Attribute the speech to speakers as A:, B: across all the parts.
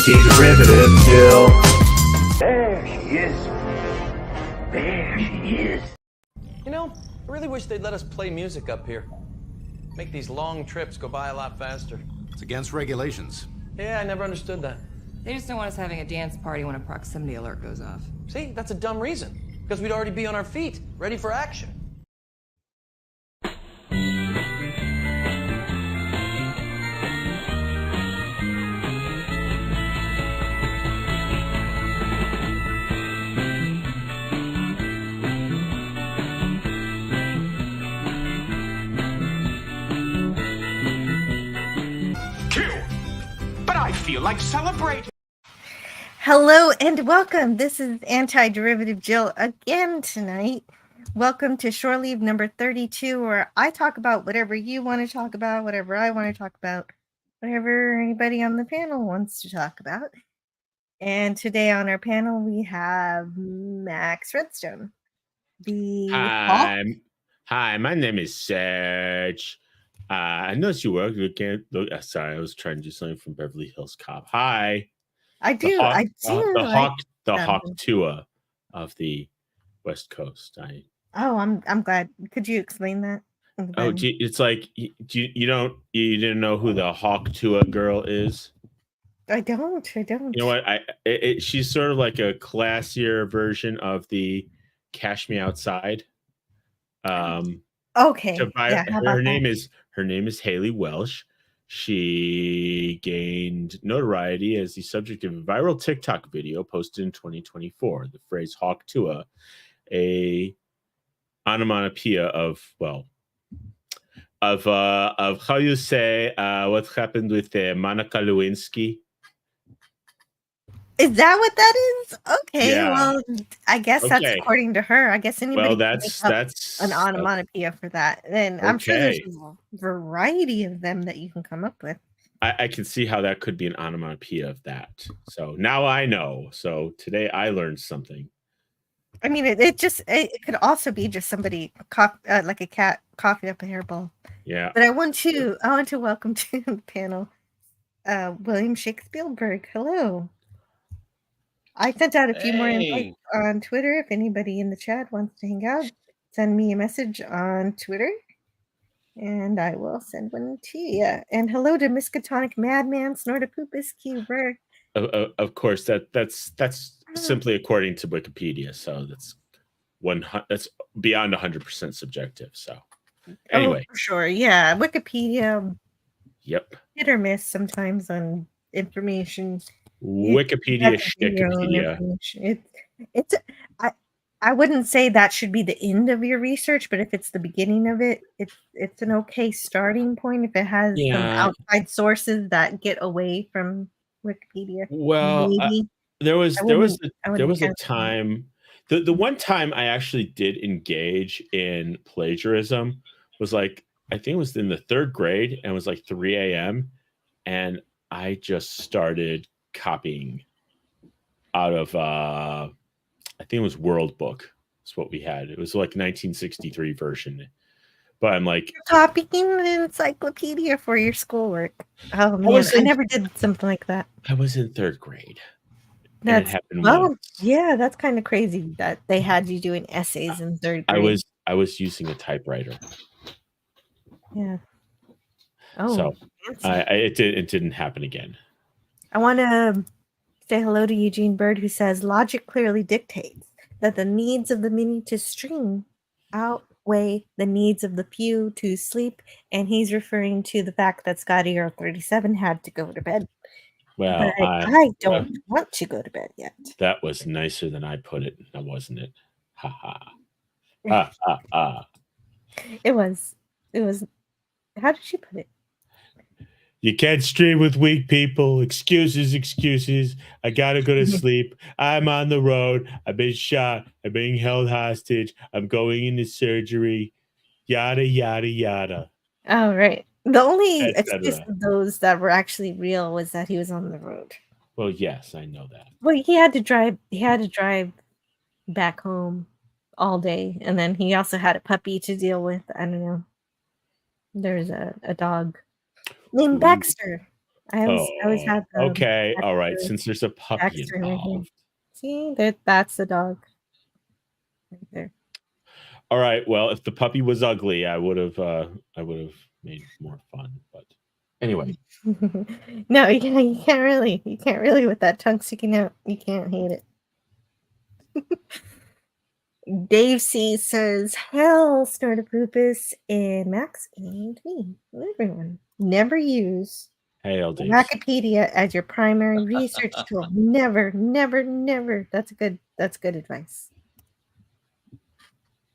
A: Anti-derivative Jill.
B: There she is. There she is.
C: You know, I really wish they'd let us play music up here. Make these long trips go by a lot faster.
D: It's against regulations.
C: Yeah, I never understood that.
E: They just don't want us having a dance party when a proximity alert goes off.
C: See, that's a dumb reason. Because we'd already be on our feet, ready for action.
F: But I feel like celebrating.
G: Hello and welcome. This is Anti-Derivative Jill again tonight. Welcome to Shore Leave number 32, where I talk about whatever you want to talk about, whatever I want to talk about, whatever anybody on the panel wants to talk about. And today on our panel, we have Max Redstone.
H: Hi, my name is Serge. I noticed you work. Sorry, I was trying to do something from Beverly Hills Cop. Hi.
G: I do.
H: The Hawk Tua of the West Coast.
G: I'm glad. Could you explain that?
H: It's like you didn't know who the Hawk Tua girl is?
G: I don't.
H: You know what? She's sort of like a classier version of the Cash Me Outside.
G: Okay.
H: Her name is Haley Welsh. She gained notoriety as the subject of a viral TikTok video posted in 2024. The phrase "Hawk Tua," a onomatopoeia of how you say what happened with Monica Lewinsky.
G: Is that what that is? Okay,
H: yeah.
G: Well, I guess that's according to her. I guess anybody
H: can
G: that's an onomatopoeia for that. Then I'm sure there's a variety of them that you can come up with.
H: I can see how that could be an onomatopoeia of that. So now I know. So today I learned something.
G: I mean, it could also be just somebody like a cat coughing up a hairball.
H: Yeah.
G: But I want to welcome to the panel William Shakespeare. Hello. I sent out a few more invites on Twitter. If anybody in the chat wants to hang out, send me a message on Twitter, and I will send one to you. And hello to Miskatonic Madman, Snortopoopas, Q-Berg.
H: Of course, that's simply according to Wikipedia, so that's beyond 100% subjective. So anyway,
G: for sure, yeah, Wikipedia.
H: Yep.
G: Hit or miss sometimes on information.
H: Wikipedia,
G: I wouldn't say that should be the end of your research, but if it's the beginning of it, it's an okay starting point if it has some outside sources that get away from Wikipedia.
H: Well, there was a time. The one time I actually did engage in plagiarism was I think it was in the 3rd grade, and it was 3 a.m. and I just started copying out of I think it was World Book. That's what we had. It was 1963 version. But I'm
G: you're copying an encyclopedia for your schoolwork. Oh man, I never did something like that.
H: I was in 3rd grade.
G: That's that's kind of crazy that they had you doing essays in 3rd grade.
H: I was using a typewriter.
G: Yeah. Oh,
H: so it didn't happen again.
G: I want to say hello to Eugene Bird, who says logic clearly dictates that the needs of the many to stream outweigh the needs of the few to sleep, and he's referring to the fact that Scotty Earl 37 had to go to bed.
H: Well,
G: but I don't want to go to bed yet.
H: That was nicer than I put it, now wasn't it? Ha ha. Ha ha ha.
G: It was. How did she put it?
H: You can't stream with weak people. Excuses. I gotta go to sleep. I'm on the road. I've been shot. I'm being held hostage. I'm going into surgery. Yada, yada, yada.
G: Oh, right. The only excuse of those that were actually real was that he was on the road.
H: Well, yes, I know that.
G: Well, he had to drive back home all day, and then he also had a puppy to deal with. I don't know. There's a dog named Baxter. I always have
H: okay. All right. Since there's a puppy
G: Baxter right here.
H: involved.
G: See, that's the dog right there.
H: All right. Well, if the puppy was ugly, I would have made more fun. But anyway.
G: No, you can't really with that tongue sticking out. You can't hate it. Dave C says, "Hell, Snortopupus and Max and me, everyone. Never use Wikipedia as your primary research tool. Never, never, never. That's good advice."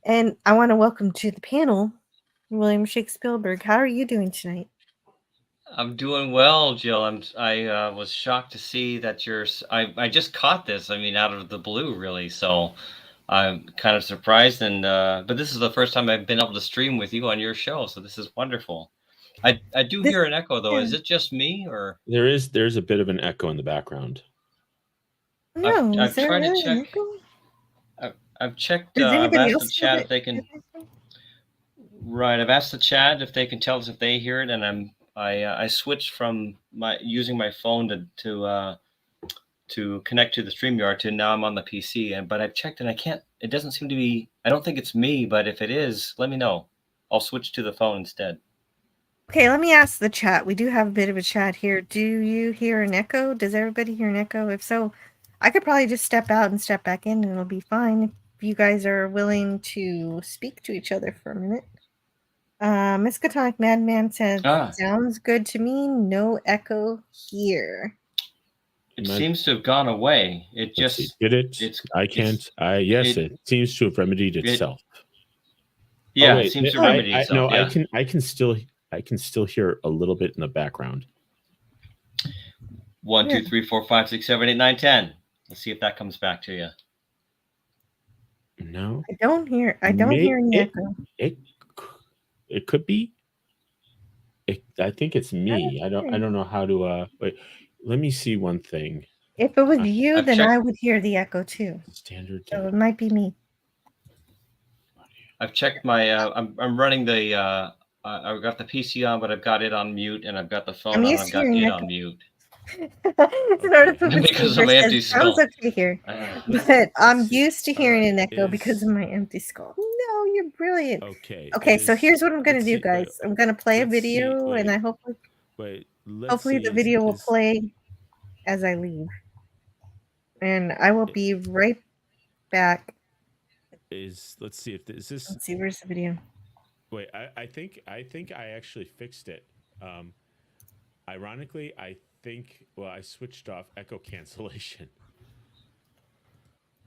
G: And I want to welcome to the panel William Shakespeare. How are you doing tonight?
F: I'm doing well, Jill. I was shocked to see that I just caught this. I mean, out of the blue, really. So I'm kind of surprised, but this is the first time I've been able to stream with you on your show, so this is wonderful. I do hear an echo though. Is it just me or
H: there's a bit of an echo in the background?
G: No,
F: I've tried to check. I've checked. I've asked the chat if they can. Right, I've asked the chat if they can tell us if they hear it, and I switched from using my phone to connect to the StreamYard to now I'm on the PC, but I've checked and I can't. It doesn't seem to be. I don't think it's me, but if it is, let me know. I'll switch to the phone instead.
G: Okay, let me ask the chat. We do have a bit of a chat here. Do you hear an echo? Does everybody hear an echo? If so, I could probably just step out and step back in and it'll be fine. If you guys are willing to speak to each other for a minute. Miskatonic Madman says, "Sounds good to me. No echo here."
F: It seems to have gone away. It just
H: did it. It seems to have remedied itself.
F: Yeah, it seems to remedy itself.
H: No, yeah. I can still hear a little bit in the background.
F: 1, 2, 3, 4, 5, 6, 7, 8, 9, 10. Let's see if that comes back to you.
H: No,
G: I don't hear any echo.
H: It could be. I think it's me. I don't know how to. Wait. Let me see one thing.
G: If it was you, then I would hear the echo too.
H: Standard.
G: So it might be me.
F: I've checked my. I'm running the. I've got the PC on, but I've got it on mute, and I've got the phone on. I've got it on mute.
G: Because of my empty skull. Sounds okay here, but I'm used to hearing an echo because of my empty skull. No, you're brilliant. Okay. So here's what I'm gonna do, guys. I'm gonna play a video, and I hopefully the video will play as I leave, and I will be right back.
H: Let's see if this.
G: Let's see. Where's the video?
H: Wait, I think I actually fixed it. Ironically, I switched off echo cancellation.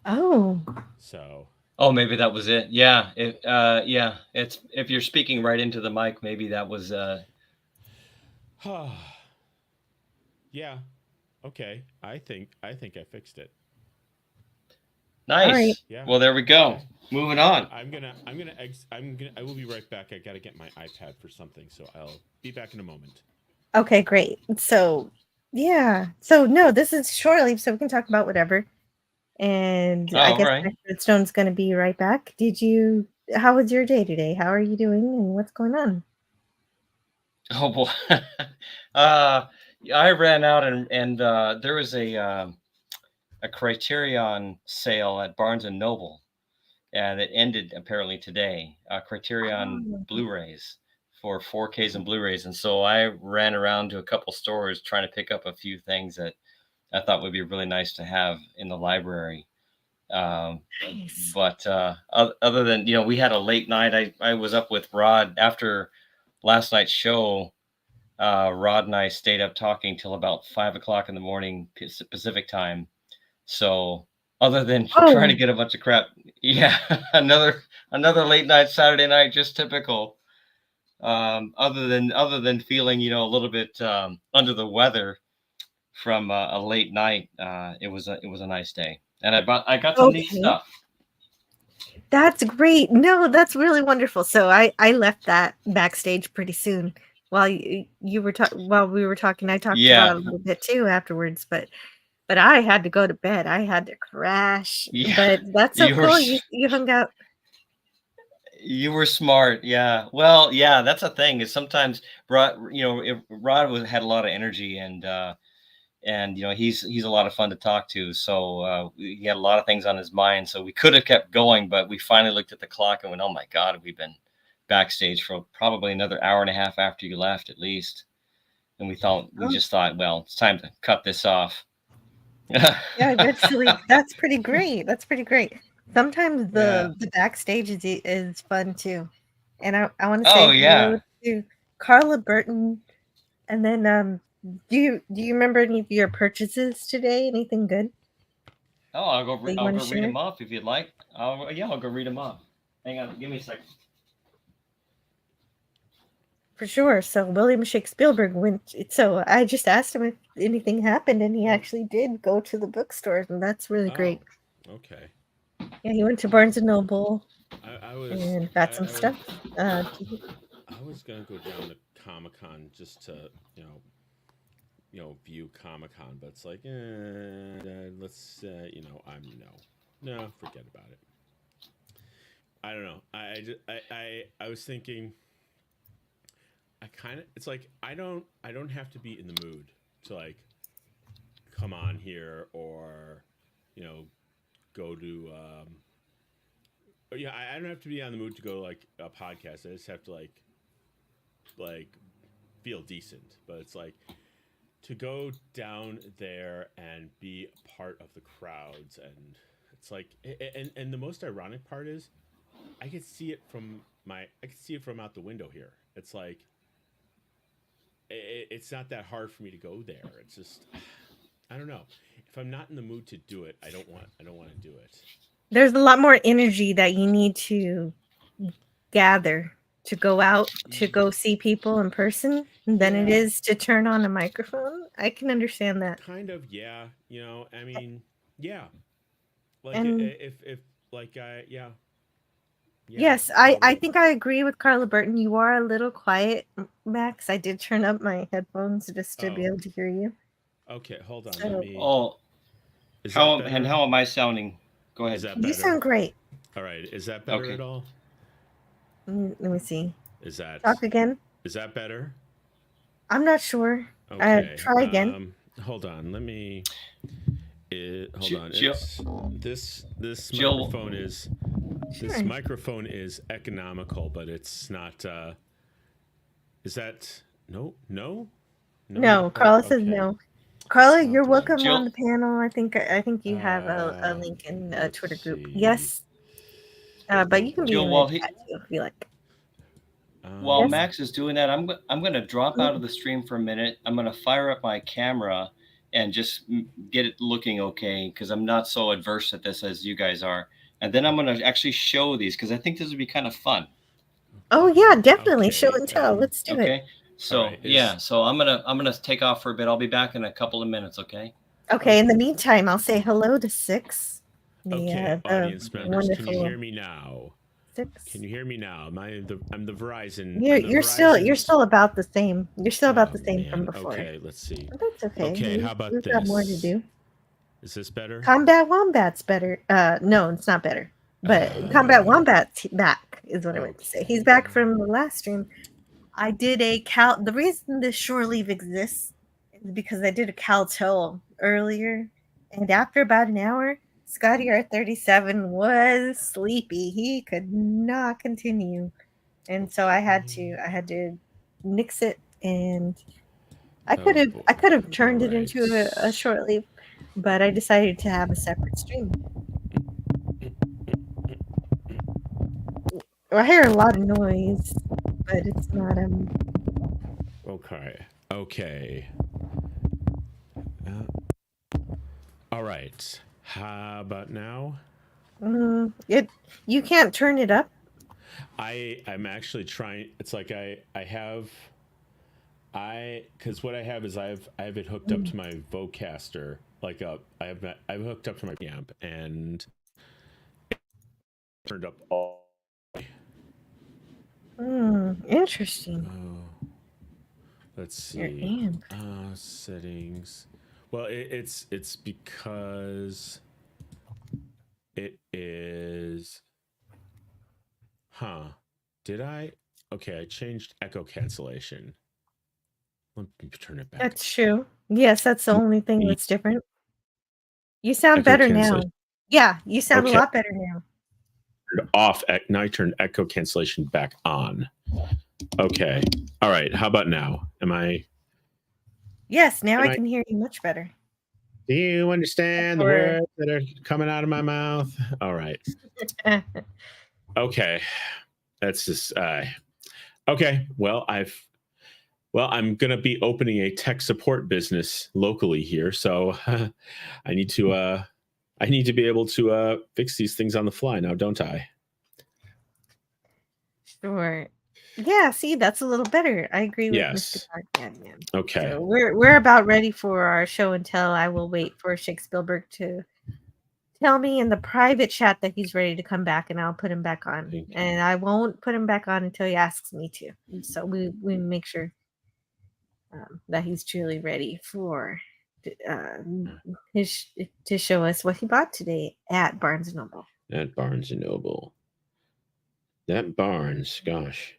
G: Oh.
H: So.
F: Oh, maybe that was it. Yeah. It's if you're speaking right into the mic, maybe that was.
H: Yeah. Okay. I think I fixed it.
F: Nice. Right.
H: Yeah.
F: Well, there we go. Moving on.
H: I will be right back. I got to get my iPad for something, so I'll be back in a moment.
G: Okay, great. So, yeah. So, no, this is Shore Leave, so we can talk about whatever. And I guess Stone's going to be right back. How was your day today? How are you doing and what's going on?
F: Oh, boy. I ran out and there was a Criterion sale at Barnes & Noble. And it ended apparently today. Criterion Blu-rays for 4Ks and Blu-rays. And so I ran around to a couple stores trying to pick up a few things that I thought would be really nice to have in the library.
G: Nice.
F: But other than, we had a late night. I was up with Rod after last night's show. Rod and I stayed up talking till about 5 o'clock in the morning Pacific time. So other than trying to get a bunch of crap, another late night Saturday night, just typical. Other than feeling, a little bit under the weather from a late night, it was a nice day, and I got some neat stuff.
G: That's great. No, that's really wonderful. So I left that backstage pretty soon while you were while we were talking. I talked about it a little bit too afterwards, but I had to go to bed. I had to crash.
F: Yeah.
G: But that's so cool. You hung out.
F: You were smart. Yeah. Well, yeah, that's a thing is sometimes Rod, Rod had a lot of energy and he's a lot of fun to talk to. So he had a lot of things on his mind. So we could have kept going, but we finally looked at the clock and went, "Oh my God, we've been backstage for probably another hour and a half after you left at least." And we just thought, well, it's time to cut this off.
G: Yeah, eventually. That's pretty great. That's pretty great. Sometimes the backstage is fun too. And I want to say
F: Oh
G: hello
F: yeah.
G: to Carla Burton. And then do you remember any of your purchases today? Anything good
F: Oh,
G: that you
F: I'll
G: want
F: go
G: to
F: read
G: share?
F: them off if you'd like. I'll go read them off. Hang on, give me a second.
G: For sure. So William Shakespeare went. So I just asked him if anything happened, and he actually did go to the bookstores, and that's really great.
H: Okay.
G: Yeah, he went to Barnes and Noble
H: I was
G: and got some stuff.
H: I was gonna go down to Comic-Con just to view Comic-Con, but it's like let's no, forget about it. I don't know. I was thinking. It's like I don't have to be in the mood to like come on here or go to I don't have to be on the mood to go to like a podcast. I just have to like feel decent. But it's like to go down there and be a part of the crowds, and it's like and the most ironic part is I could see it from out the window here. It's like it's not that hard for me to go there. It's just I don't know. If I'm not in the mood to do it, I don't want to do it.
G: There's a lot more energy that you need to gather to go out to go see people in person than it is to turn on a microphone. I can understand that.
H: Kind of, yeah. I mean, yeah. Like
G: And
H: if like yeah.
G: yes, I think I agree with Carla Burton. You are a little quiet, Max. I did turn up my headphones just to be able to hear you.
H: Okay, hold on.
G: So,
H: Let me.
F: Oh, how am I sounding? Go ahead.
H: Is that better?
G: You sound great.
H: All right. Is that better at all?
G: Let me see.
H: Is that
G: talk again?
H: Is that better?
G: I'm not sure.
H: Okay.
G: Try again.
H: Hold on. Let me. Hold on.
F: Jill,
H: this
F: Jill,
H: microphone is this microphone is economical, but it's not. Is that no?
G: Carla says no. Carla, you're welcome
F: Jill,
G: on the panel. I think you have a link in a Twitter group. Yes, but you can be
F: Jill,
G: in the chat too if you like.
F: While Max is doing that, I'm going to drop out of the stream for a minute. I'm going to fire up my camera and just get it looking okay because I'm not so adverse at this as you guys are. And then I'm going to actually show these because I think this would be kind of fun.
G: Oh yeah, definitely. Show and tell. Let's do it.
F: Okay. So so I'm gonna take off for a bit. I'll be back in a couple of minutes. Okay.
G: Okay. In the meantime, I'll say hello to Six.
H: Audience members, can you hear me now? Can you hear me now? I'm the Verizon.
G: You're still about the same. You're still about the same from before.
H: Okay, let's see.
G: But that's okay.
H: Okay, how about
G: we've
H: this?
G: got more to do.
H: Is this better?
G: Combat Wombat's better. No, it's not better. But Combat Wombat's back is what I meant to say. He's back from the last stream. I did a the reason this shore leave exists is because I did a Caltel earlier, and after about an hour, Scotty R37 was sleepy. He could not continue, and so I had to nix it, and I could have turned it into a short leave, but I decided to have a separate stream. I hear a lot of noise, but it's not
H: Okay. All right. How about now?
G: You can't turn it up.
H: I'm actually trying. It's like because what I have is I have it hooked up to my Vocaster. Like I've hooked up to my amp and turned up all.
G: Interesting.
H: Let's see. Settings. Well, it's because it is. Did I? Okay, I changed echo cancellation. Let me turn it back.
G: That's true. Yes, that's the only thing that's different. You sound better now. Yeah, you sound a lot better now.
H: Off. Now I turned echo cancellation back on. Okay. All right. How about now? Am I?
G: Yes, now I can hear you much better.
H: Do you understand the words that are coming out of my mouth? All right. Okay. That's just okay. Well, I'm going to be opening a tech support business locally here, so I need to be able to fix these things on the fly now, don't I?
G: Sure. Yeah, see, that's a little better. I agree with Mr. Parkman.
H: Okay.
G: So we're about ready for our show and tell. I will wait for Spielberg to tell me in the private chat that he's ready to come back, and I'll put him back on. And I won't put him back on until he asks me to. And so we make sure that he's truly ready for to show us what he bought today at Barnes & Noble.
H: At Barnes & Noble. That Barnes, gosh.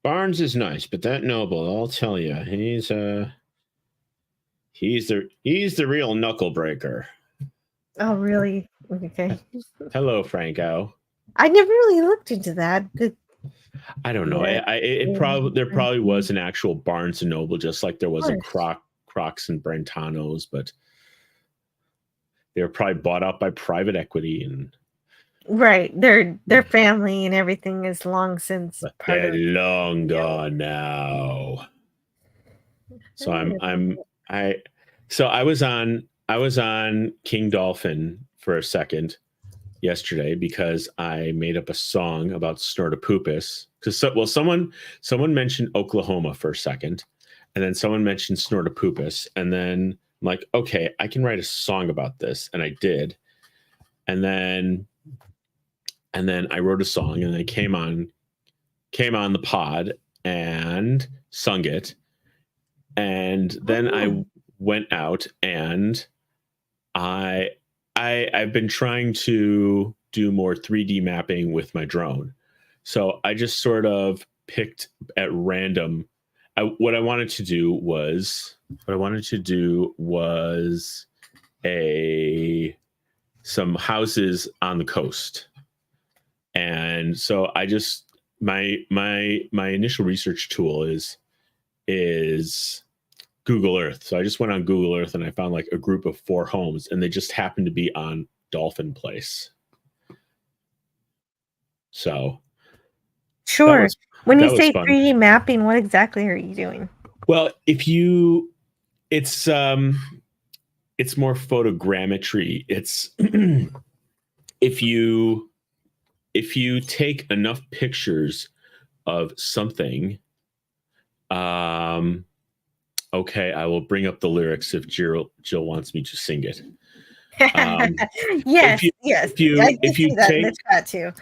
H: Barnes is nice, but that Noble, I'll tell you, he's the real knuckle breaker.
G: Oh, really? Okay.
H: Hello, Franco.
G: I never really looked into that.
H: I don't know. There probably was an actual Barnes & Noble, just like there was a Crocs and Brentanos, but they were probably bought out by private equity and.
G: Right, their family and everything is long since
H: they're long gone now. So I was on King Dolphin for a second yesterday because I made up a song about Snortopoopus. Because someone mentioned Oklahoma for a second, and then someone mentioned Snortopoopus, and then I'm like, okay, I can write a song about this, and I did, and then I wrote a song, and I came on the pod and sung it, and then I went out and I've been trying to do more 3D mapping with my drone. So I just sort of picked at random. What I wanted to do was some houses on the coast. And so I just my initial research tool is Google Earth. So I just went on Google Earth and I found like a group of 4 homes, and they just happened to be on Dolphin Place. So
G: sure. When you say 3D mapping, what exactly are you doing?
H: Well, it's more photogrammetry. It's if you take enough pictures of something, okay, I will bring up the lyrics if Jill wants me to sing it.
G: Yes. If you take in the chat too.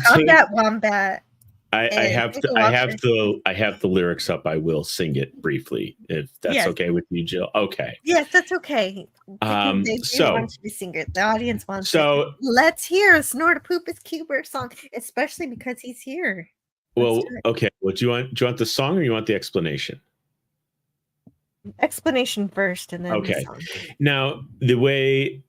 G: Combat Wombat.
H: I have the lyrics up. I will sing it briefly if that's okay with you, Jill. Okay.
G: Yes, that's okay. They do want you to sing it. The audience wants it. Let's hear a Snortopoopus Cuber song, especially because he's here.
H: Well, okay. Well, do you want the song or you want the explanation?
G: Explanation first, and then
H: okay.
G: The song.
H: Now the way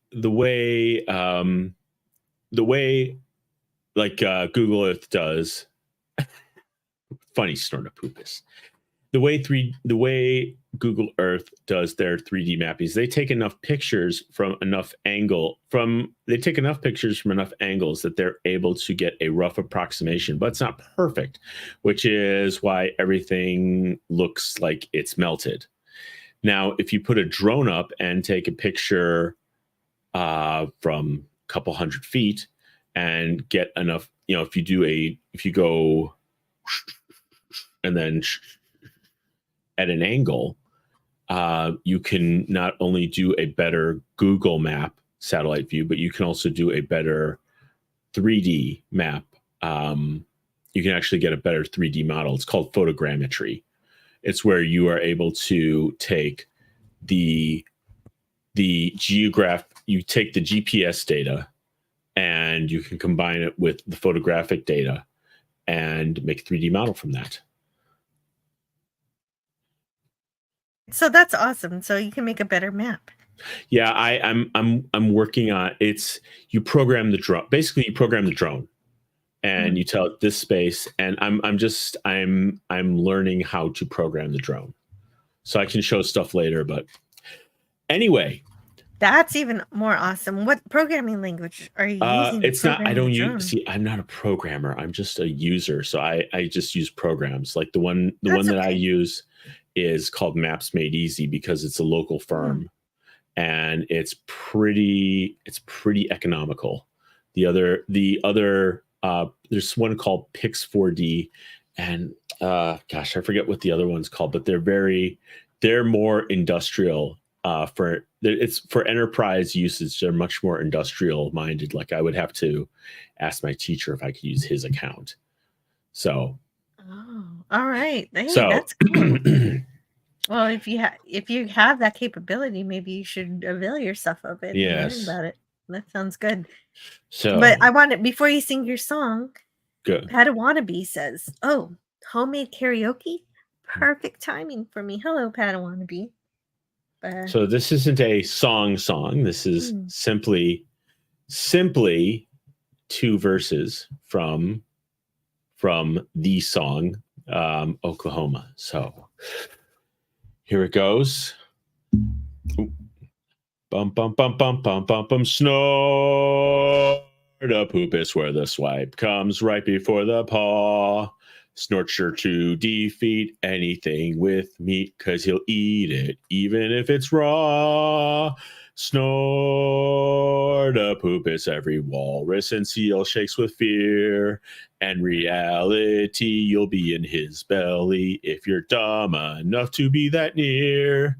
H: like Google Earth does. Funny Snortopoopus. The way Google Earth does their 3D mappings, they take enough pictures from enough angles that they're able to get a rough approximation, but it's not perfect, which is why everything looks like it's melted. Now, if you put a drone up and take a picture from a couple hundred feet and get enough, if you go and then at an angle, you can not only do a better Google map satellite view, but you can also do a better 3D map. You can actually get a better 3D model. It's called photogrammetry. It's where you are able to take you take the GPS data and you can combine it with the photographic data, and make a 3D model from that.
G: So that's awesome. So you can make a better map.
H: Yeah, I'm working on it's. You program the drone. Basically, you program the drone, and you tell it this space. And I'm learning how to program the drone, so I can show stuff later. But anyway,
G: that's even more awesome. What programming language are you using?
H: It's not. I don't use. See, I'm not a programmer. I'm just a user. So I just use programs. Like the one that I use is called Maps Made Easy because it's a local firm. And it's pretty economical. The other there's one called Pix 4D, and gosh, I forget what the other one's called, but they're more industrial. It's for enterprise usage. They're much more industrial minded. Like I would have to ask my teacher if I could use his account. So,
G: all right, hey, that's cool. Well, if you have that capability, maybe you should avail yourself of it and learn about it. That sounds good.
H: So,
G: but I want it before you sing your song.
H: Good.
G: Padawannabe says, "Oh, homemade karaoke, perfect timing for me." Hello, Padawannabe.
H: So this isn't a song. This is simply 2 verses from the song Oklahoma. So. Here it goes. Ooh. Bum bum bum bum bum bum bum. Snort a poop is where the swipe comes right before the paw. Snort sure to defeat anything with meat, 'cause he'll eat it even if it's raw. Snort a poop is every walrus and seal shakes with fear. And reality, you'll be in his belly if you're dumb enough to be that near.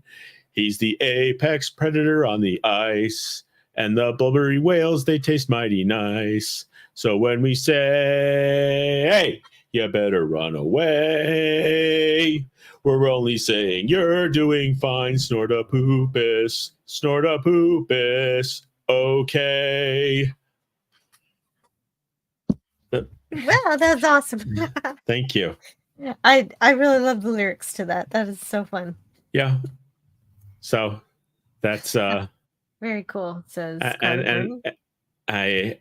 H: He's the apex predator on the ice, and the blubbery whales, they taste mighty nice. So when we say, hey, you better run away, we're only saying you're doing fine. Snort a poopus, okay.
G: Wow, that's awesome.
H: Thank you.
G: I really love the lyrics to that. That is so fun.
H: Yeah. So that's
G: very cool. It says
H: and I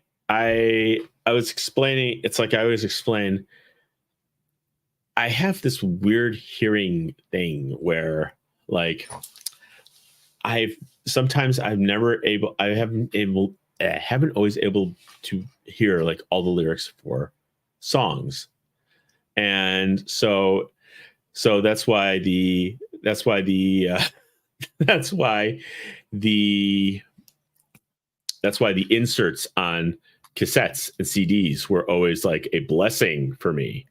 H: was explaining, it's like I always explain, I have this weird hearing thing where like I haven't always able to hear like all the lyrics for songs. And so that's why the inserts on cassettes and CDs were always like a blessing for me.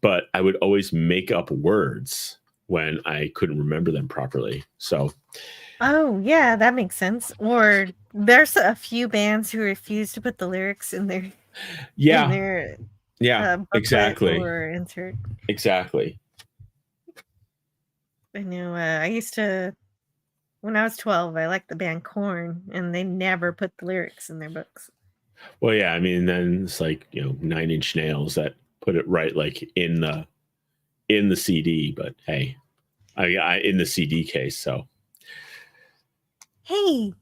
H: But I would always make up words when I couldn't remember them properly. So
G: oh yeah, that makes sense. Or there's a few bands who refuse to put the lyrics in their
H: exactly
G: or insert.
H: Exactly.
G: I know. I used to, when I was 12, I liked the band Korn, and they never put the lyrics in their books.
H: Well, yeah, I mean, then it's like 9 Inch Nails that put it right like in the CD. But hey, I in the CD case. So
G: hey,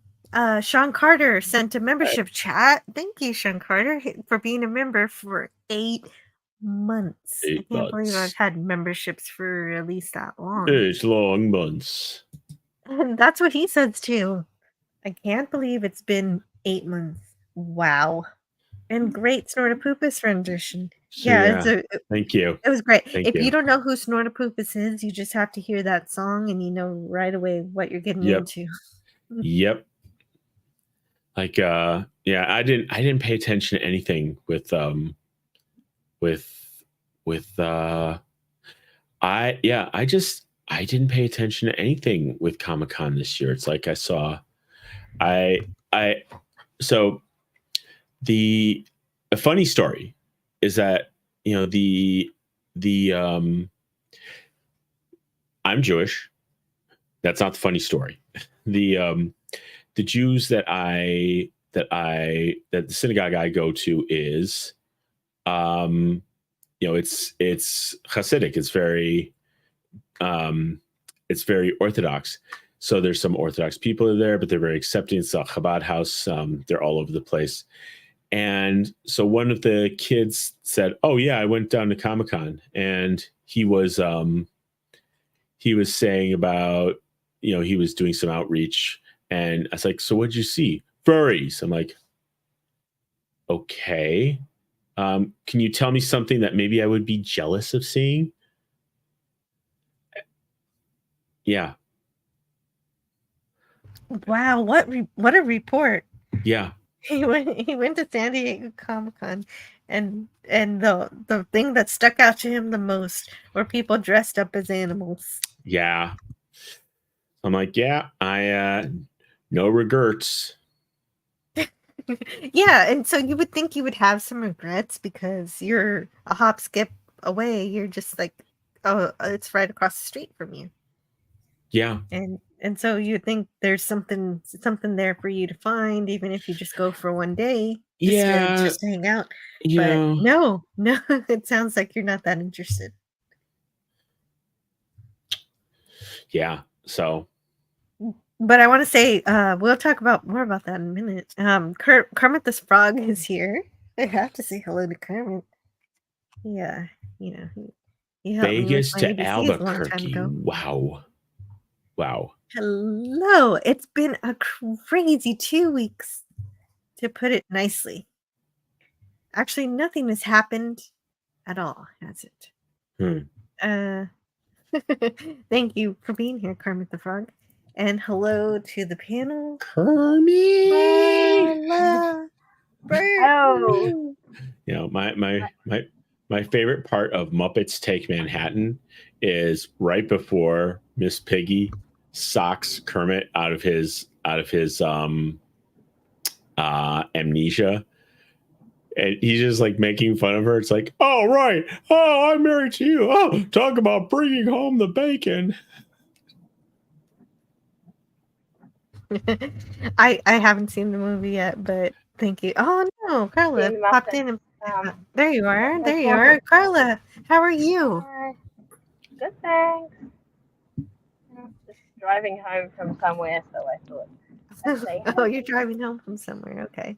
G: Sean Carter sent a membership chat. Thank you, Sean Carter, for being a member for 8 months. I can't believe I've had memberships for at least that long.
H: 8 long months.
G: And that's what he says too. I can't believe it's been 8 months. Wow. And great Snortopoopus rendition.
H: So, thank you.
G: It was great.
H: Thank
G: if
H: you.
G: You don't know who Snortopoopus is, you just have to hear that song and you know right away what you're getting into.
H: Yep. Like I didn't pay attention to anything with I didn't pay attention to anything with Comic-Con this year. It's like I saw so a funny story is that I'm Jewish. That's not the funny story. The Jews that the synagogue I go to is it's Hasidic. It's very Orthodox. So there's some Orthodox people there, but they're very accepting. It's a Chabad house. They're all over the place. And so one of the kids said, "Oh yeah, I went down to Comic-Con," and he was saying about, he was doing some outreach, and I was like, "So what'd you see?" "Furries." I'm like, "Okay. Can you tell me something that maybe I would be jealous of seeing?" Yeah.
G: Wow, what a report.
H: Yeah.
G: He went to San Diego Comic-Con, and the thing that stuck out to him the most were people dressed up as animals.
H: Yeah. I'm like, yeah, I no regrets.
G: Yeah, and so you would think you would have some regrets because you're a hop skip away. You're just like, oh, it's right across the street from you.
H: Yeah.
G: And so you think there's something there for you to find, even if you just go for one day, just to hang out. But no, it sounds like you're not that interested.
H: Yeah. So.
G: But I want to say, we'll talk more about that in a minute. Kermit the Frog is here. I have to say hello to Kermit. Yeah, he helped
H: Vegas
G: me
H: to
G: with my ABCs a long time
H: Albuquerque.
G: ago.
H: Wow.
G: Hello. It's been a crazy 2 weeks, to put it nicely. Actually, nothing has happened at all, has it? Thank you for being here, Kermit the Frog. And hello to the panel.
H: Kermit.
G: Carla.
I: Oh.
H: My favorite part of Muppets Take Manhattan is right before Miss Piggy socks Kermit out of his amnesia, and he's just like making fun of her. It's like, "Oh right, oh I'm married to you. Oh, talk about bringing home the bacon."
G: I haven't seen the movie yet, but thank you. Oh no, Carla popped in and there you are. Carla, how are you?
I: Good, thanks. Just driving home from somewhere, so I thought I'd say hello.
G: Oh, you're driving home from somewhere. Okay.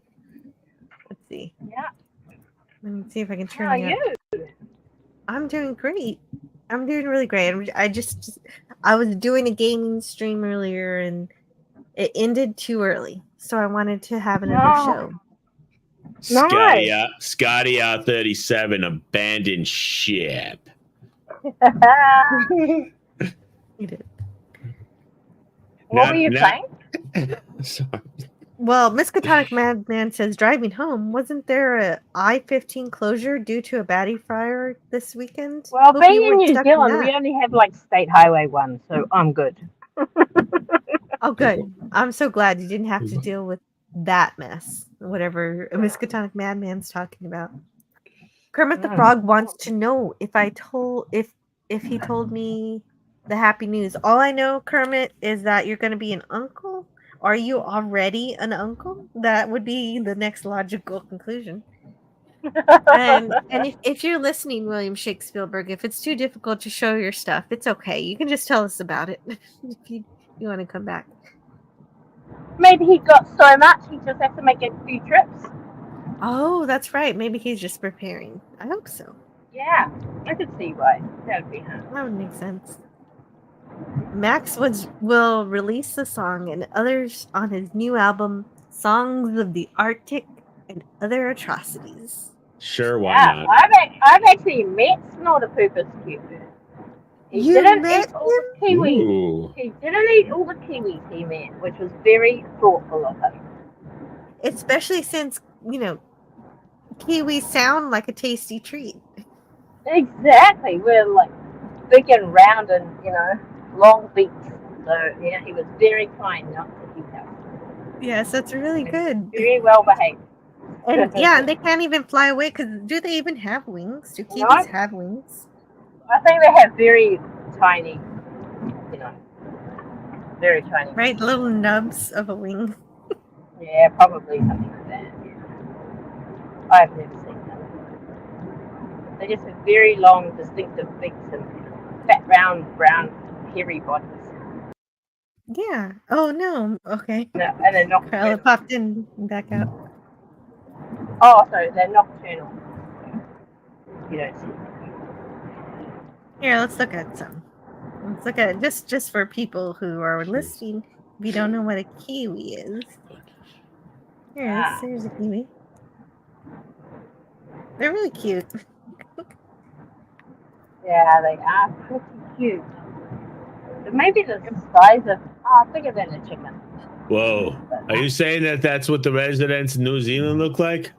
G: Let's see.
I: Yeah.
G: Let me see if I can turn
I: How are
G: you up.
I: you?
G: I'm doing great. I'm doing really great. I was doing a gaming stream earlier and it ended too early, so I wanted to have another show.
H: Scotty out 37 abandoned ship.
G: You did.
I: What were you playing?
H: Sorry.
G: Well, Miskatonic Madman says driving home. Wasn't there a I-15 closure due to a baddie fire this weekend?
I: Well, being in New Zealand, we only have like State Highway 1, so I'm good.
G: Oh, good. I'm so glad you didn't have to deal with that mess. Whatever Miskatonic Madman's talking about. Kermit the Frog wants to know if he told me the happy news. All I know, Kermit, is that you're going to be an uncle. Are you already an uncle? That would be the next logical conclusion. And if you're listening, William Shakespeare, if it's too difficult to show your stuff, it's okay. You can just tell us about it if you want to come back.
I: Maybe he got so much he just has to make a few trips.
G: Oh, that's right. Maybe he's just preparing. I hope so.
I: Yeah, I could see why. That would be hard.
G: That would make sense. Max will release the song and others on his new album, Songs of the Arctic and Other Atrocities.
H: Sure, why not?
I: I've actually met Snorterpooper's Cupid. He didn't eat all the kiwis.
H: Ooh.
I: He didn't eat all the kiwis he met, which was very thoughtful of him.
G: Especially since, kiwis sound like a tasty treat.
I: Exactly. We're like big and round and, long beaks. So, yeah, he was very kind not to eat them.
G: Yes, that's really good.
I: Very well behaved.
G: And yeah, they can't even fly away because do they even have wings? Do kiwis have wings?
I: I think they have very tiny, very tiny.
G: Right, little nubs of a wing.
I: Yeah, probably something like that. Yeah. I've never seen them. They just have very long, distinctive beaks and fat, round, brown, hairy bodies.
G: Yeah. Oh no. Okay.
I: No, and they're
G: Carla
I: nocturnal.
G: popped in and back out.
I: Oh, sorry, they're nocturnal. You don't see.
G: Here, let's look at some. Let's look at it just for people who are listening. If you don't know what a kiwi is, here's a kiwi. They're really cute.
I: Yeah, they are pretty cute. But maybe the size of bigger than a chicken.
H: Whoa! Are you saying that that's what the residents in New Zealand look like?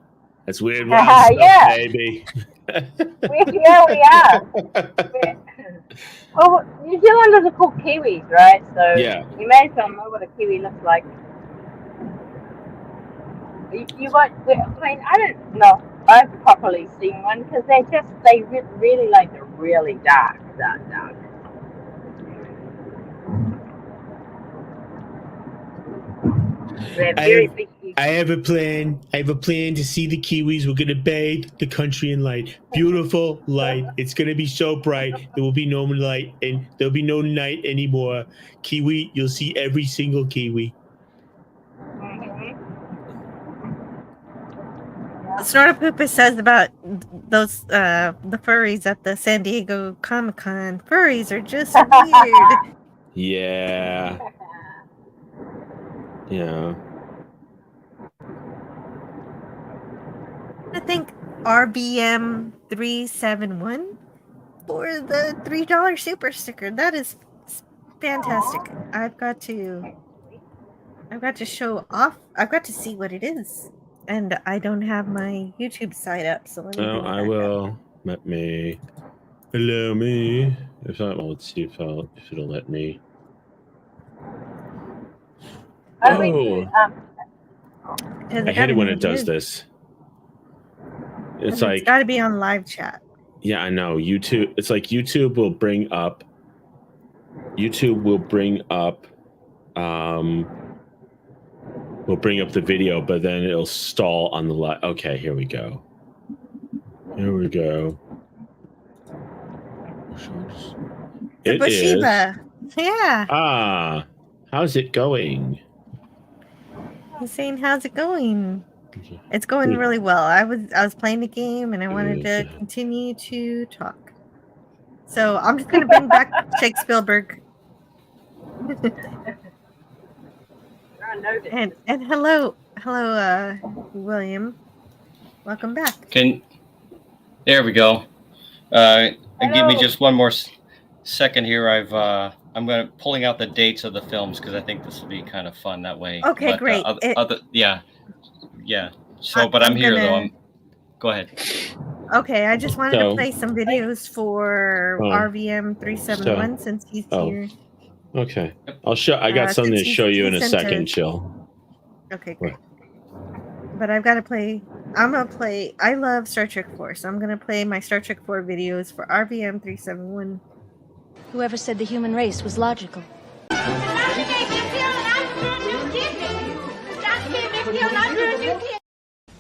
H: That's weird.
I: Yeah.
H: Baby.
I: we are. Well, New Zealanders are called Kiwis, right? So
H: yeah.
I: You may as well know what a Kiwi looks like. You won't. I mean, I don't know. I've properly seen one because they really like the really dark.
H: I have a plan. I have a plan to see the Kiwis. We're gonna bathe the country in light. Beautiful light. It's gonna be so bright. There will be no light and there'll be no night anymore. Kiwi, you'll see every single Kiwi.
G: Snortapoopa says about those the furries at the San Diego Comic-Con. Furries are just weird.
H: Yeah. Yeah.
G: I think RBM 371 for the $3 super sticker. That is fantastic. I've got to show off. I've got to see what it is. And I don't have my YouTube site up, so let me
H: I will. Let me. Allow me. If not, well, let's see if it'll let me. I hate it when it does this. It's like,
G: it's got to be on live chat.
H: Yeah, I know. YouTube. It's like YouTube will bring up. We'll bring up the video, but then it'll stall on the live. Okay, here we go. It is.
G: Yeah.
H: How's it going?
G: He's saying, "How's it going?" It's going really well. I was playing the game and I wanted to continue to talk. So I'm just gonna bring back Shakespeare. and hello, William. Welcome back.
F: There we go. Give me just one more second here. I'm pulling out the dates of the films because I think this will be kind of fun that way.
G: Okay, great.
F: Yeah. So, but I'm here though. Go ahead.
G: Okay, I just wanted to play some videos for RVM 371 since he's here.
H: Okay, I'll show. I got something to show you in a second. Chill.
G: Okay, great. But I've got to play. I'm gonna play. I love Star Trek 4, so I'm gonna play my Star Trek 4 videos for RVM 371.
J: Whoever said the human race was logical?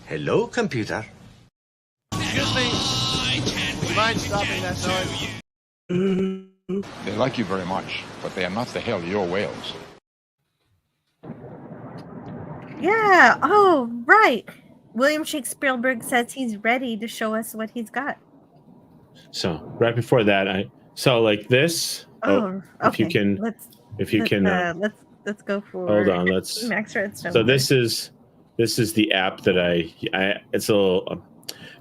K: Hello, computer.
A: Excuse me. Do you mind stopping that noise?
L: They like you very much, but they are not the hell your whales.
G: Yeah. Oh, right. William Shakespeare says he's ready to show us what he's got.
H: So right before that, like this.
G: Okay.
H: If you can,
G: let's go for.
H: Hold on.
G: Max Redstone.
H: So this is the app that it's a little.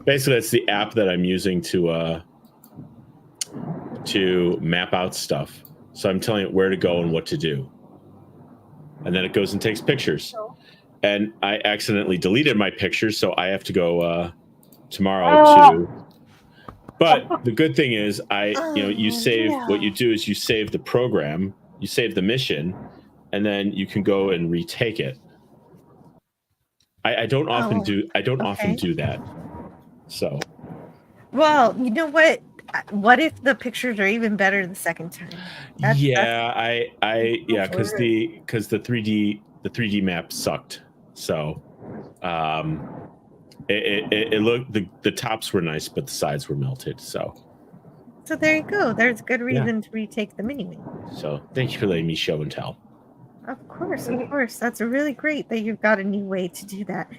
H: Basically, it's the app that I'm using to map out stuff. So I'm telling it where to go and what to do, and then it goes and takes pictures. And I accidentally deleted my pictures, so I have to go tomorrow to. But the good thing is, you save. What you do is you save the program, you save the mission, and then you can go and retake it. I don't often do. I don't often do that. So.
G: Well, you know what? What if the pictures are even better the second time?
H: Because the 3D map sucked. So, It looked the tops were nice, but the sides were melted. So
G: there you go. There's good reason to retake the mini wing.
H: So thank you for letting me show and tell.
G: Of course. That's really great that you've got a new way to do that.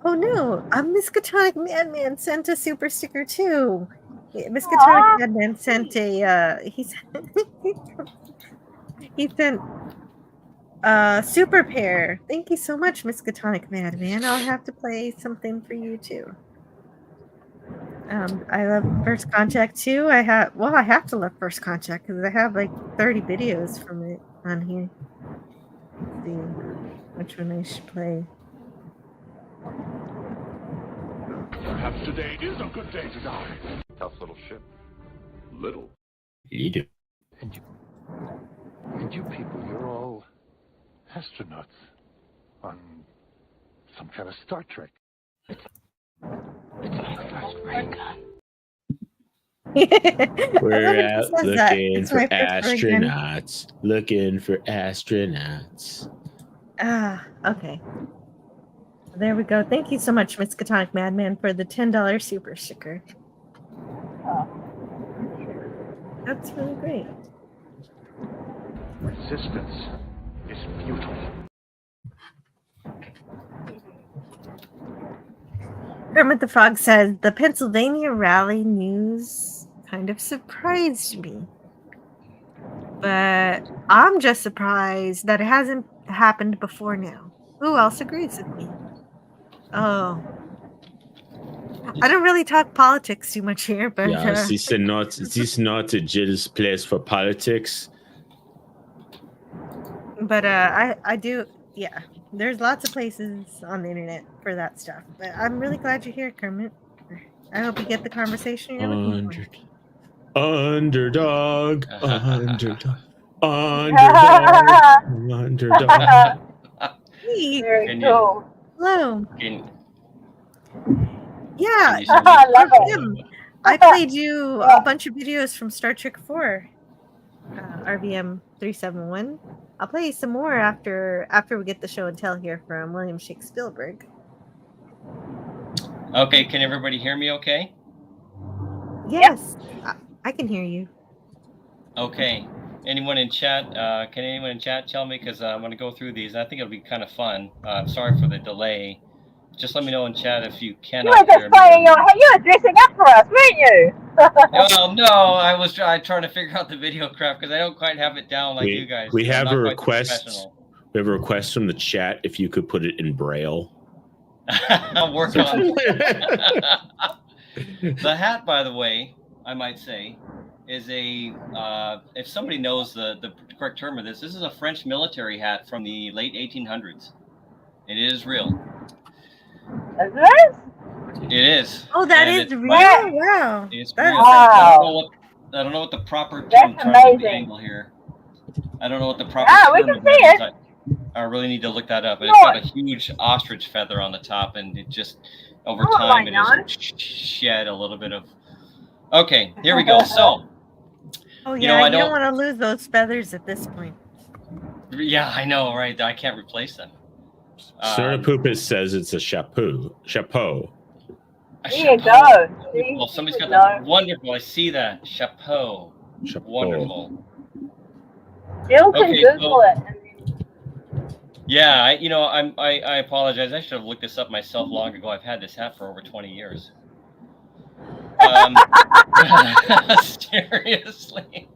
G: Oh no, Miskatonic Madman sent a super sticker too. Miskatonic Madman sent a he sent super pair. Thank you so much, Miskatonic Madman. I'll have to play something for you too. I love First Contact too. I have to love First Contact because I have like 30 videos from it on here. Let's see which one I should play.
B: Perhaps today is a good day to die. Tough little ship. Little.
H: You do.
B: And you people, you're all astronauts on some kind of Star Trek.
H: We're out looking for astronauts. Looking for astronauts.
G: Okay. There we go. Thank you so much, Miskatonic Madman, for the $10 super sticker. That's really great.
B: Resistance is futile.
G: Kermit the Frog says, the Pennsylvania rally news kind of surprised me. But I'm just surprised that it hasn't happened before now. Who else agrees with me? Oh. I don't really talk politics too much here, but...
H: Yeah, this is not a Jill's place for politics.
G: But I do, yeah. There's lots of places on the internet for that stuff. But I'm really glad you're here, Kermit. I hope you get the conversation you're looking for.
H: Underdog.
I: Very cool.
G: Hello.
F: Yeah.
I: I love it.
G: I played you a bunch of videos from Star Trek 4. RVM 371. I'll play you some more after we get the show and tell here from William Shakespeare.
F: Okay, can everybody hear me okay?
G: Yes, I can hear you.
F: Okay. Anyone in chat? Can anyone in chat tell me? Because I'm going to go through these. I think it'll be kind of fun. Sorry for the delay. Just let me know in chat if you cannot
I: hear me. You were dressing up for us, weren't you?
F: Well, no, I was trying to figure out the video crap because I don't quite have it down like you guys.
H: We have a request. We have a request from the chat if you could put it in Braille.
F: I'll work on it. The hat, by the way, I might say, is a if somebody knows the correct term of this is a French military hat from the late 1800s. It is real.
I: Is it?
F: It is.
G: Oh, that is real. Wow.
F: It's
G: real.
F: Wow. I don't know what the proper term.
I: That's amazing.
F: Angle here. I don't know what the proper.
I: We can see it.
F: I really need to look that up. And it's got a huge ostrich feather on the top, and it just over time it has shed a little bit of. Okay, here we go. So.
G: Oh yeah, you don't want to lose those feathers at this point.
F: Yeah, I know, right? I can't replace them.
H: Sir Poopus says it's a chapeau.
I: There you go.
F: Well, somebody's got that. Wonderful. I see that. Chapeau. Wonderful.
I: Jill can Google it.
F: Yeah, I apologize. I should have looked this up myself long ago. I've had this hat for over 20 years. Seriously.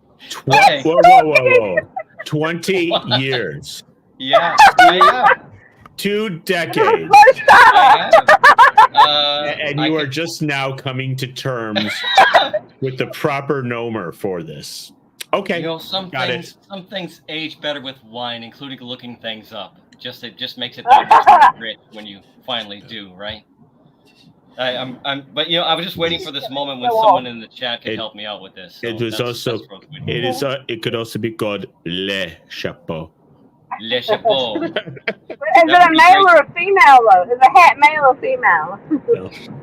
H: Whoa. 20 years.
F: Yeah, I have.
H: 2 decades. And you are just now coming to terms with the proper nomer for this. Okay.
F: Some things age better with wine, including looking things up. It just makes it rich when you finally do, right? But I was just waiting for this moment when someone in the chat could help me out with this. So
H: it could also be called Le Chapeau.
F: Le Chapeau.
I: Is it a male or a female though? Is the hat male or female?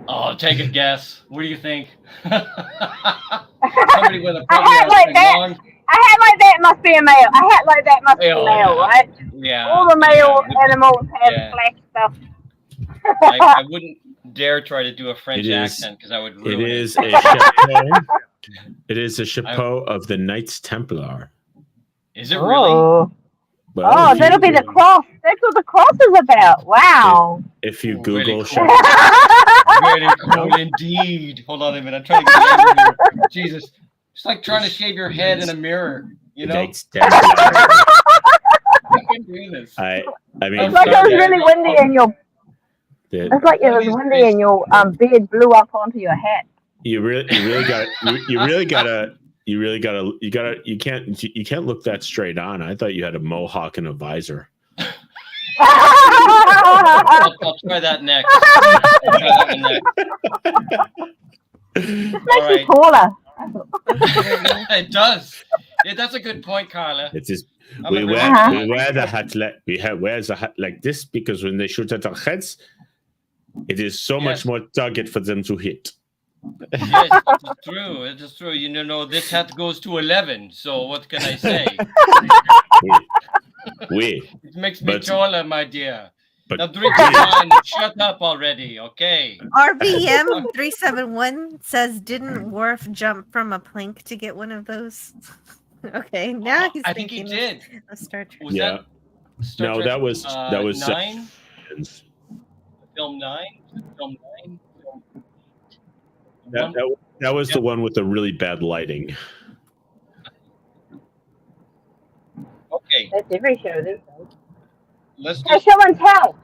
F: Oh, take a guess. What do you think? Somebody with a
I: hat like that. A hat like that must be a male. A hat like that must be a male, right?
F: Yeah.
I: All the male animals have black stuff.
F: I wouldn't dare try to do a French accent because I would ruin it.
H: It is a chapeau. It is a chapeau of the Knights Templar.
F: Is it really?
I: Oh,
H: Well,
I: that'll be the cross. That's what the cross is about. Wow.
H: If you
F: Really
H: Google
F: cool.
H: chapeau,
F: Very cool indeed. Hold on a minute. I'm trying to get angry here. Jesus. It's like trying to shave your head in a mirror, you know?
H: Knights Templar.
F: I can do this.
H: I mean,
I: It's like it was really windy and your. It's like it was windy and your beard blew up onto your hat.
H: You really gotta you can't look that straight on. I thought you had a mohawk and a visor.
F: I'll try that next.
I: This makes you taller.
F: It does. Yeah, that's a good point, Carla.
H: It is.
F: I'm
H: We
F: a
H: wear
F: real-
H: the hat wear the hat like this because when they shoot at our heads, it is so much more target for them to hit.
F: Yes, it's true. It is true. You know, this hat goes to 11. So what can I say? It makes me taller, my dear. Now drink your wine and shut up already, okay?
G: RBM 371 says, "Didn't Worf jump from a plank to get one of those?" Okay, now he's
F: I think he
G: thinking
F: did.
G: of Star Trek.
F: Was
H: Yeah.
F: that Star
H: No,
F: Trek,
H: that was
F: 9? Film 9? Film 9?
H: That was the one with the really bad lighting.
F: Okay.
I: That's every show these days.
F: Let's
I: Hey,
F: just,
I: show and tell.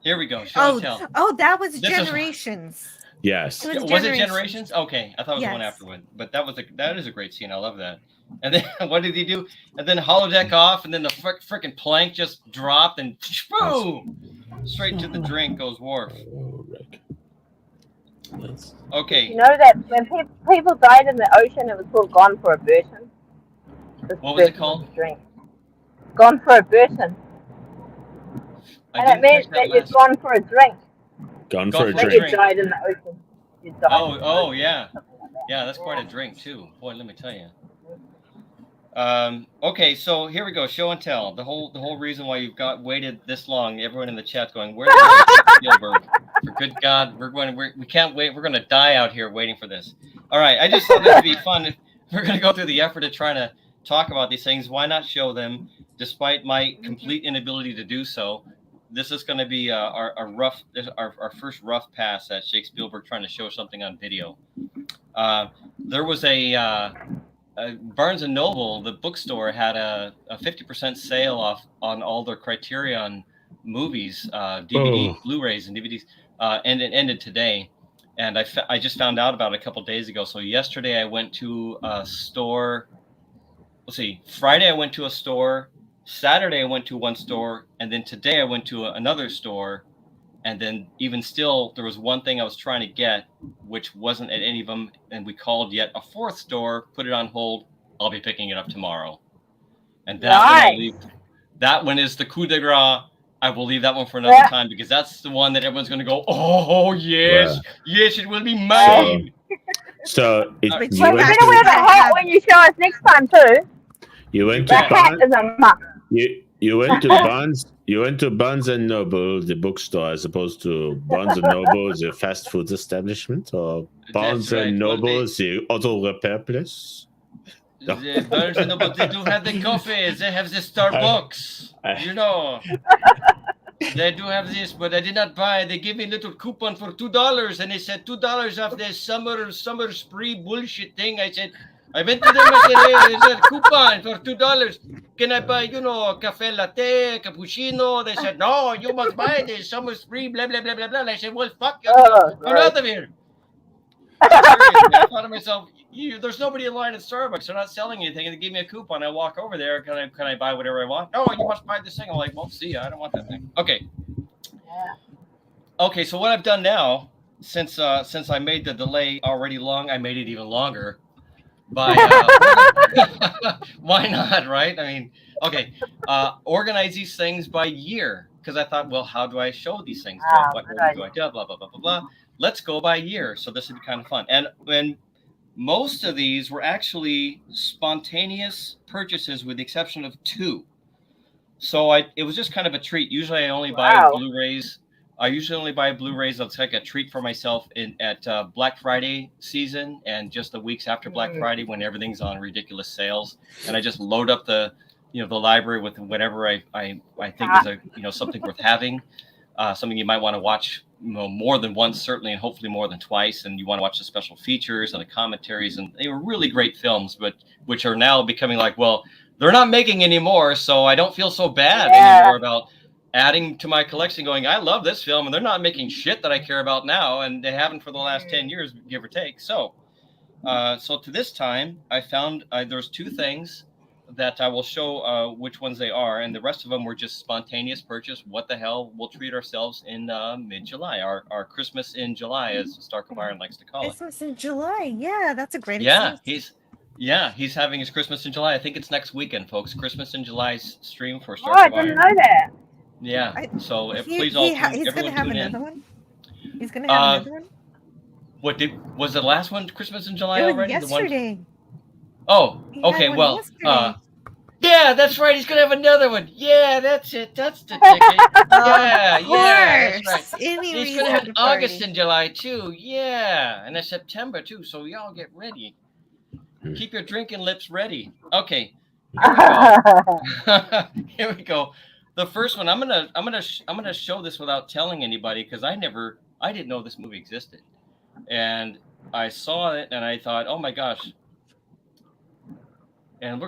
F: here we go. Show and tell.
G: That was
F: This is-
G: Generations.
H: Yes.
G: It
F: Was it Generations? Okay, I thought it was the one
G: Yes.
F: afterward, but that is a great scene. I love that. And then what did he do? And then holodeck off, and then the freaking plank just dropped, and boom, straight to the drink goes Worf. Okay.
I: You know that when people died in the ocean, it was called Gone for a Burton.
F: What was it called?
I: Drink. Gone for a Burton. And it meant that you'd gone for a drink.
H: Gone for a
I: Like
H: drink.
I: you died in the ocean. You died in the
F: Oh,
I: ocean.
F: yeah. Yeah, that's quite a drink, too. Boy, let me tell you. Okay, so here we go. Show and tell. The whole reason why you've waited this long. Everyone in the chat going, "Where's Spielberg? For good God, we can't wait. We're gonna die out here waiting for this." All right, I just thought this would be fun. If we're gonna go through the effort of trying to talk about these things. Why not show them, despite my complete inability to do so? This is going to be our first rough pass at Shake Spielberg trying to show something on video. There was a Barnes & Noble, the bookstore, had a 50% sale off on all their Criterion movies, DVD, Blu-rays, and DVDs, and it ended today. And I just found out about it a couple days ago. So yesterday I went to a store. Let's see. Friday I went to a store. Saturday I went to one store, and then today I went to another store, and then even still there was one thing I was trying to get which wasn't at any of them, and we called yet a fourth store, put it on hold. I'll be picking it up tomorrow, and that one is the coup de grace. I will leave that one for another time because that's the one that everyone's going to go, "Oh yes, yes, it will be mine."
H: So
I: you're going to wear the hat when you show us next time too.
H: You went
I: The hat is a must.
H: You went to Barnes. You went to Barnes and Noble, the bookstore, as opposed to Barnes and Noble, the fast food establishment, or Barnes and Noble, the auto repair place.
F: The Barnes and Noble, they do have the coffee. They have the Starbucks. You know, they do have this, but I did not buy. They gave me a little coupon for $2, and they said $2 off the summer spree bullshit thing. I said. I went to them and said, "Hey, there's a coupon for $2. Can I buy, cafe latte, cappuccino?" They said, "No, you must buy this summer spree, blah, blah, blah, blah, blah." And I said, "Well, fuck you. I'm out of here." I thought to myself, there's nobody in line at Starbucks. They're not selling anything. And they gave me a coupon. I walk over there. Can I buy whatever I want? No, you must buy this thing. I'm like, well, see ya. I don't want that thing. Okay.
I: Yeah.
F: Okay, so what I've done now, since I made the delay already long, I made it even longer. By why not, right? I mean, okay, organize these things by year, because I thought, well, how do I show these things? What do I do? Blah, blah, blah, blah, blah. Let's go by year. So this would be kind of fun. And when most of these were actually spontaneous purchases with the exception of 2. So it was just kind of a treat. Usually I only buy Blu-rays I usually only buy Blu-rays. I'll take a treat for myself at Black Friday season and just the weeks after Black Friday when everything's on ridiculous sales. And I just load up the library with whatever I think is something worth having, something you might want to watch more than once, certainly, and hopefully more than twice. And you want to watch the special features and the commentaries, and they were really great films, but which are now becoming like, well, they're not making anymore, so I don't feel so bad anymore about adding to my collection going, I love this film, and they're not making shit that I care about now, and they haven't for the last 10 years, give or take. So to this time, I found there's two things that I will show which ones they are, and the rest of them were just spontaneous purchase. What the hell? We'll treat ourselves in mid-July, our Christmas in July, as Stark of Iron likes to call it.
G: Christmas in July. Yeah, that's a great
F: excuse. He's having his Christmas in July. I think it's next weekend, folks. Christmas in July's stream for Stark of Iron.
I: I didn't know that.
F: Yeah. Please all
G: he's going to have another one. He's going to have another one.
F: Was the last one Christmas in July
G: it was
F: already?
G: Yesterday.
F: Okay. Well, yeah, that's right. He's gonna have another one. Yeah, that's it. That's the ticket. Yeah, that's right. He's gonna have August and July too. Yeah, and then September too. So y'all get ready. Keep your drinking lips ready. Okay. Here we go. The first one. I'm gonna show this without telling anybody because I didn't know this movie existed, and I saw it and I thought, oh my gosh. And I'm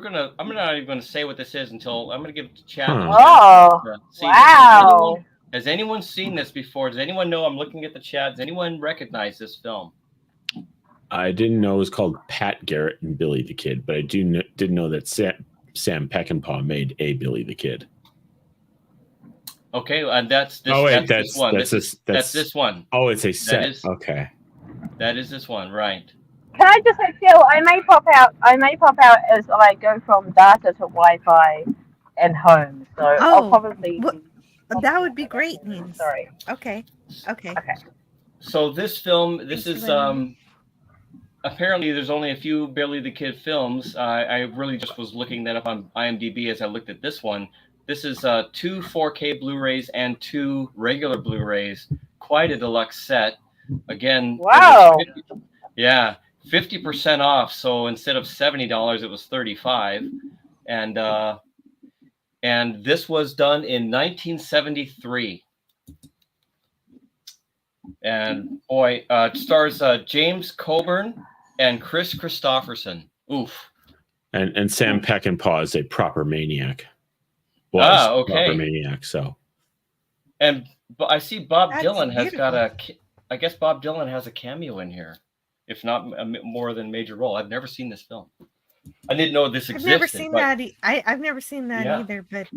F: not even going to say what this is until I'm going to give it to chat.
I: Oh, wow.
F: Has anyone seen this before? Does anyone know? I'm looking at the chat. Does anyone recognize this film?
H: I didn't know it was called Pat Garrett and Billy the Kid, but I didn't know that Sam Peckinpah made a Billy the Kid.
F: Okay, and that's this.
H: Oh wait,
F: that's this one. That's this one.
H: Oh, it's a set. Okay.
F: That is this one, right?
I: Can I just say, Phil, I may pop out as I go from data to Wi-Fi and home. So I'll probably...
G: that would be great.
I: Sorry.
G: Okay.
F: So this film, this is... apparently, there's only a few Billy the Kid films. I really just was looking that up on IMDb as I looked at this one. This is 2 4K Blu-rays and 2 regular Blu-rays. Quite a deluxe set. Again...
I: Wow!
F: 50% off. So instead of $70, it was $35, and this was done in 1973. And boy, it stars James Coburn and Chris Christopherson. Oof.
H: And Sam Peckinpah is a proper maniac. Proper maniac. So.
F: And I see Bob Dylan has got I guess Bob Dylan has a cameo in here. If not more than major role. I've never seen this film. I didn't know this existed.
G: I've never seen that. I've never seen that either. But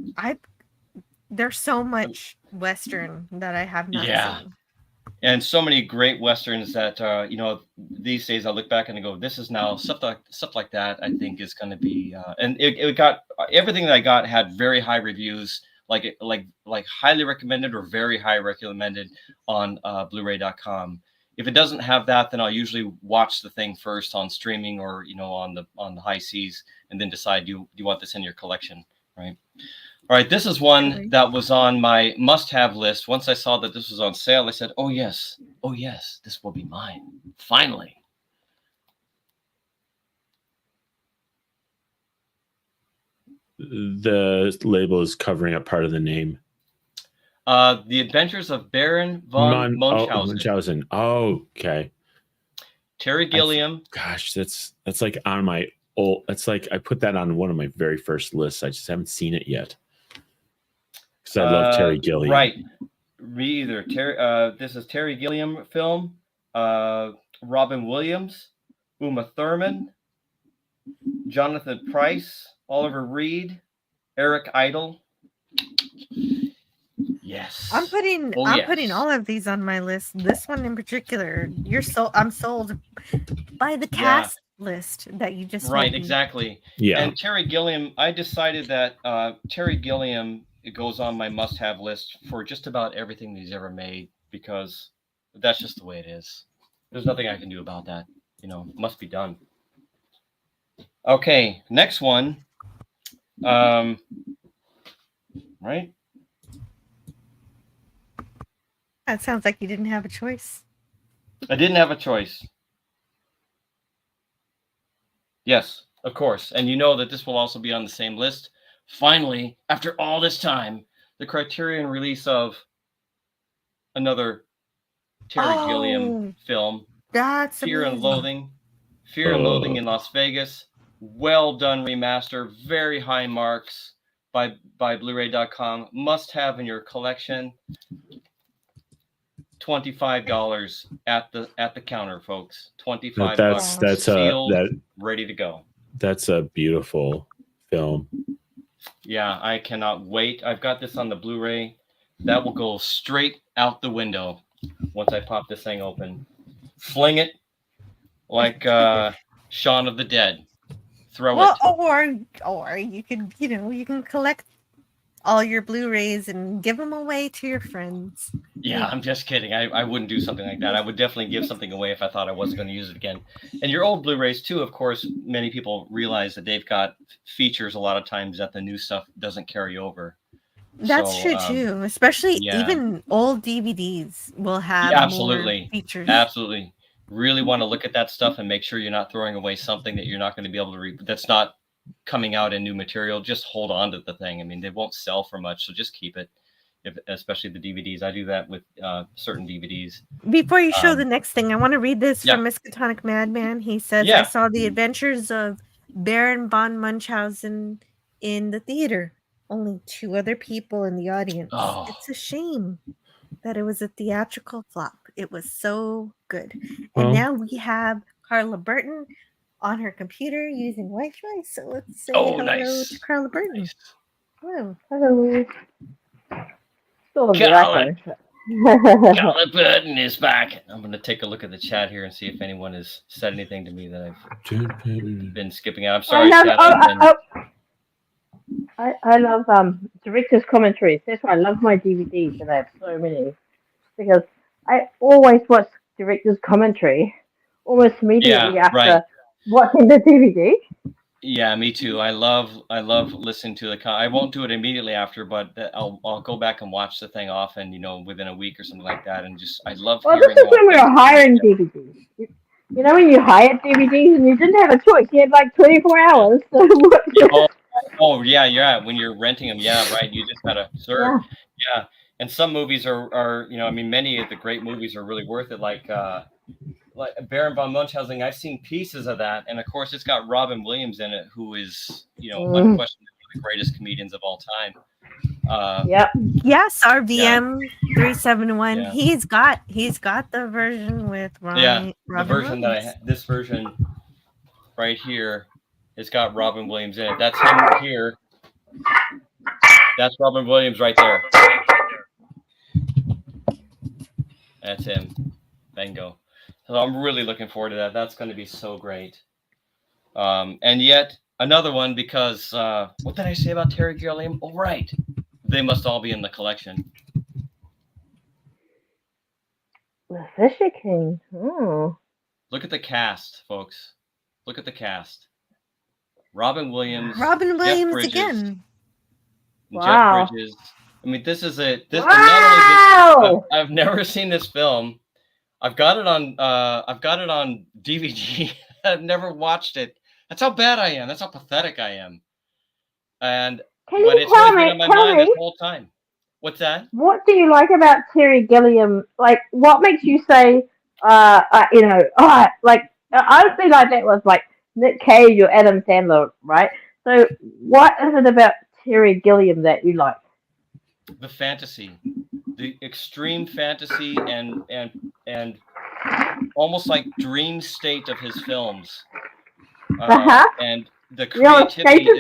G: there's so much Western that I have not seen.
F: And so many great Westerns that these days I look back and I go, this is now stuff like that. I think is going to be and it got everything that I got had very high reviews, like highly recommended or very high recommended on Blu-ray.com. If it doesn't have that, then I'll usually watch the thing first on streaming or on the high seas, and then decide do you want this in your collection, right? All right, this is one that was on my must-have list. Once I saw that this was on sale, I said, "Oh yes, this will be mine finally."
H: The label is covering up part of the name.
F: The Adventures of Baron von Munchausen.
H: Oh, okay.
F: Terry Gilliam.
H: That's like on my old. That's like I put that on one of my very first lists. I just haven't seen it yet because I love Terry Gilliam.
F: Right. Me either. This is Terry Gilliam film. Robin Williams, Uma Thurman, Jonathan Pryce, Oliver Reed, Eric Idle. Yes.
G: I'm putting all of these on my list. This one in particular, I'm sold by the cast list that you just
F: right, exactly.
H: Yeah.
F: And Terry Gilliam, I decided that Terry Gilliam goes on my must-have list for just about everything that he's ever made because that's just the way it is. There's nothing I can do about that. It must be done. Okay, next one. Right.
G: That sounds like you didn't have a choice.
F: I didn't have a choice. Yes, of course. And you know that this will also be on the same list. Finally, after all this time, the Criterion release of another Terry Gilliam film,
G: That's
F: Fear and
G: amazing.
F: Loathing. Fear and Loathing in Las Vegas. Well done remaster, very high marks by Blu-ray.com. Must have in your collection. $25 at the counter, folks. $25.
H: That's
F: sealed, ready to go.
H: That's a beautiful film.
F: Yeah, I cannot wait. I've got this on the Blu-ray. That will go straight out the window once I pop this thing open. Fling it like Shaun of the Dead. Throw it.
G: Or you could, you can collect all your Blu-rays and give them away to your friends.
F: Yeah, I'm just kidding. I wouldn't do something like that. I would definitely give something away if I thought I wasn't going to use it again. And your old Blu-rays too, of course, many people realize that they've got features a lot of times that the new stuff doesn't carry over.
G: That's true too. Especially even old DVDs will have
F: absolutely
G: more features.
F: Absolutely. Really want to look at that stuff and make sure you're not throwing away something that you're not going to be able to read. That's not coming out in new material. Just hold on to the thing. I mean, they won't sell for much, so just keep it. Especially the DVDs. I do that with certain DVDs.
G: Before you show the next thing, I want to read this
F: Yeah.
G: from Miskatonic Madman. He says, I saw the adventures of Baron von Munchausen in the theater. Only 2 other people in the audience.
F: Oh.
G: It's a shame that it was a theatrical flop. It was so good.
H: Well,
G: and now we have Carla Burton on her computer using Wi-Fi. So let's say hello to Carla Burton.
F: Nice.
G: Hello.
I: Hello.
F: Carla Burton is back. I'm going to take a look at the chat here and see if anyone has said anything to me that I've been skipping out. I'm sorry, chat.
I: I love director's commentaries. That's why I love my DVDs, and I have so many, because I always watch director's commentary almost immediately after watching the DVD.
F: Yeah, me too. I love listening to the. I won't do it immediately after, but I'll go back and watch the thing often. Within a week or something like that, and just I love.
I: Well, this is when we were hiring DVDs. You know, when you hired DVDs and you didn't have a choice, you had like 24 hours.
F: Yeah. When you're renting them, right. You just gotta serve. Yeah. And some movies are many of the great movies are really worth it. Like Baron von Munchausen, I've seen pieces of that, and of course, it's got Robin Williams in it, who is unquestionably one of the greatest comedians of all time.
G: Yes, RVM 371. Yeah. He's got the version with Robin.
F: The version Williams. This version right here has got Robin Williams in it. That's him here. That's Robin Williams right there. That's him. Bingo. So I'm really looking forward to that. That's going to be so great. And yet another one, because what did I say about Terry Gilliam? Oh, right. They must all be in the collection.
I: The Fisher King. Oh.
F: Look at the cast, folks. Look at the cast. Robin Williams.
G: Again.
I: Wow.
F: Jeff Bridges. I mean, this is it.
I: Wow!
F: I've never seen this film. I've got it on DVD. I've never watched it. That's how bad I am. That's how pathetic I am. And but it's been on my mind this whole time. What's that?
I: What do you like about Terry Gilliam? Like, what makes you say, I would be like that was like Nick Cage or Adam Sandler, right? So, what is it about Terry Gilliam that you like?
F: The fantasy, the extreme fantasy, and almost like dream state of his films, and the creativity.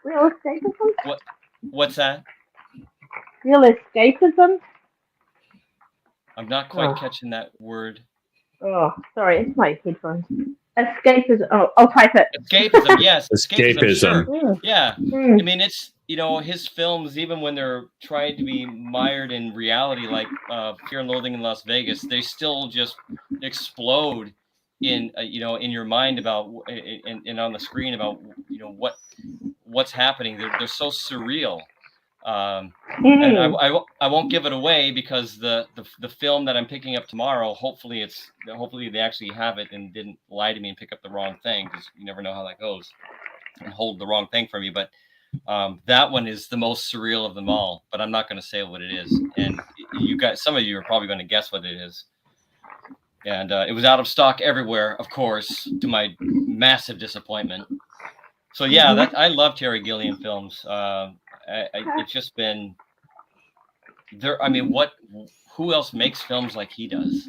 I: Real escapism.
F: What's that?
I: Real escapism.
F: I'm not quite catching that word.
I: Oh, sorry, it's my headphones. Escapism. Oh, I'll type it.
F: Escapism. Yes.
H: Escapism.
F: Sure. Yeah. I mean, it's his films, even when they're trying to be mired in reality, like Fear and Loathing in Las Vegas, they still just explode in in your mind about and on the screen about what's happening. They're so surreal. And I won't give it away because the film that I'm picking up tomorrow, hopefully they actually have it and didn't lie to me and pick up the wrong thing, because you never know how that goes and hold the wrong thing for me. But that one is the most surreal of them all, but I'm not going to say what it is. And you guys, some of you are probably going to guess what it is. And it was out of stock everywhere, of course, to my massive disappointment. So yeah, I love Terry Gilliam films. It's just been there. I mean, who else makes films like he does?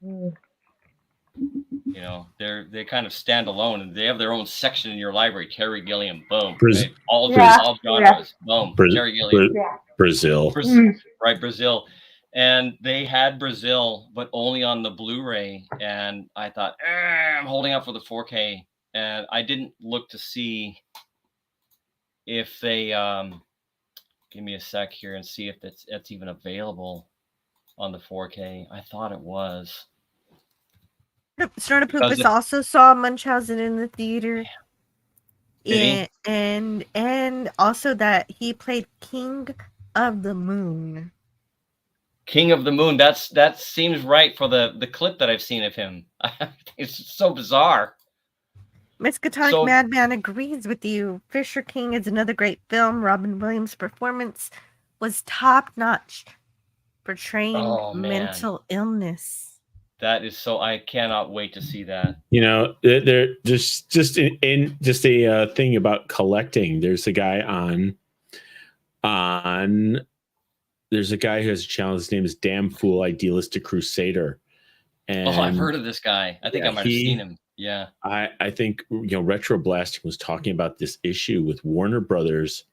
F: You know, they kind of stand alone, and they have their own section in your library. Terry Gilliam, boom, right? all genres, boom. Terry Gilliam,
H: Brazil,
F: right? Brazil, and they had Brazil, but only on the Blu-ray. And I thought, I'm holding out for the 4K, and I didn't look to see if they give me a sec here and see if it's even available on the 4K. I thought it was.
G: Snortopoopas also saw Munchausen in the theater.
F: Did
G: he? And also that he played King of the Moon.
F: King of the Moon. That seems right for the clip that I've seen of him. It's so bizarre.
G: Miskatonic Madman agrees with you. Fisher King is another great film. Robin Williams' performance was top notch, portraying mental illness.
F: That is so. I cannot wait to see that.
H: You know, there just a thing about collecting. There's a guy there's a guy who has a channel. His name is Damn Fool Idealistic Crusader. And
F: I've heard of this guy. I think I might have seen him. Yeah.
H: I think, you know, Retro Blasting was talking about this issue with Warner Brothers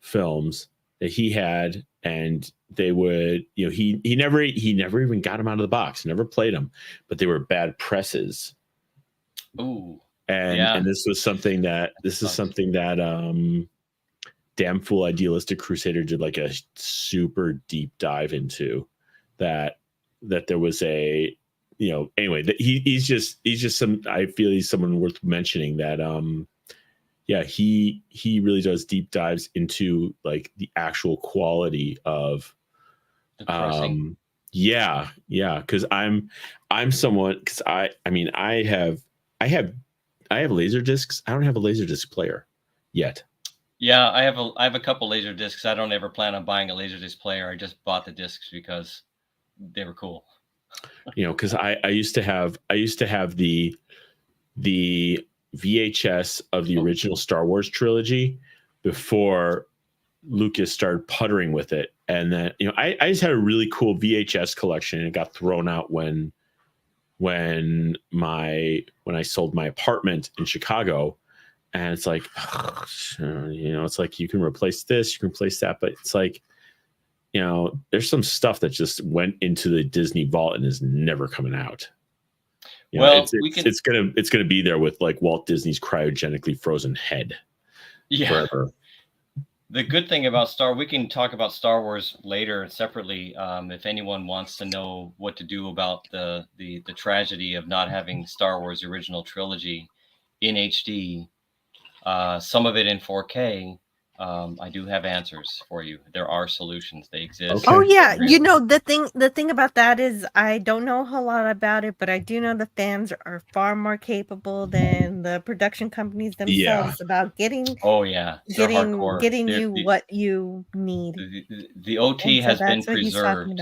H: films that he had, and they would, you know, he never even got them out of the box, never played them, but they were bad presses.
F: Ooh.
H: And this is something that Damn Fool Idealistic Crusader did like a super deep dive into, that there was a, you know, anyway, he's just some, I feel he's someone worth mentioning that, he really does deep dives into like the actual quality of, because I'm someone, because I mean, I have laser discs. I don't have a laser disc player yet.
F: Yeah, I have a couple laser discs. I don't ever plan on buying a laser disc player. I just bought the discs because they were cool.
H: You know, because I used to have the VHS of the original Star Wars trilogy before Lucas started puttering with it. And then, you know, I just had a really cool VHS collection, and it got thrown out when I sold my apartment in Chicago. And it's like, you know, it's like you can replace this, you can replace that, but it's like, you know, there's some stuff that just went into the Disney vault and is never coming out. You know, it's gonna be there with like Walt Disney's cryogenically frozen head forever.
F: The good thing about we can talk about Star Wars later separately. If anyone wants to know what to do about the tragedy of not having Star Wars original trilogy in HD, some of it in 4K, I do have answers for you. There are solutions. They exist.
G: Okay. Oh yeah, you know, the thing about that is I don't know a whole lot about it, but I do know the fans are far more capable than the production companies themselves about getting you what you need.
F: The OT has been preserved.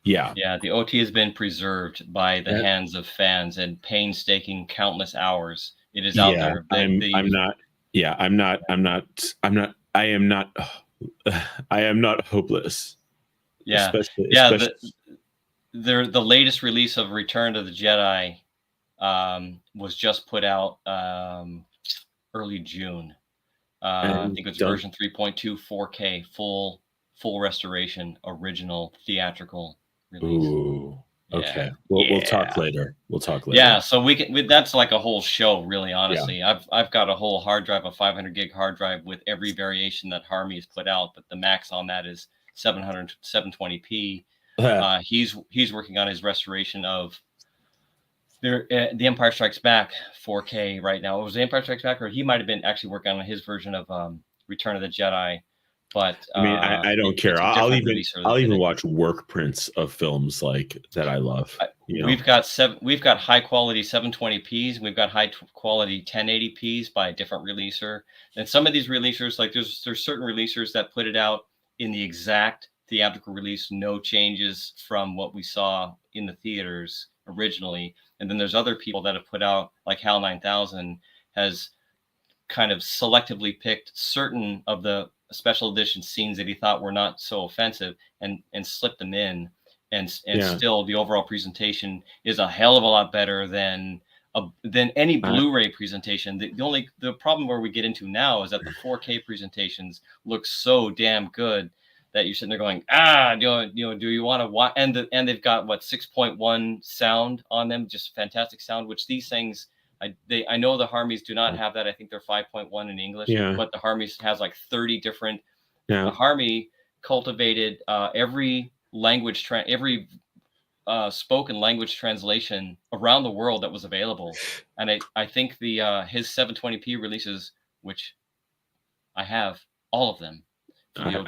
H: Yeah,
F: the OT has been preserved by the hands of fans and painstaking countless hours. It is out there.
H: I am not hopeless.
F: Yeah. The latest release of Return to the Jedi was just put out early June. I think it's version 3.2 4K, full restoration, original theatrical release.
H: Ooh. Okay. We'll talk later.
F: Yeah, so that's like a whole show, really, honestly. Yeah. I've got a whole hard drive, a 500 gig hard drive with every variation that Harmy has put out, but the max on that is 720p. He's working on his restoration of The Empire Strikes Back 4K right now. It was The Empire Strikes Back, or he might have been actually working on his version of Return of the Jedi But
H: I mean, I don't care.
F: it's a
H: I'll
F: different
H: even
F: releaser that did it.
H: watch work prints of films like that I love.
F: We've got high quality 720p's. We've got high quality 1080p's by a different releaser. And some of these releasers, like there's certain releasers that put it out in the exact theatrical release, no changes from what we saw in the theaters originally. And then there's other people that have put out, like HAL 9000 has kind of selectively picked certain of the special edition scenes that he thought were not so offensive and slipped them in. And still the overall presentation is a hell of a lot better than any Blu-ray presentation. The problem where we get into now is that the 4K presentations look so damn good that you're sitting there going, do you want to watch? And they've got 6.1 sound on them, just fantastic sound. Which these things, I know the Harmies do not have that. I think they're 5.1 in English, but the Harmies has like 30 different. The Harmy cultivated every language, every spoken language translation around the world that was available, and I think his 720p releases, which I have all of them. And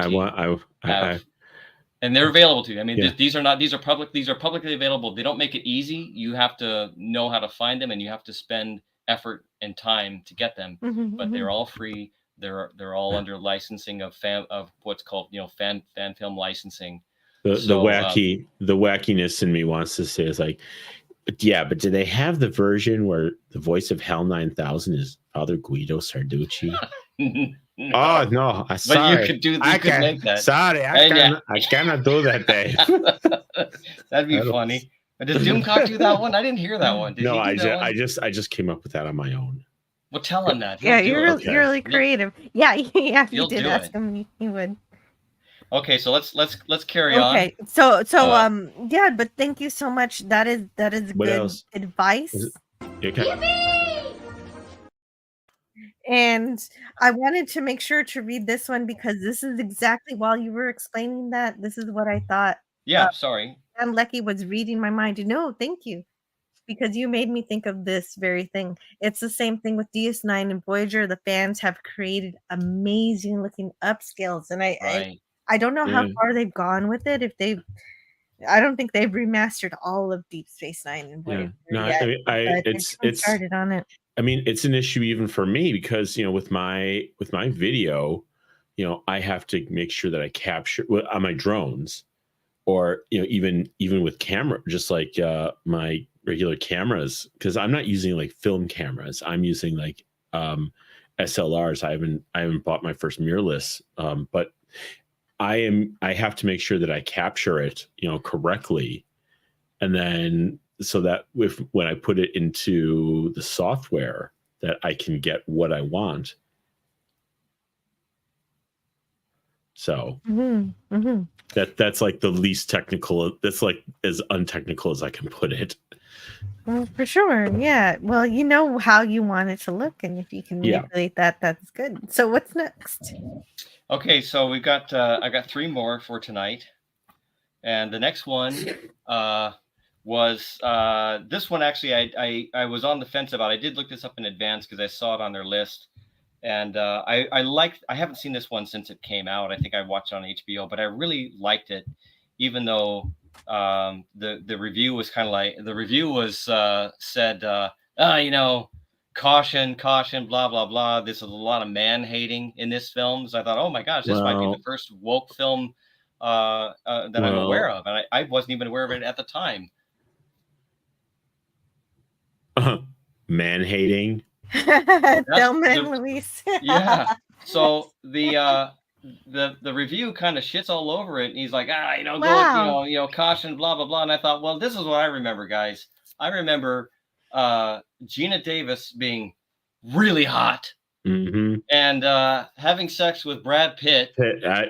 F: they're available to you. I mean, these are publicly available. They don't make it easy. You have to know how to find them, and you have to spend effort and time to get them. But they're all free. They're all under licensing of what's called fan film licensing.
H: The wackiness in me wants to say is like, but do they have the version where the voice of HAL 9000 is Father Guido Sarducci?
F: No.
H: Oh no!
F: But you could make that.
H: Sorry, I cannot do that, Dave.
F: That'd be funny. But did Doomcock do that one? I didn't hear that one. Did he do that one?
H: I just came up with that on my own.
F: Well, tell him that.
G: You're really creative. If you did ask him, he would.
F: Okay, so let's carry on.
G: Okay, so but thank you so much. That is good advice.
H: Okay.
G: And I wanted to make sure to read this one because this is exactly while you were explaining that. This is what I thought.
F: Yeah, sorry.
G: And Lecky was reading my mind. No, thank you. Because you made me think of this very thing. It's the same thing with DS9 and Voyager. The fans have created amazing looking upscales. And I don't know how far they've gone with it. I don't think they've remastered all of Deep Space Nine and Voyager yet.
H: It's
G: started on it.
H: I mean, it's an issue even for me because with my video, I have to make sure that I capture on my drones, or even with camera, just like my regular cameras, because I'm not using like film cameras. I'm using like SLRs. I haven't bought my first mirrorless, but I have to make sure that I capture it, correctly, and then so that when I put it into the software, that I can get what I want. So that's like the least technical. That's like as untechnical as I can put it.
G: Well, for sure, yeah. Well, you know how you want it to look, and if you can manipulate that, that's good. So what's next?
F: Okay, so we've got I got 3 more for tonight, and the next one was this one. Actually, I was on the fence about. I did look this up in advance because I saw it on their list, and I haven't seen this one since it came out. I think I watched it on HBO, but I really liked it, even though the review was kind of like said caution, blah blah blah. This is a lot of man hating in this film. So I thought, oh my gosh, this might be the first woke film that I'm aware of, and I wasn't even aware of it at the time.
H: Man hating.
G: Thelma and Louise.
F: Yeah. So the review kind of shits all over it, and he's like, go, caution, blah blah blah. And I thought, well, this is what I remember, guys. I remember Gina Davis being really hot and having sex with Brad Pitt.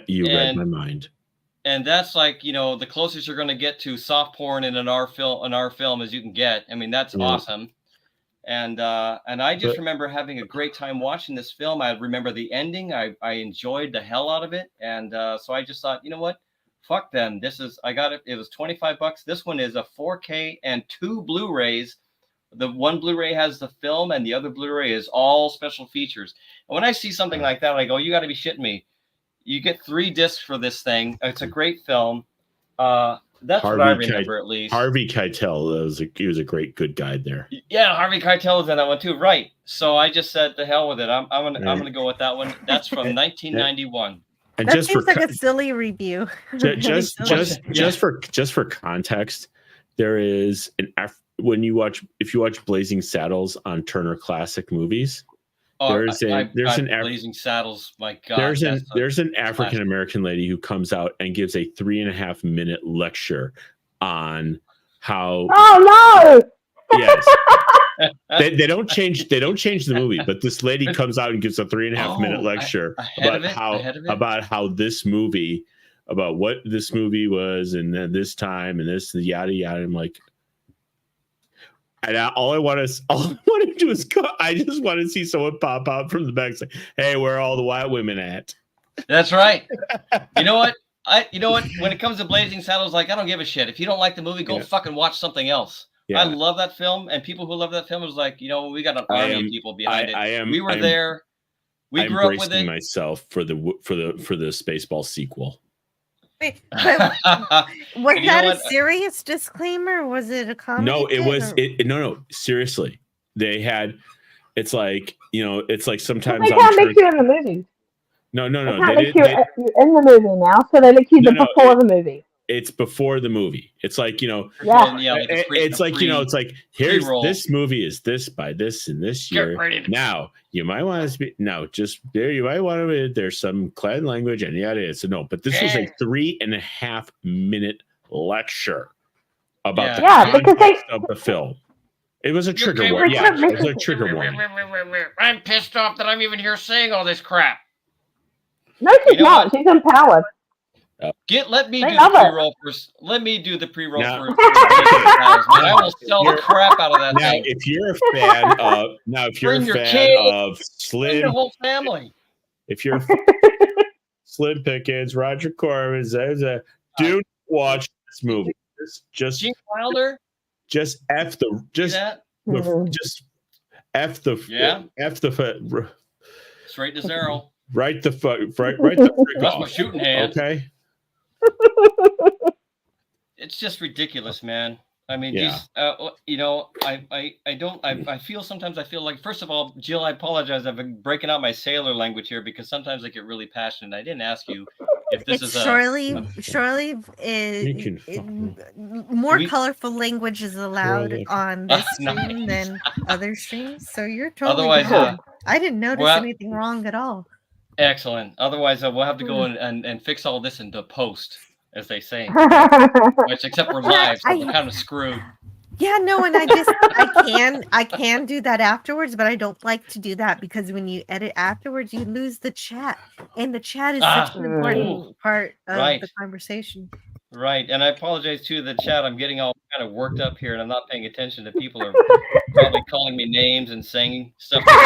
H: You read my mind.
F: And that's like, the closest you're going to get to soft porn in an R film as you can get. I mean, that's awesome. And I just remember having a great time watching this film. I remember the ending. I enjoyed the hell out of it. And so I just thought, you know what? Fuck them. I got it. It was $25. This one is a 4K and 2 Blu-rays. The one Blu-ray has the film and the other Blu-ray is all special features. And when I see something like that, I go, you got to be shitting me. You get 3 discs for this thing. It's a great film. That's what I remember, at least.
H: Harvey Keitel, he was a great good guy there.
F: Yeah, Harvey Keitel was in that one too, right? So I just said, "The hell with it." I'm gonna go with that one. That's from 1991.
H: And
G: that
H: just
G: seems
H: for
G: like a silly review.
H: just for context, there is if you watch Blazing Saddles on Turner Classic Movies. There's an
F: Blazing Saddles. My God,
H: there's an African American lady who comes out and gives a 3.5-minute lecture on how.
I: Oh no!
H: Yes. they don't change the movie, but this lady comes out and gives a 3.5-minute lecture about how this movie, about what this movie was, and then this time and this yada yada. I'm like. And all I want to do is I just want to see someone pop out from the back and say, "Hey, where are all the white women at?"
F: That's right. You know what? When it comes to Blazing Saddles, I don't give a shit. If you don't like the movie, go fucking watch something else. Yeah. I love that film, and people who love that film was like, we got an army of people behind it. We were there. We grew up with it.
H: Myself for the Spaceball sequel.
G: Wait, was that a serious disclaimer? Or was it a comedy?
H: No, it was. No. Seriously, they had. It's like sometimes
I: they can't make you in the movie.
H: No.
I: They can't make you in the movie now, so they make you before the movie.
H: It's before the movie. It's like
I: it's
H: like here's this movie is this by this and this year. Now you might want to be just there. You might want to. There's some clan language and yada. So no, but this was a 3.5-minute lecture about the context of the film. It was a trigger warning. Yeah, it was a trigger warning.
F: I'm pissed off that I'm even here saying all this crap.
I: No, she's not. She's empowered.
F: Let me do the pre-roll first. Let me do the pre-roll first. I will sell the crap out of that thing.
H: If you're a fan of Slim,
F: your whole family.
H: If you're Slim Pickens, Roger Corman, do watch this movie. Just
F: Gene Wilder.
H: Just F the
F: straight to zero.
H: Right the frick
F: That's my shooting hand.
H: Okay.
F: It's just ridiculous, man. I mean,
H: yeah.
F: I feel sometimes like, first of all, Jill, I apologize. I've been breaking out my sailor language here because sometimes I get really passionate. I didn't ask you if this is
G: surely more colorful language is allowed on this stream than other streams. So you're totally wrong. I didn't notice anything wrong at all.
F: Excellent. Otherwise, we'll have to go and fix all this into post, as they say. Which, except we're live, so we're kind of screwed.
G: Yeah, no, and I can do that afterwards, but I don't like to do that because when you edit afterwards, you lose the chat, and the chat is such an important part of the conversation.
F: Right, and I apologize to the chat. I'm getting all kind of worked up here, and I'm not paying attention. People are probably calling me names and saying stuff to me.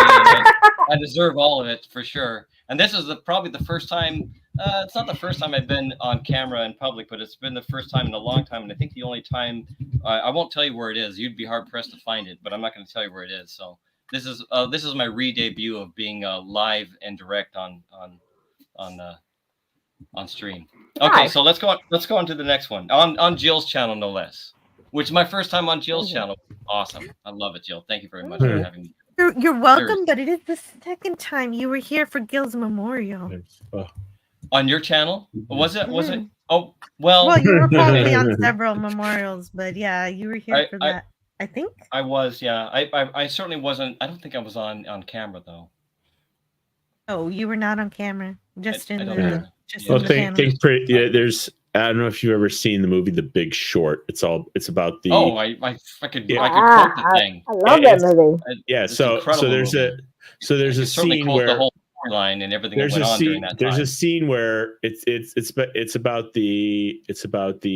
F: I deserve all of it for sure. And this is probably the first time. It's not the first time I've been on camera in public, but it's been the first time in a long time, and I think the only time. I won't tell you where it is. You'd be hard pressed to find it, but I'm not going to tell you where it is. So this is my re-debut of being live and direct on stream. Okay, so let's go on to the next one on Jill's channel, no less. Which is my first time on Jill's channel. Awesome, I love it, Jill. Thank you very much for having me.
G: You're welcome, but it is the second time you were here for Gil's memorial.
F: On your channel? Was it? Oh, well.
G: Well, you were probably on several memorials, but yeah, you were here for that. I think
F: I was. Yeah, I certainly wasn't. I don't think I was on camera though.
G: Oh, you were not on camera. Just in the
H: there's. I don't know if you've ever seen the movie The Big Short. It's about the.
F: Oh, I could quote the thing.
I: I love that movie.
H: So there's a scene where
F: the whole line and everything that went on during that time.
H: There's a scene where it's about the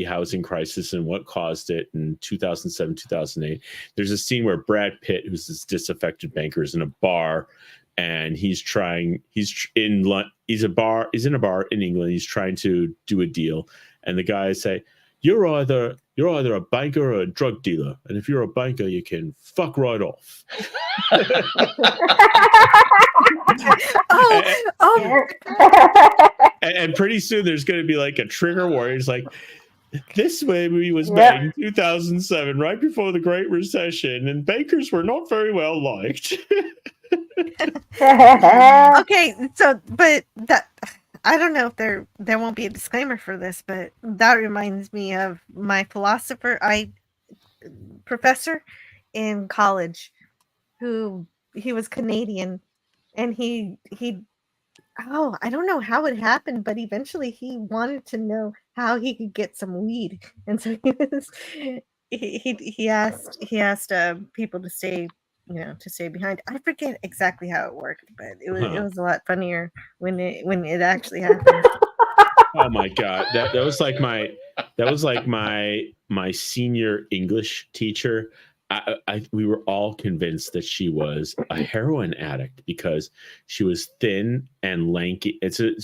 H: housing crisis and what caused it in 2007, 2008. There's a scene where Brad Pitt, who's this disaffected banker, is in a bar. And he's in a bar in England. He's trying to do a deal, and the guys say, "You're either a banker or a drug dealer, and if you're a banker, you can fuck right off." and pretty soon there's going to be like a trigger warning. It's like, this movie was made in 2007, right before the Great Recession, and bankers were not very well liked.
G: Okay, so but that I don't know if there won't be a disclaimer for this, but that reminds me of my professor in college who he was Canadian, and he I don't know how it happened, but eventually he wanted to know how he could get some weed, and so he asked people to stay behind. I forget exactly how it worked, but it was a lot funnier when it actually happened.
H: Oh my god, that was like my senior English teacher. We were all convinced that she was a heroin addict because she was thin and lanky. She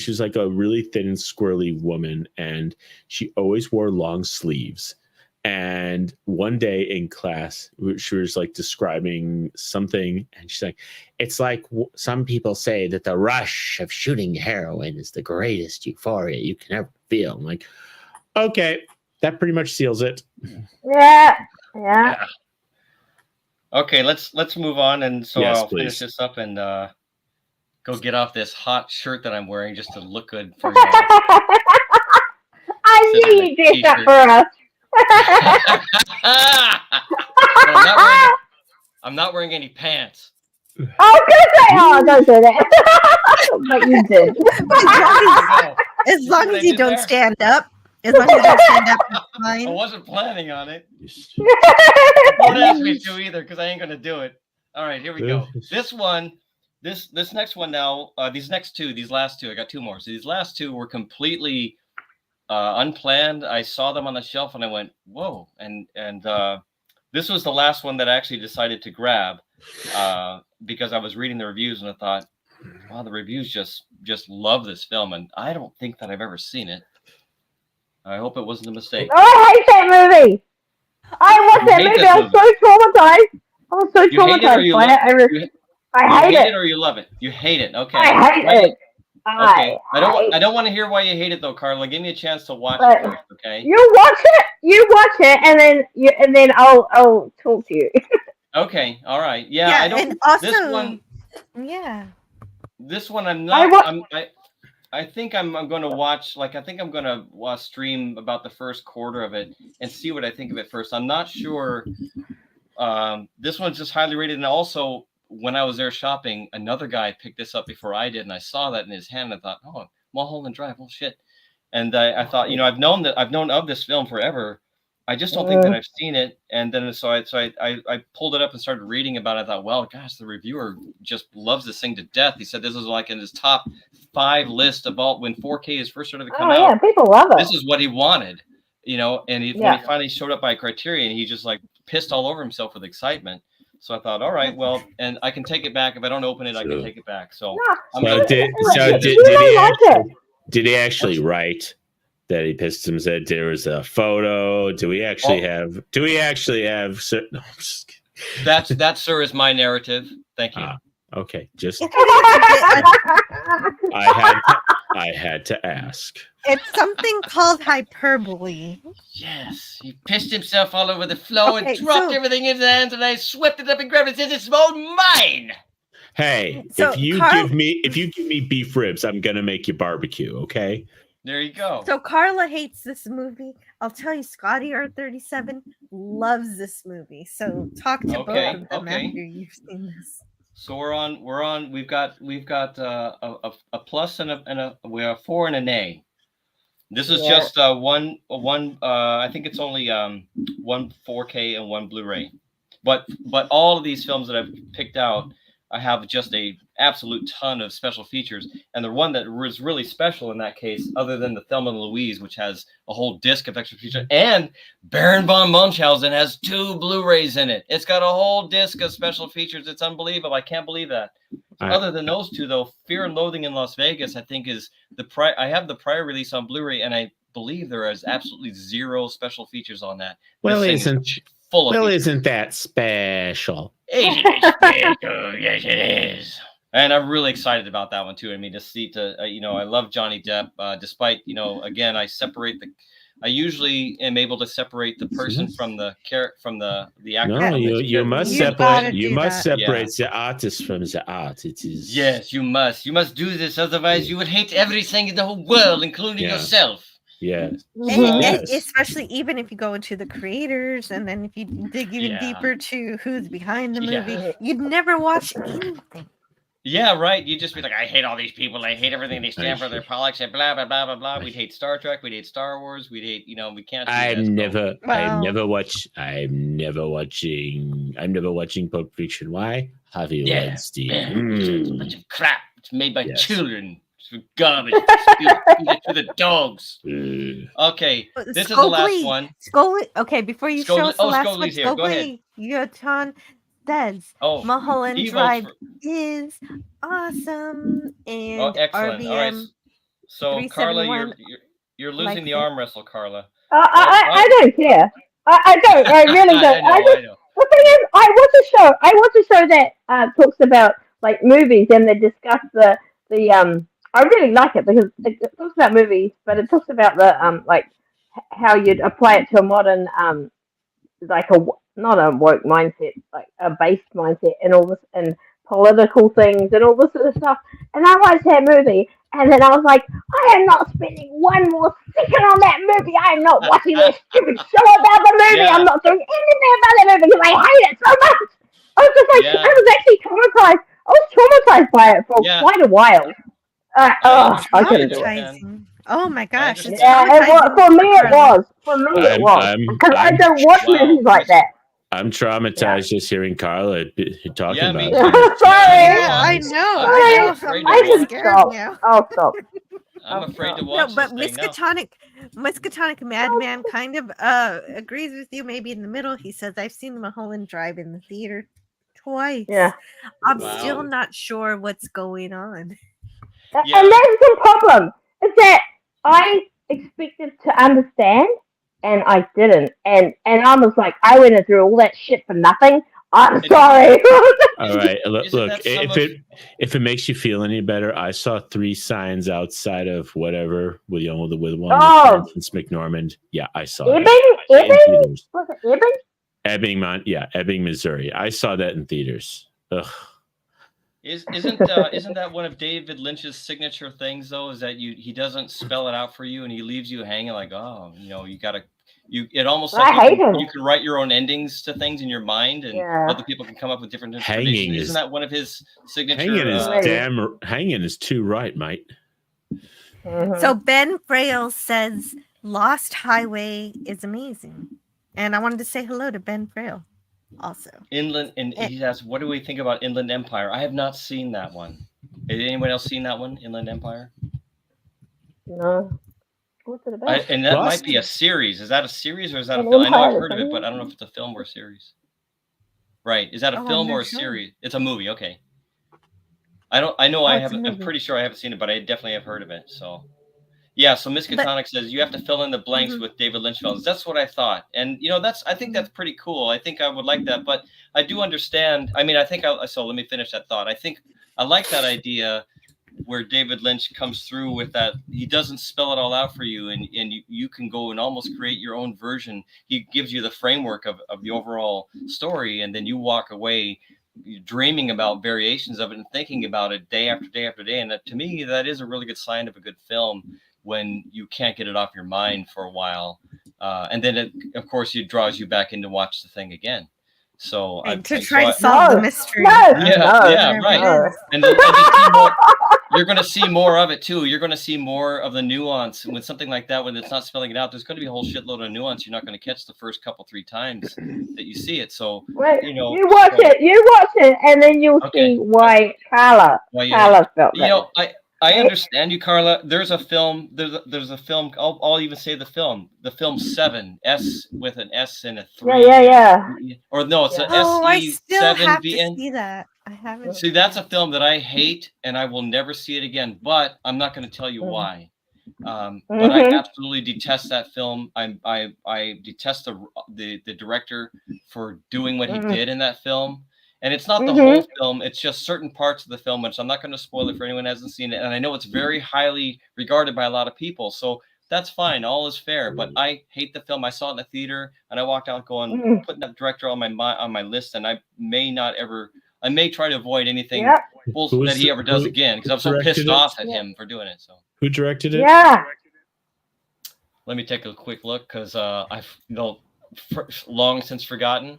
H: was like a really thin and squirrely woman, and she always wore long sleeves. And one day in class, she was like describing something, and she's like, "It's like some people say that the rush of shooting heroin is the greatest euphoria you can ever feel." I'm like, okay, that pretty much seals it.
I: Yeah.
F: Okay, let's move on, and so
H: Yes,
F: I'll
H: please.
F: finish this up and go get off this hot shirt that I'm wearing just to look good for
I: I knew you did that for us.
F: I'm not wearing any pants.
I: Don't say that. But you did.
G: As long as you don't stand up. As long as you don't stand up, it's fine.
F: I wasn't planning on it. Don't ask me to either, because I ain't gonna do it. All right, here we go. This next one now. These last two. I got two more. So these last two were completely unplanned. I saw them on the shelf and I went, "Whoa!" And this was the last one that I actually decided to grab because I was reading the reviews and I thought, "Wow, the reviews just love this film," and I don't think that I've ever seen it. I hope it wasn't a mistake.
I: Oh, I hate that movie. I watched that movie. I was so traumatized. I was so traumatized by it. I hate it.
F: It or you love it. You hate it. Okay.
I: I hate it.
F: Okay. I don't want to hear why you hate it though, Carla. Give me a chance to watch it first, okay?
I: You watch it, and then I'll talk to you.
F: Okay. All right. Yeah. I don't.
G: And also,
F: this one.
G: Yeah.
F: This one, I'm not. I think I'm going to watch. Like, I think I'm going to stream about the first quarter of it and see what I think of it first. I'm not sure. This one's just highly rated, and also when I was there shopping, another guy picked this up before I did, and I saw that in his hand. And I thought, oh, Mulholland Drive, oh shit! And I thought, I've known of this film forever. I just don't think that I've seen it. And then so I pulled it up and started reading about it. I thought, well, gosh, the reviewer just loves this thing to death. He said this is like in his top 5 list of all when 4K is first started to come out.
I: Yeah, people love it.
F: This is what he wanted, and when he finally showed up by Criterion, he just like pissed all over himself with excitement. So I thought, all right, well, and I can take it back. If I don't open it, I can take it back. So,
H: did he actually write that he pissed him? Said there was a photo. Do we actually have? No, I'm just kidding.
F: That, sir, is my narrative. Thank you.
H: Okay, just I had to ask.
G: It's something called hyperbole.
F: Yes, he pissed himself all over the floor and dropped everything in his hands, and I swept it up and grabbed it and said, "It's all mine."
H: Hey, if you give me beef ribs, I'm gonna make you barbecue. Okay.
F: There you go.
G: So Carla hates this movie. I'll tell you, Scotty R37 loves this movie. So talk to both of them after you've seen this.
F: So we're on. We've got a plus and we have 4 and an A. This is just one. I think it's only one 4K and one Blu-ray, but all of these films that I've picked out, I have just a absolute ton of special features, and the one that was really special in that case, other than the Thelma and Louise, which has a whole disc of extra features, and Baron von Munchausen has 2 Blu-rays in it. It's got a whole disc of special features. It's unbelievable. I can't believe that. Other than those 2, though, Fear and Loathing in Las Vegas, I think is I have the prior release on Blu-ray, and I believe there is absolutely 0 special features on that.
H: Well, isn't that special?
F: It is special. Yes, it is. And I'm really excited about that one too. I mean, I love Johnny Depp. Despite, again, I usually am able to separate the person from the actor.
H: No, you must separate. You must separate the artist from the art. It is.
F: Yes, you must. You must do this, otherwise you would hate everything in the whole world, including yourself.
H: Yes.
G: Especially even if you go into the creators, and then if you dig even deeper to who's behind the movie, you'd never watch anything.
F: Yeah, right. You'd just be like, I hate all these people. I hate everything they stand for. Their politics and blah, blah, blah, blah, blah. We'd hate Star Trek. We'd hate Star Wars. We'd hate, we can't.
H: I'm never watching Pulp Fiction. Why? Harvey Weinstein.
F: It's a bunch of crap. It's made by children. It's garbage. Feed it to the dogs. Okay, this is the last one.
G: Scully. Okay, before you show us the last one,
F: here. Go ahead.
G: Yotan says Mulholland Drive is awesome, and
F: excellent.
G: RBM
F: All right. So Carla, you're losing the arm wrestle, Carla.
I: I don't care. I don't. I really don't. I know. The thing is, I watch a show that talks about like movies, and they discuss the I really like it because it talks about movies, but it talks about the like how you'd apply it to a modern like not a woke mindset, like a based mindset, and all this and political things and all this sort of stuff. And I watched that movie, and then I was like, I am not spending one more second on that movie. I am not watching that stupid show about the movie. Yeah. I'm not doing anything about that movie because I hate it so much. I was just like, I was actually traumatized. I was traumatized by it for quite a while. I couldn't do it.
G: Oh my gosh!
I: Yeah, for me it was. Because I don't watch movies like that.
H: I'm traumatized just hearing Carla talking about it.
I: Sorry.
G: I know.
I: I'm scared now. Oh, stop.
F: I'm afraid to watch.
G: No, but Miskatonic Madman kind of agrees with you. Maybe in the middle, he says, "I've seen Mulholland Drive in the theater twice.
I: Yeah,
G: I'm still not sure what's going on."
I: Yeah. And that's the problem. Is that I expected to understand, and I didn't. And I was like, I went through all that shit for nothing. I'm sorry.
H: All right, look. If it makes you feel any better, I saw 3 signs outside of whatever with one with Francis McNormand. Yeah, I saw
I: Ebbing? Was it Ebbing?
H: Ebbing, Missouri. I saw that in theaters. Ugh.
F: Isn't that one of David Lynch's signature things though? Is that he doesn't spell it out for you and he leaves you hanging like, it almost like you can write your own endings to things in your mind and other people can come up with different interpretations. Isn't that one of his signature?
H: Hanging is too right, mate.
G: Mm-hmm. So Ben Frail says Lost Highway is amazing, and I wanted to say hello to Ben Frail. Also,
F: he asks, "What do we think about Inland Empire?" I have not seen that one. Has anyone else seen that one, Inland Empire?
I: No. What's it about?
F: And that might be a series. Is that a series or is that a film? I know I've heard of it, but I don't know if it's a film or a series. Right? Is that a film or a series? It's a movie. Okay. I'm pretty sure I haven't seen it, but I definitely have heard of it. So. Yeah, so Miskatonic says you have to fill in the blanks with David Lynch films. That's what I thought, and I think that's pretty cool. I think I would like that, but I do understand. I mean, so let me finish that thought. I think I like that idea where David Lynch comes through with that. He doesn't spell it all out for you, and you can go and almost create your own version. He gives you the framework of the overall story, and then you walk away dreaming about variations of it and thinking about it day after day after day. And to me, that is a really good sign of a good film. When you can't get it off your mind for a while, and then it, of course, it draws you back in to watch the thing again. So
G: to try to solve the mystery.
F: Right. And then you're going to see more of it too. You're going to see more of the nuance with something like that. When it's not spelling it out, there's going to be a whole shitload of nuance you're not going to catch the first couple 3 times that you see it. So
I: you watch it, and then you'll see why Carla felt that.
F: I understand you, Carla. There's a film. There's a film. I'll even say the film. The film 7, S with an S and a 3.
I: Yeah.
F: Or no, it's an
G: SE7.
F: See
G: that. I haven't.
F: See, that's a film that I hate, and I will never see it again. But I'm not going to tell you why. But I absolutely detest that film. I detest the director for doing what he did in that film. And it's not the whole film. It's just certain parts of the film, which I'm not going to spoil it for anyone who hasn't seen it. And I know it's very highly regarded by a lot of people. So that's fine. All is fair. But I hate the film. I saw it in the theater and I walked out going, putting that director on my list. And I may try to avoid anything that he ever does again, because I'm so pissed off at him for doing it. So
H: who directed it?
I: Yeah.
F: Let me take a quick look, because I've long since forgotten.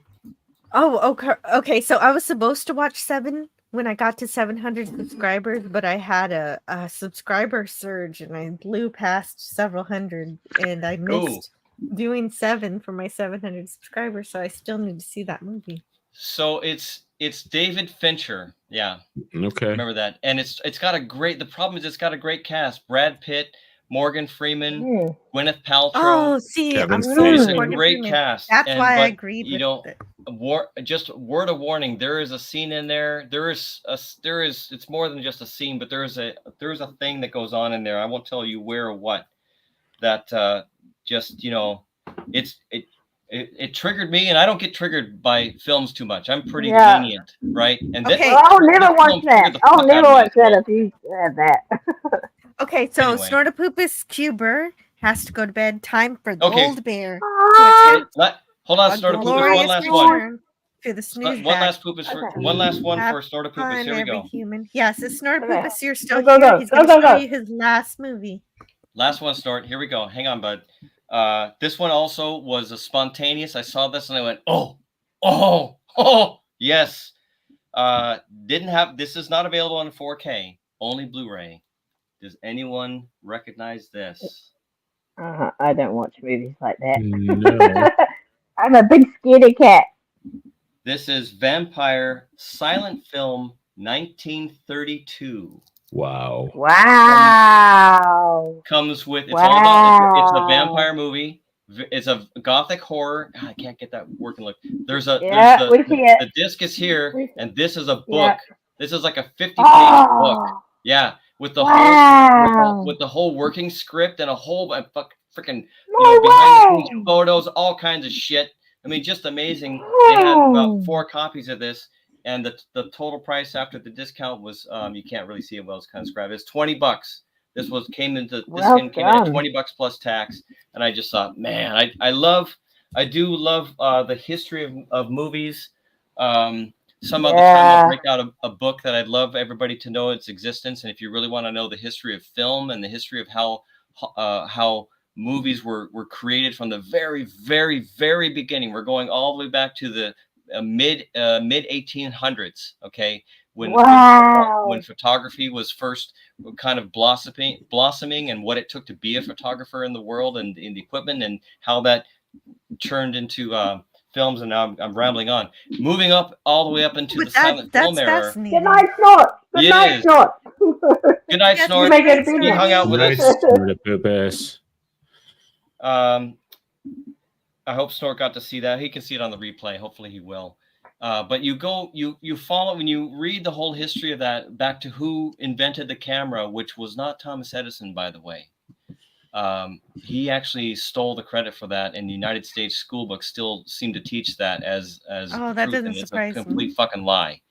G: Oh, okay. So I was supposed to watch 7 when I got to 700 subscribers, but I had a subscriber surge and I blew past several hundred, and I missed doing 7 for my 700 subscribers. So I still need to see that movie.
F: So it's David Fincher. Yeah.
H: Okay.
F: Remember that. And it's got the problem is it's got a great cast. Brad Pitt, Morgan Freeman, Gwyneth Paltrow.
G: Oh, see,
F: it's a great cast.
G: That's why I agreed with it.
F: Just word of warning, there is a scene in there. It's more than just a scene, but there is a thing that goes on in there. I won't tell you where or what. That it triggered me, and I don't get triggered by films too much. I'm pretty lenient, right? And
I: I'll never watch that. I'll never watch that if you have that.
G: Okay, so anyway. Snortopoopas Cuber has to go to bed. Time for the old bear.
F: Hold on, Snortopoopas. One last one.
G: To the snooze
F: one last one for Snortopoopas. Here we go.
G: Human. Yes, it's Snortopoopas. You're still here. He's going to show you his last movie.
F: Last one, Snort. Here we go. Hang on, bud. This one also was a spontaneous. I saw this and I went, oh, yes. This is not available on 4K, only Blu-ray. Does anyone recognize this?
I: I don't watch movies like that.
H: No.
I: I'm a big scaredy cat.
F: This is Vampire silent film 1932.
H: Wow.
F: Comes with it's a vampire movie. It's a gothic horror. God, I can't get that working. Look, the disc is here, and this is a book. Yeah. This is like a 50-page book. Yeah, with the whole working script and a whole freaking behind the scenes photos, all kinds of shit. I mean, just amazing. They had about 4 copies of this. And the total price after the discount was you can't really see it well. It's kind of scrappy. It's $20. This came in at $20 plus tax, and I just thought, man, I do love the history of movies. Some other time I'll break out a book that I'd love everybody to know its existence, and if you really want to know the history of film and the history of how movies were created from the very, very, very beginning, we're going all the way back to the mid 1800s. Okay, when photography was first kind of blossoming, and what it took to be a photographer in the world, and in the equipment, and how that turned into films. And now I'm rambling on, moving up all the way up into the silent film era.
I: Good night, Snort. Good night, Snort.
F: Good night, Snort. He hung out with us. I hope Snort got to see that. He can see it on the replay. Hopefully he will. But you follow, when you read the whole history of that, back to who invented the camera, which was not Thomas Edison, by the way. He actually stole the credit for that, and the United States school books still seem to teach that as
G: that doesn't surprise me.
F: It's a complete fucking lie.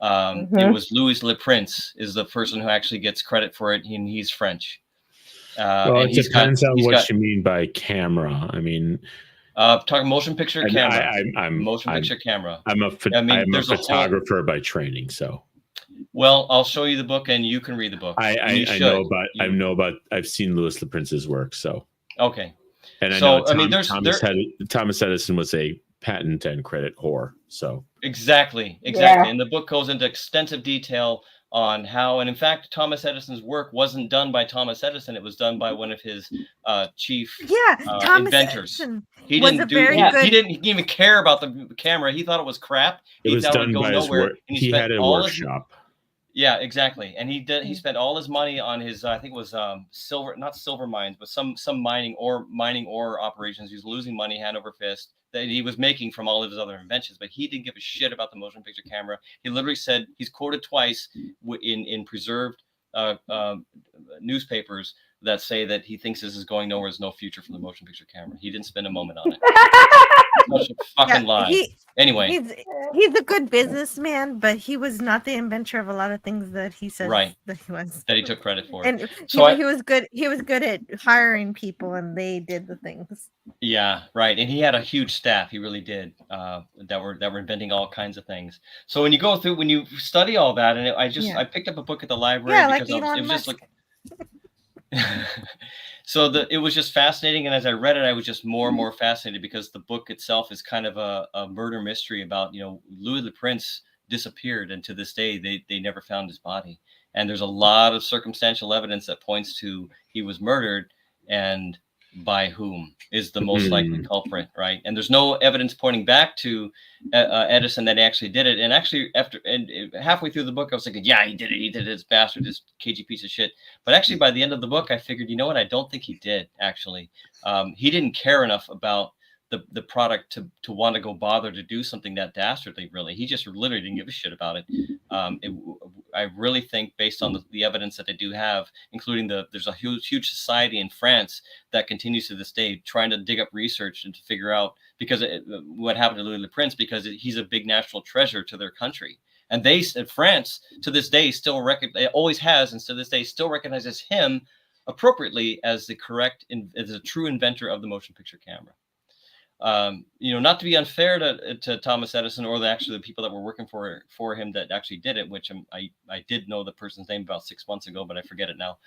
F: It was Louis Le Prince is the person who actually gets credit for it, and he's French.
H: Well, it depends on what you mean by camera. I mean,
F: talking motion picture camera. Picture camera.
H: I'm a photographer by training, so.
F: Well, I'll show you the book, and you can read the book.
H: I know about. I've seen Louis Le Prince's work, so.
F: Okay.
H: And I know Thomas Edison was a patent and credit whore, so.
F: Exactly. Yeah. And the book goes into extensive detail on how, and in fact, Thomas Edison's work wasn't done by Thomas Edison. It was done by one of his chief inventors.
G: Edison
F: he didn't even care about the camera. He thought it was crap.
H: It was done by his work. He had a workshop.
F: Yeah, exactly. And he spent all his money on his, I think it was not silver mines, but some mining ore operations. He was losing money hand over fist that he was making from all of his other inventions, but he didn't give a shit about the motion picture camera. He literally said, he's quoted twice in preserved newspapers, that say that he thinks this is going nowhere. There's no future for the motion picture camera. He didn't spend a moment on it. Such a fucking lie. Anyway,
G: he's a good businessman, but he was not the inventor of a lot of things that he says that he was.
F: That he took credit for.
G: And
F: so
G: he was good. He was good at hiring people, and they did the things.
F: Yeah, right. And he had a huge staff. He really did. That were inventing all kinds of things. So when you study all that, and I picked up a book at the library because it was just like. So it was just fascinating, and as I read it, I was just more and more fascinated because the book itself is kind of a murder mystery about, Louis the Prince disappeared, and to this day they never found his body, and there's a lot of circumstantial evidence that points to he was murdered, and by whom is the most likely culprit, right? And there's no evidence pointing back to Edison that he actually did it. And actually, halfway through the book, I was thinking, yeah, he did it, this bastard, this cagey piece of shit. But actually, by the end of the book, I figured, you know what? I don't think he did, actually. He didn't care enough about the product to want to go bother to do something that dastardly, really. He just literally didn't give a shit about it. I really think, based on the evidence that they do have, including there's a huge society in France that continues to this day trying to dig up research and to figure out what happened to Louis le Prince, because he's a big national treasure to their country. And France to this day still always has, and to this day still recognizes him appropriately as the true inventor of the motion picture camera. Not to be unfair to Thomas Edison or the people that were working for him that actually did it, which I did know the person's name about 6 months ago, but I forget it now.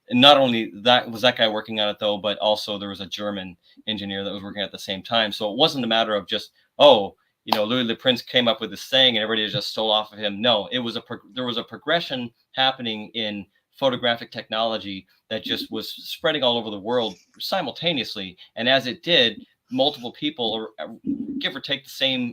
F: And not only that guy working on it though, but also there was a German engineer that was working at the same time. So it wasn't a matter of just, Louis le Prince came up with this thing and everybody just stole off of him. No, there was a progression happening in photographic technology that just was spreading all over the world simultaneously. And as it did, multiple people, or give or take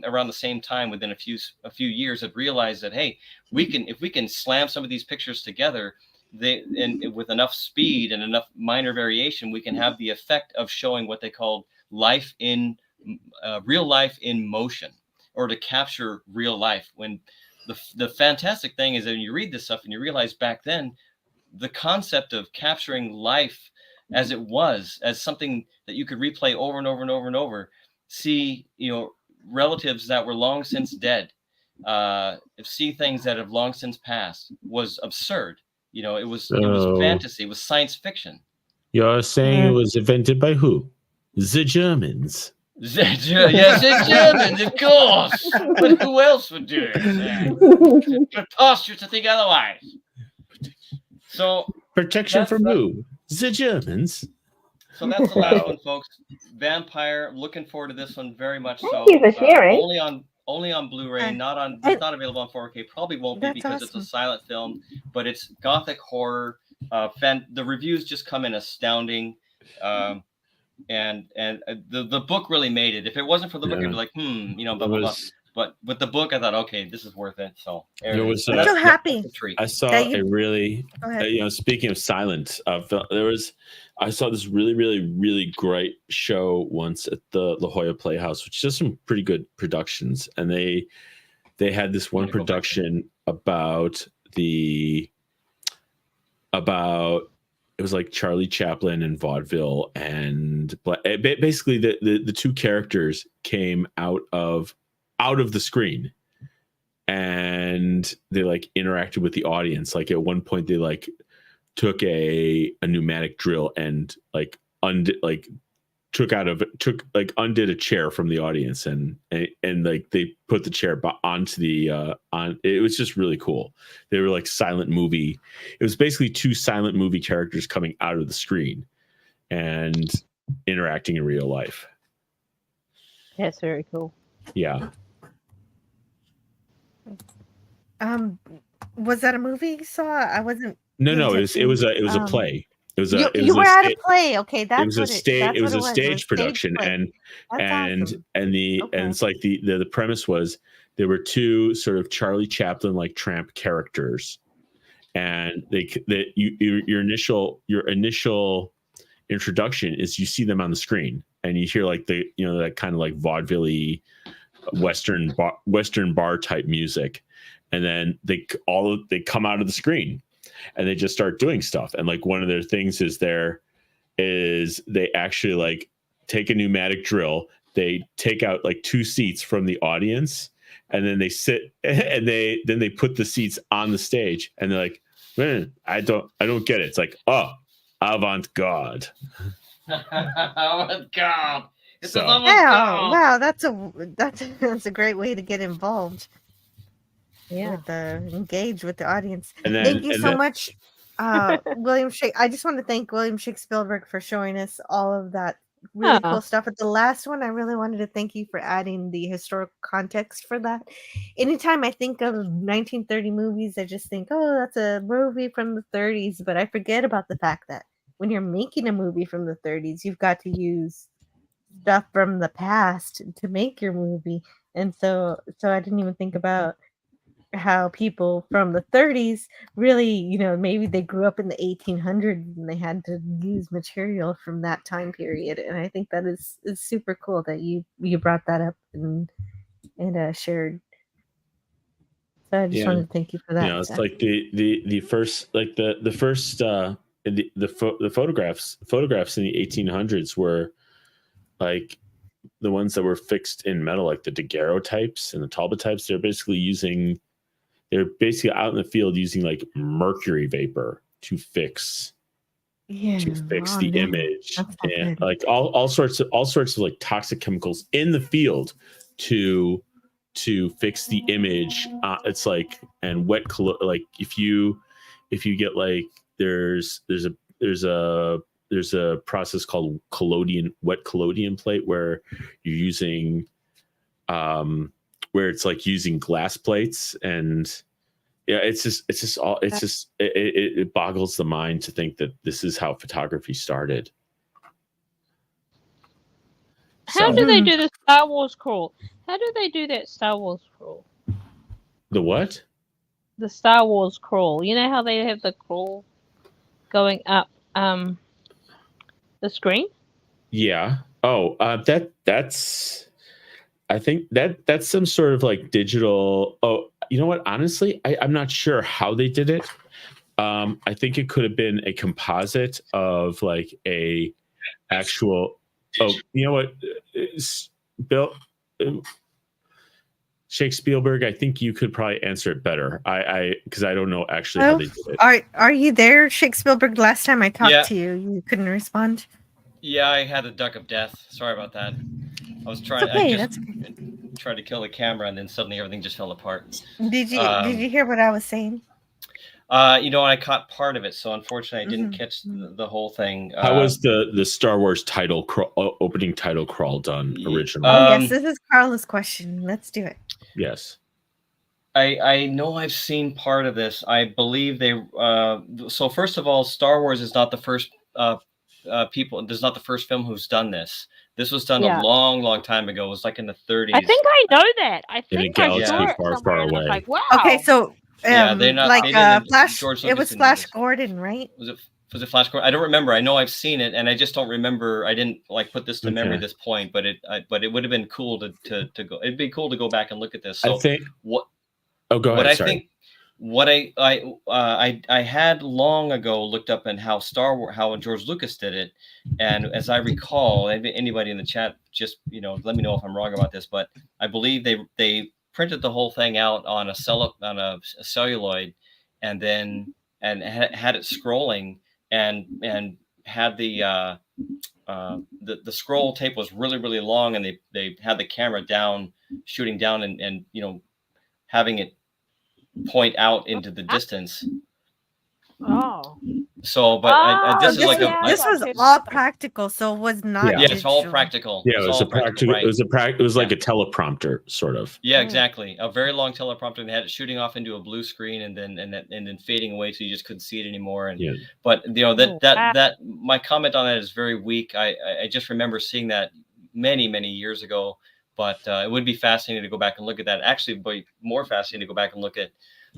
F: around the same time, within a few years, had realized that, hey, if we can slam some of these pictures together, with enough speed and enough minor variation, we can have the effect of showing what they called real life in motion, or to capture real life. When the fantastic thing is that when you read this stuff and you realize back then, the concept of capturing life as it was, as something that you could replay over and over and over and over, see, relatives that were long since dead, see things that have long since passed, was absurd. It was fantasy. It was science fiction.
H: You're saying it was invented by who? The Germans.
F: The Germans, of course. But who else would do it? Preposterous to think otherwise. So
H: protection from who? The Germans.
F: So that's the last one, folks. Vampire. Looking forward to this one very much.
I: Thank you for sharing.
F: Only on Blu-ray, it's not available on 4K. Probably won't be because it's a silent film, but it's gothic horror. The reviews just come in astounding, and the book really made it. If it wasn't for the book, it'd be like, blah blah blah. But with the book, I thought, okay, this is worth it. So
G: I'm so happy.
H: I saw a really, speaking of silent, I saw this really, really, really great show once at the La Jolla Playhouse, which does some pretty good productions. And they had this one production about it was like Charlie Chaplin and vaudeville, and basically the two characters came out of the screen, and they interacted with the audience. Like at one point they took a pneumatic drill and undid a chair from the audience, and they put the chair onto the it was just really cool. They were silent movie. It was basically two silent movie characters coming out of the screen and interacting in real life.
I: That's very cool.
H: Yeah.
G: Was that a movie you saw? I wasn't.
H: No. It was a play.
G: You were at a play. Okay, that's
H: it was a stage production, and it's like the premise was there were two sort of Charlie Chaplin tramp characters, and your initial introduction is you see them on the screen and you hear that kind of vaudeville-y Western bar type music, and then they come out of the screen. and they just start doing stuff. And like one of their things is they actually like take a pneumatic drill, they take out like 2 seats from the audience, and then they sit and they put the seats on the stage, and they're like, man, I don't get it. It's like, oh, avant-garde.
F: Avant-garde. It's
H: So-
F: avant-garde.
G: Wow, that's a great way to get involved.
I: Yeah.
G: With engage with the audience.
H: And then-
G: Thank you
H: and
G: so
H: then-
G: much, William Shake. I just want to thank William Shake Spielberg for showing us all of that really
I: Ah.
G: cool stuff. At the last one, I really wanted to thank you for adding the historical context for that. Anytime I think of 1930 movies, I just think, oh, that's a movie from the 30s, but I forget about the fact that when you're making a movie from the 30s, you've got to use stuff from the past to make your movie. And so I didn't even think about how people from the 30s really, maybe they grew up in the 1800s and they had to use material from that time period. And I think that is super cool that you brought that up and shared. So I just wanted to thank you for that.
H: You know, it's like the first, like the first the photographs in the 1800s were like the ones that were fixed in metal, like the daguerreotypes and the Talbot types. They're basically out in the field using like mercury vapor to fix the image, and like all sorts of like toxic chemicals in the field to fix the image. It's like, and like if you get like there's a process called wet collodion plate where you're using where it's like using glass plates, and it boggles the mind to think that this is how photography started.
K: How do they do the Star Wars crawl? How do they do that Star Wars crawl?
H: The what?
K: The Star Wars crawl. You know how they have the crawl going up the screen?
H: Yeah. Oh, that's. I think that's some sort of like digital. Oh, you know what? Honestly, I'm not sure how they did it. I think it could have been a composite of like a actual. Oh, you know what, Bill, Shake Spielberg. I think you could probably answer it better. Because I don't know actually how they did it.
G: Are you there, Shake Spielberg? Last time I talked to you, you couldn't respond.
F: Yeah, I had a duck of death. Sorry about that. I was trying.
G: Okay,
F: I just tried to kill the camera, and then suddenly everything just fell apart.
G: Did you hear what I was saying?
F: I caught part of it, so unfortunately, I didn't catch the whole thing.
H: How was the Star Wars opening title crawl done originally?
G: Yes, this is Carla's question. Let's do it.
H: Yes.
F: I know I've seen part of this. I believe they. So first of all, Star Wars is not the first people. This is not the first film who's done this. This was done a long, long time ago. It was like in the 30s.
K: I think I know that. I think I saw it
H: far,
K: somewhere.
H: far
K: And I was
H: away.
K: like, wow.
G: Okay, so
F: they're not
G: like Flash.
F: George
G: It
F: Lucas
G: was
F: didn't do
G: Flash
F: this.
G: Gordon, right?
F: Was it Flash Gordon? I don't remember. I know I've seen it, and I just don't remember. I didn't like put this to memory at this point, but it would have been cool to go. It'd be cool to go back and look at this. So
H: I think
F: what?
H: Oh, go ahead.
F: What I
H: sorry.
F: think. What I had long ago looked up and how George Lucas did it, and as I recall, anybody in the chat, just let me know if I'm wrong about this, but I believe they printed the whole thing out on a celluloid, and then had it scrolling, and had the scroll tape was really, really long, and they had the camera down, shooting down, and having it point out into the distance.
K: Oh.
F: So, but this is like
G: this was all practical, so it was not.
F: Yeah, it's all practical.
H: Yeah, it was
F: all
H: a practical.
F: right.
H: It was like a teleprompter, sort of.
F: Yeah, exactly. A very long teleprompter, and they had it shooting off into a blue screen, and then fading away, so you just couldn't see it anymore. And but that my comment on that is very weak. I just remember seeing that many years ago. But it would be fascinating to go back and look at that. Actually, be more fascinating to go back and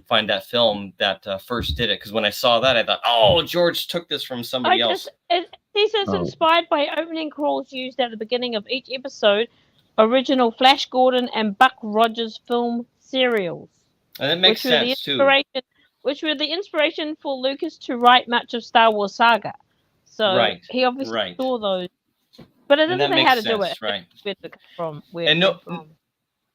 F: find that film that first did it. Because when I saw that, I thought, oh, George took this from somebody else.
K: This is inspired by opening crawls used at the beginning of each episode, original Flash Gordon and Buck Rogers film serials.
F: And it makes sense, too.
K: which were the inspiration for Lucas to write much of Star Wars saga. So
F: Right,
K: he obviously
F: right.
K: saw those, but it
F: And
K: doesn't
F: that
K: say how to
F: makes
K: do it.
F: sense, right?
K: Where it come from? Where
F: And
K: it
F: no,
K: came from.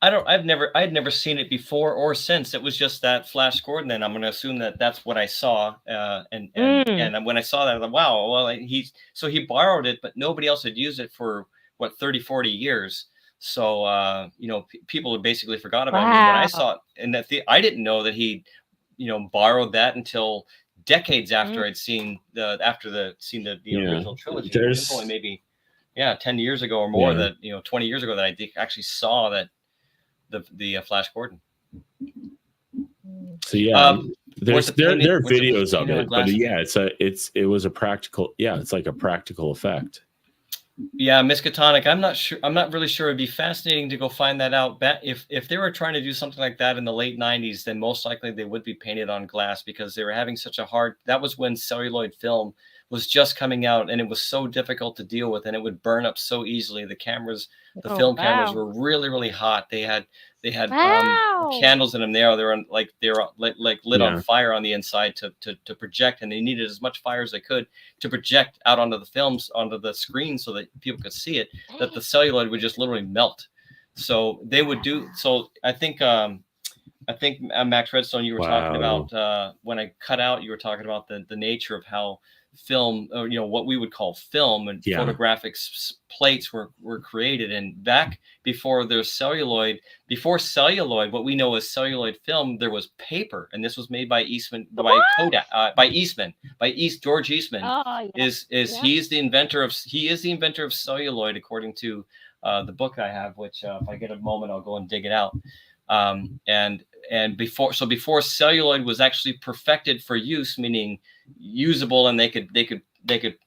F: I'd never seen it before or since. It was just that Flash Gordon, and I'm going to assume that that's what I saw. And when I saw that, I thought, wow, well, he borrowed it, but nobody else had used it for what 30, 40 years. So people had basically forgot about it. And when I saw it, and I didn't know that he, borrowed that until decades after I'd seen the original trilogy. It was only maybe 10 years ago or more that 20 years ago that I actually saw that. The Flash Gordon.
H: So there are videos of it, but it was a practical. Yeah, it's like a practical effect.
F: Yeah, Miskatonic. I'm not really sure. It'd be fascinating to go find that out. If they were trying to do something like that in the late 90s, then most likely they would be painted on glass because they were having such a hard. That was when celluloid film was just coming out, and it was so difficult to deal with, and it would burn up so easily. The cameras, film cameras, were really, really hot. They had candles in them. They were lit on fire on the inside to project, and they needed as much fire as they could to project out onto the films, onto the screen, so that people could see it. That the celluloid would just literally melt. So they would do. So I think Max Redstone, you were talking about when I cut out. You were talking about the nature of how film, or what we would call film and photographic plates were created. And back before there's celluloid, what we know as celluloid film, there was paper, and this was made by Kodak, George Eastman. He is the inventor of celluloid, according to the book I have, which if I get a moment I'll go and dig it out. And before celluloid was actually perfected for use, meaning usable, and they could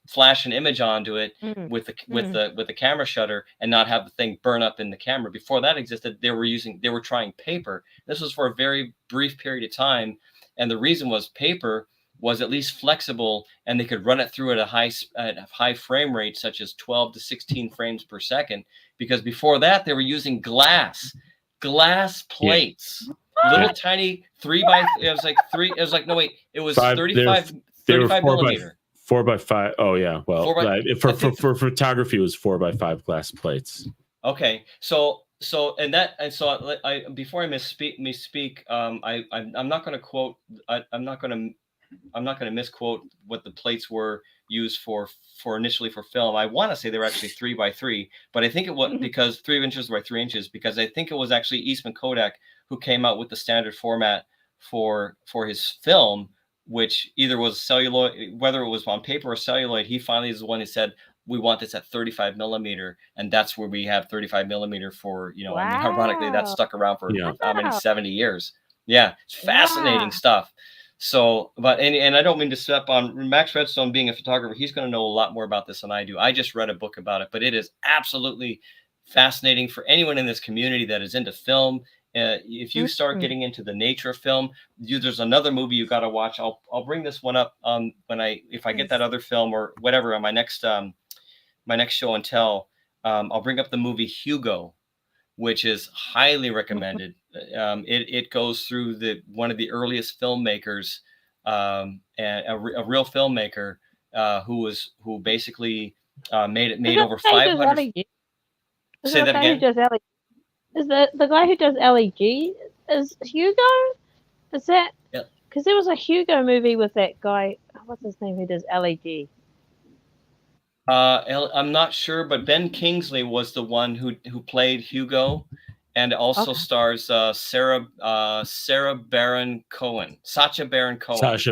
F: flash an image onto it with the camera shutter and not have the thing burn up in the camera. Before that existed, they were trying paper. This was for a very brief period of time, and the reason was paper was at least flexible, and they could run it through at a high frame rate, such as 12 to 16 frames per second. Because before that, they were using glass plates. Little tiny 3x. It was 35 millimeter.
H: 4x5. Oh yeah. Well, for photography, it was 4x5 glass plates.
F: Okay. So before I misspeak, I'm not going to quote. I'm not going to misquote what the plates were used for initially for film. I want to say they were actually 3x3, but I think it was because 3 inches by 3 inches, because I think it was actually Eastman Kodak who came out with the standard format for his film, which either was celluloid, whether it was on paper or celluloid. He finally is the one who said, we want this at 35 millimeter. And that's where we have 35 millimeter for, I mean, ironically, that stuck around for how many, 70 years. Yeah. It's fascinating stuff. So, and I don't mean to step on Max Redstone being a photographer. He's going to know a lot more about this than I do. I just read a book about it, but it is absolutely fascinating for anyone in this community that is into film. If you start getting into the nature of film, there's another movie you got to watch. I'll bring this one up if I get that other film or whatever on my next show and tell. I'll bring up the movie Hugo, which is highly recommended. It goes through one of the earliest filmmakers, and a real filmmaker who basically made over 500. Say that again.
K: Is the guy who does LEG is Hugo? Is that? Because there was a Hugo movie with that guy. What's his name? Who does LEG?
F: I'm not sure, but Ben Kingsley was the one who played Hugo, and also stars Sacha Baron Cohen.
H: Sacha Baron Cohen.
K: Yeah,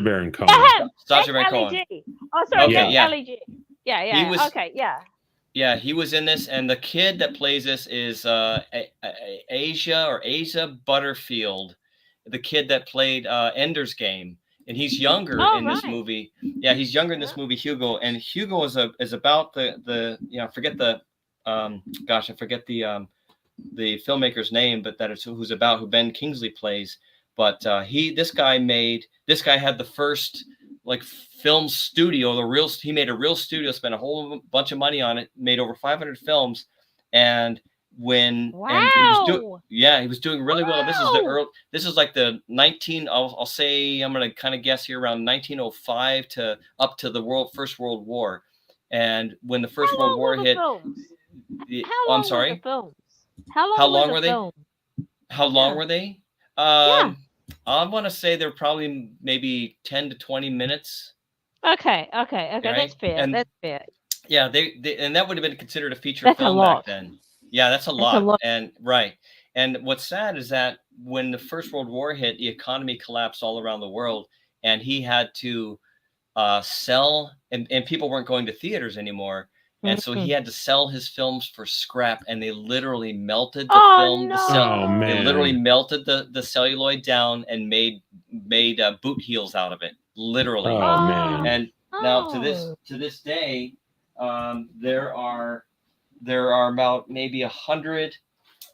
F: Sacha Baron Cohen.
K: Oh, sorry,
F: okay,
K: LEG. Yeah.
F: Yeah, he was in this, and the kid that plays this is Asa Butterfield, the kid that played Ender's Game, and he's younger in this movie. Yeah, he's younger in this movie, Hugo, and Hugo is about the I forget the filmmaker's name, but that is who Ben Kingsley plays. But this guy had the first film studio. He made a real studio, spent a whole bunch of money on it, made over 500 films, and when
K: Wow.
F: and he was doing really well. This is like the 19 I'll say I'm going to kind of guess here around 1905 to up to the First World War. And when the First World War hit, I'm sorry.
K: Were the films? How long were they?
F: How long were they? I want to say they're probably maybe 10 to 20 minutes.
K: Okay.
F: Right?
K: That's fair. That's fair.
F: Yeah, they and that would have been considered a feature film back then. Yeah, that's a lot. And right. And what's sad is that when the First World War hit, the economy collapsed all around the world, and he had to sell, and people weren't going to theaters anymore. And so he had to sell his films for scrap, and they literally melted the film.
K: No.
F: They literally melted the celluloid down and made boot heels out of it, literally.
H: Oh man!
F: And now to this day, there are about maybe 100.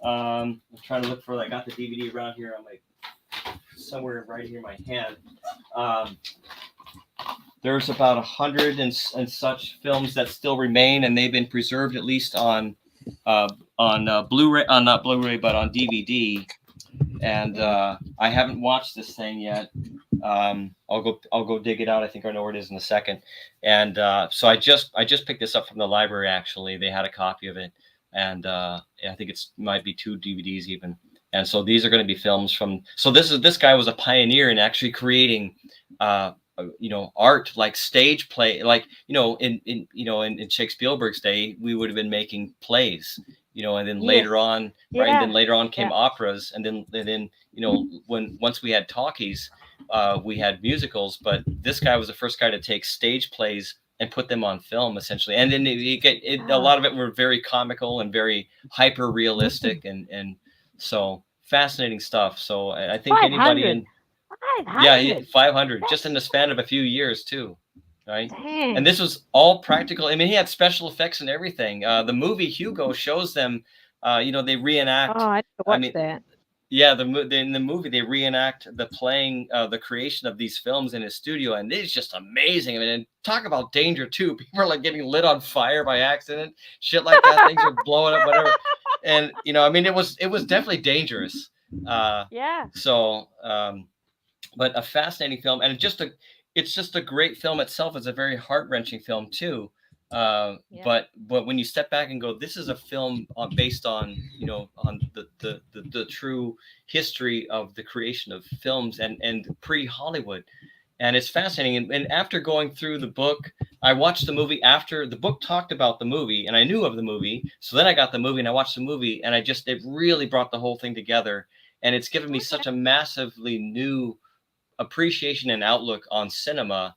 F: I'm trying to look for. I got the DVD around here on somewhere right here in my hand. There's about 100 and such films that still remain, and they've been preserved at least on Blu-ray, not Blu-ray, but on DVD. And I haven't watched this thing yet. I'll go dig it out. I think I know where it is in a second. And so I just picked this up from the library. Actually, they had a copy of it, and I think might be 2 DVDs even. And so these are going to be films from. So this guy was a pioneer in actually creating. Art like stage play, like in Shakespeare's day, we would have been making plays, and then later on, right? And then later on came operas, and then once we had talkies, we had musicals. But this guy was the first guy to take stage plays and put them on film, essentially. And then a lot of it were very comical and very hyper realistic, and so fascinating stuff. So I think anybody in 500 just in the span of a few years too, right?
K: Dang.
F: And this was all practical. I mean, he had special effects and everything. The movie Hugo shows them, they reenact.
K: Oh, I watched that.
F: Yeah, in the movie they reenact the playing, the creation of these films in his studio, and it's just amazing. I mean, and talk about danger too. People are like getting lit on fire by accident, shit like that. Things are blowing up, whatever. And I mean, it was definitely dangerous. So. But a fascinating film, and it's just a great film itself. It's a very heart-wrenching film too. But when you step back and go, this is a film based on on the true history of the creation of films and pre-Hollywood, and it's fascinating. And after going through the book, I watched the movie after the book talked about the movie, and I knew of the movie. So then I got the movie and I watched the movie, and it really brought the whole thing together, and it's given me such a massively new appreciation and outlook on cinema,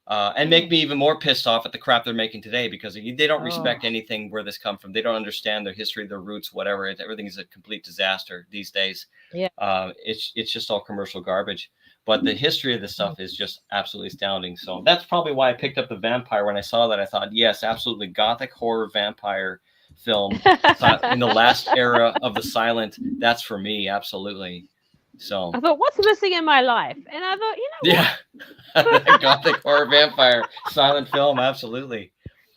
F: and make me even more pissed off at the crap they're making today, because they don't respect anything where this come from. They don't understand their history, their roots, whatever. Everything is a complete disaster these days. It's just all commercial garbage. But the history of this stuff is just absolutely astounding. So that's probably why I picked up The Vampire. When I saw that, I thought, yes, absolutely, gothic horror vampire film in the last era of the silent. That's for me, absolutely. So
K: I thought, what's missing in my life? And I thought,
F: what? Gothic horror vampire silent film, absolutely.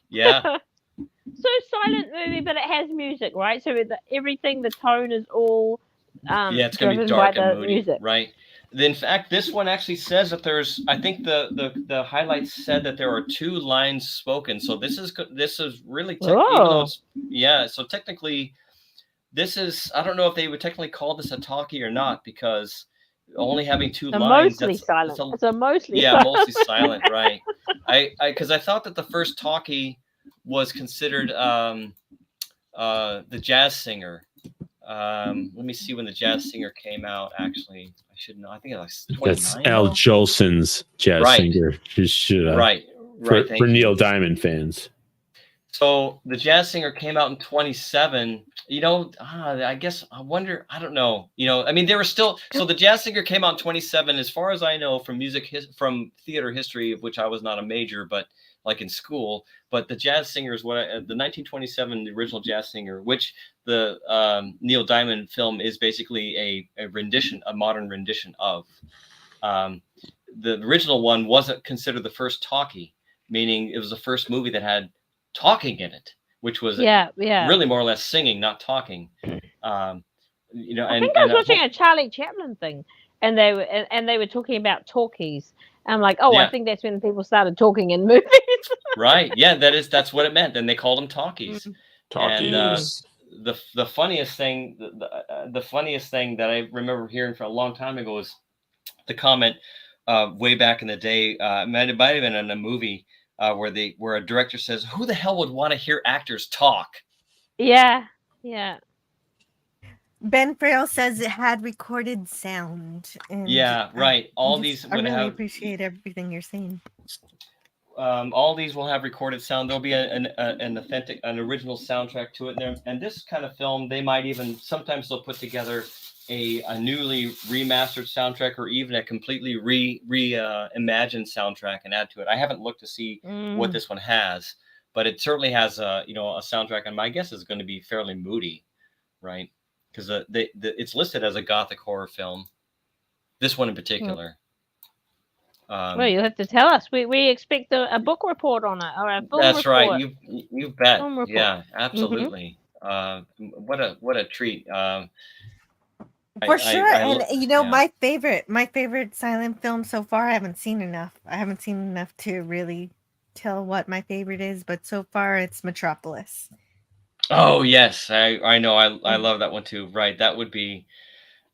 F: Yeah.
K: So silent movie, but it has music, right? So everything, the tone is all
F: it's gonna be dark and moody, music. Right? In fact, this one actually says that there's, I think the highlights said that there are 2 lines spoken. So this is really so technically. This is, I don't know if they would technically call this a talkie or not, because only having 2 lines.
K: Mostly silent. It's a mostly
F: mostly silent, right? Because I thought that the first talkie was considered the Jazz Singer. Let me see when the Jazz Singer came out. Actually, I should know. I think it was 29.
H: That's Al Jolson's Jazz Singer.
F: Right.
H: For Neil Diamond fans.
F: So the Jazz Singer came out in 27. I guess I wonder. I don't know. I mean, there were still. So the Jazz Singer came out in 27, as far as I know, from from theater history, of which I was not a major, but like in school. But the Jazz Singer is the 1927, the original Jazz Singer, which the Neil Diamond film is basically a rendition, a modern rendition of. The original one wasn't considered the first talkie, meaning it was the first movie that had talking in it. which was
K: yeah.
F: really more or less singing, not talking. You know,
K: I
F: and
K: think I was
F: and
K: watching a Charlie Chaplin thing, and they were talking about talkies. And I'm like, oh, I
F: yeah,
K: think that's when people started talking in movies.
F: right, yeah, that's what it meant, and they called them talkies. And
H: Talkies.
F: the funniest thing, the funniest thing that I remember hearing for a long time ago was the comment way back in the day. It might have been in a movie where a director says, "Who the hell would want to hear actors talk?"
K: Yeah, yeah.
G: Ben Frail says it had recorded sound, and
F: Yeah, right.
G: I really appreciate everything you're saying.
F: All these will have recorded sound. There'll be an authentic, an original soundtrack to it. And this kind of film, they might even sometimes they'll put together a newly remastered soundtrack, or even a completely reimagined soundtrack and add to it. I haven't looked to see what this one has, but it certainly has a soundtrack, and my guess is going to be fairly moody, right? Because it's listed as a gothic horror film. This one in particular.
K: Well, you'll have to tell us. We expect a book report on it, or a film
F: that's
K: report.
F: right. You bet. Yeah,
K: Mm-hmm.
F: absolutely. What a treat.
G: For sure. And my favorite silent film so far, I haven't seen enough. I haven't seen enough to really tell what my favorite is, but so far it's Metropolis.
F: Oh yes, I know. I love that one too. Right. That would be.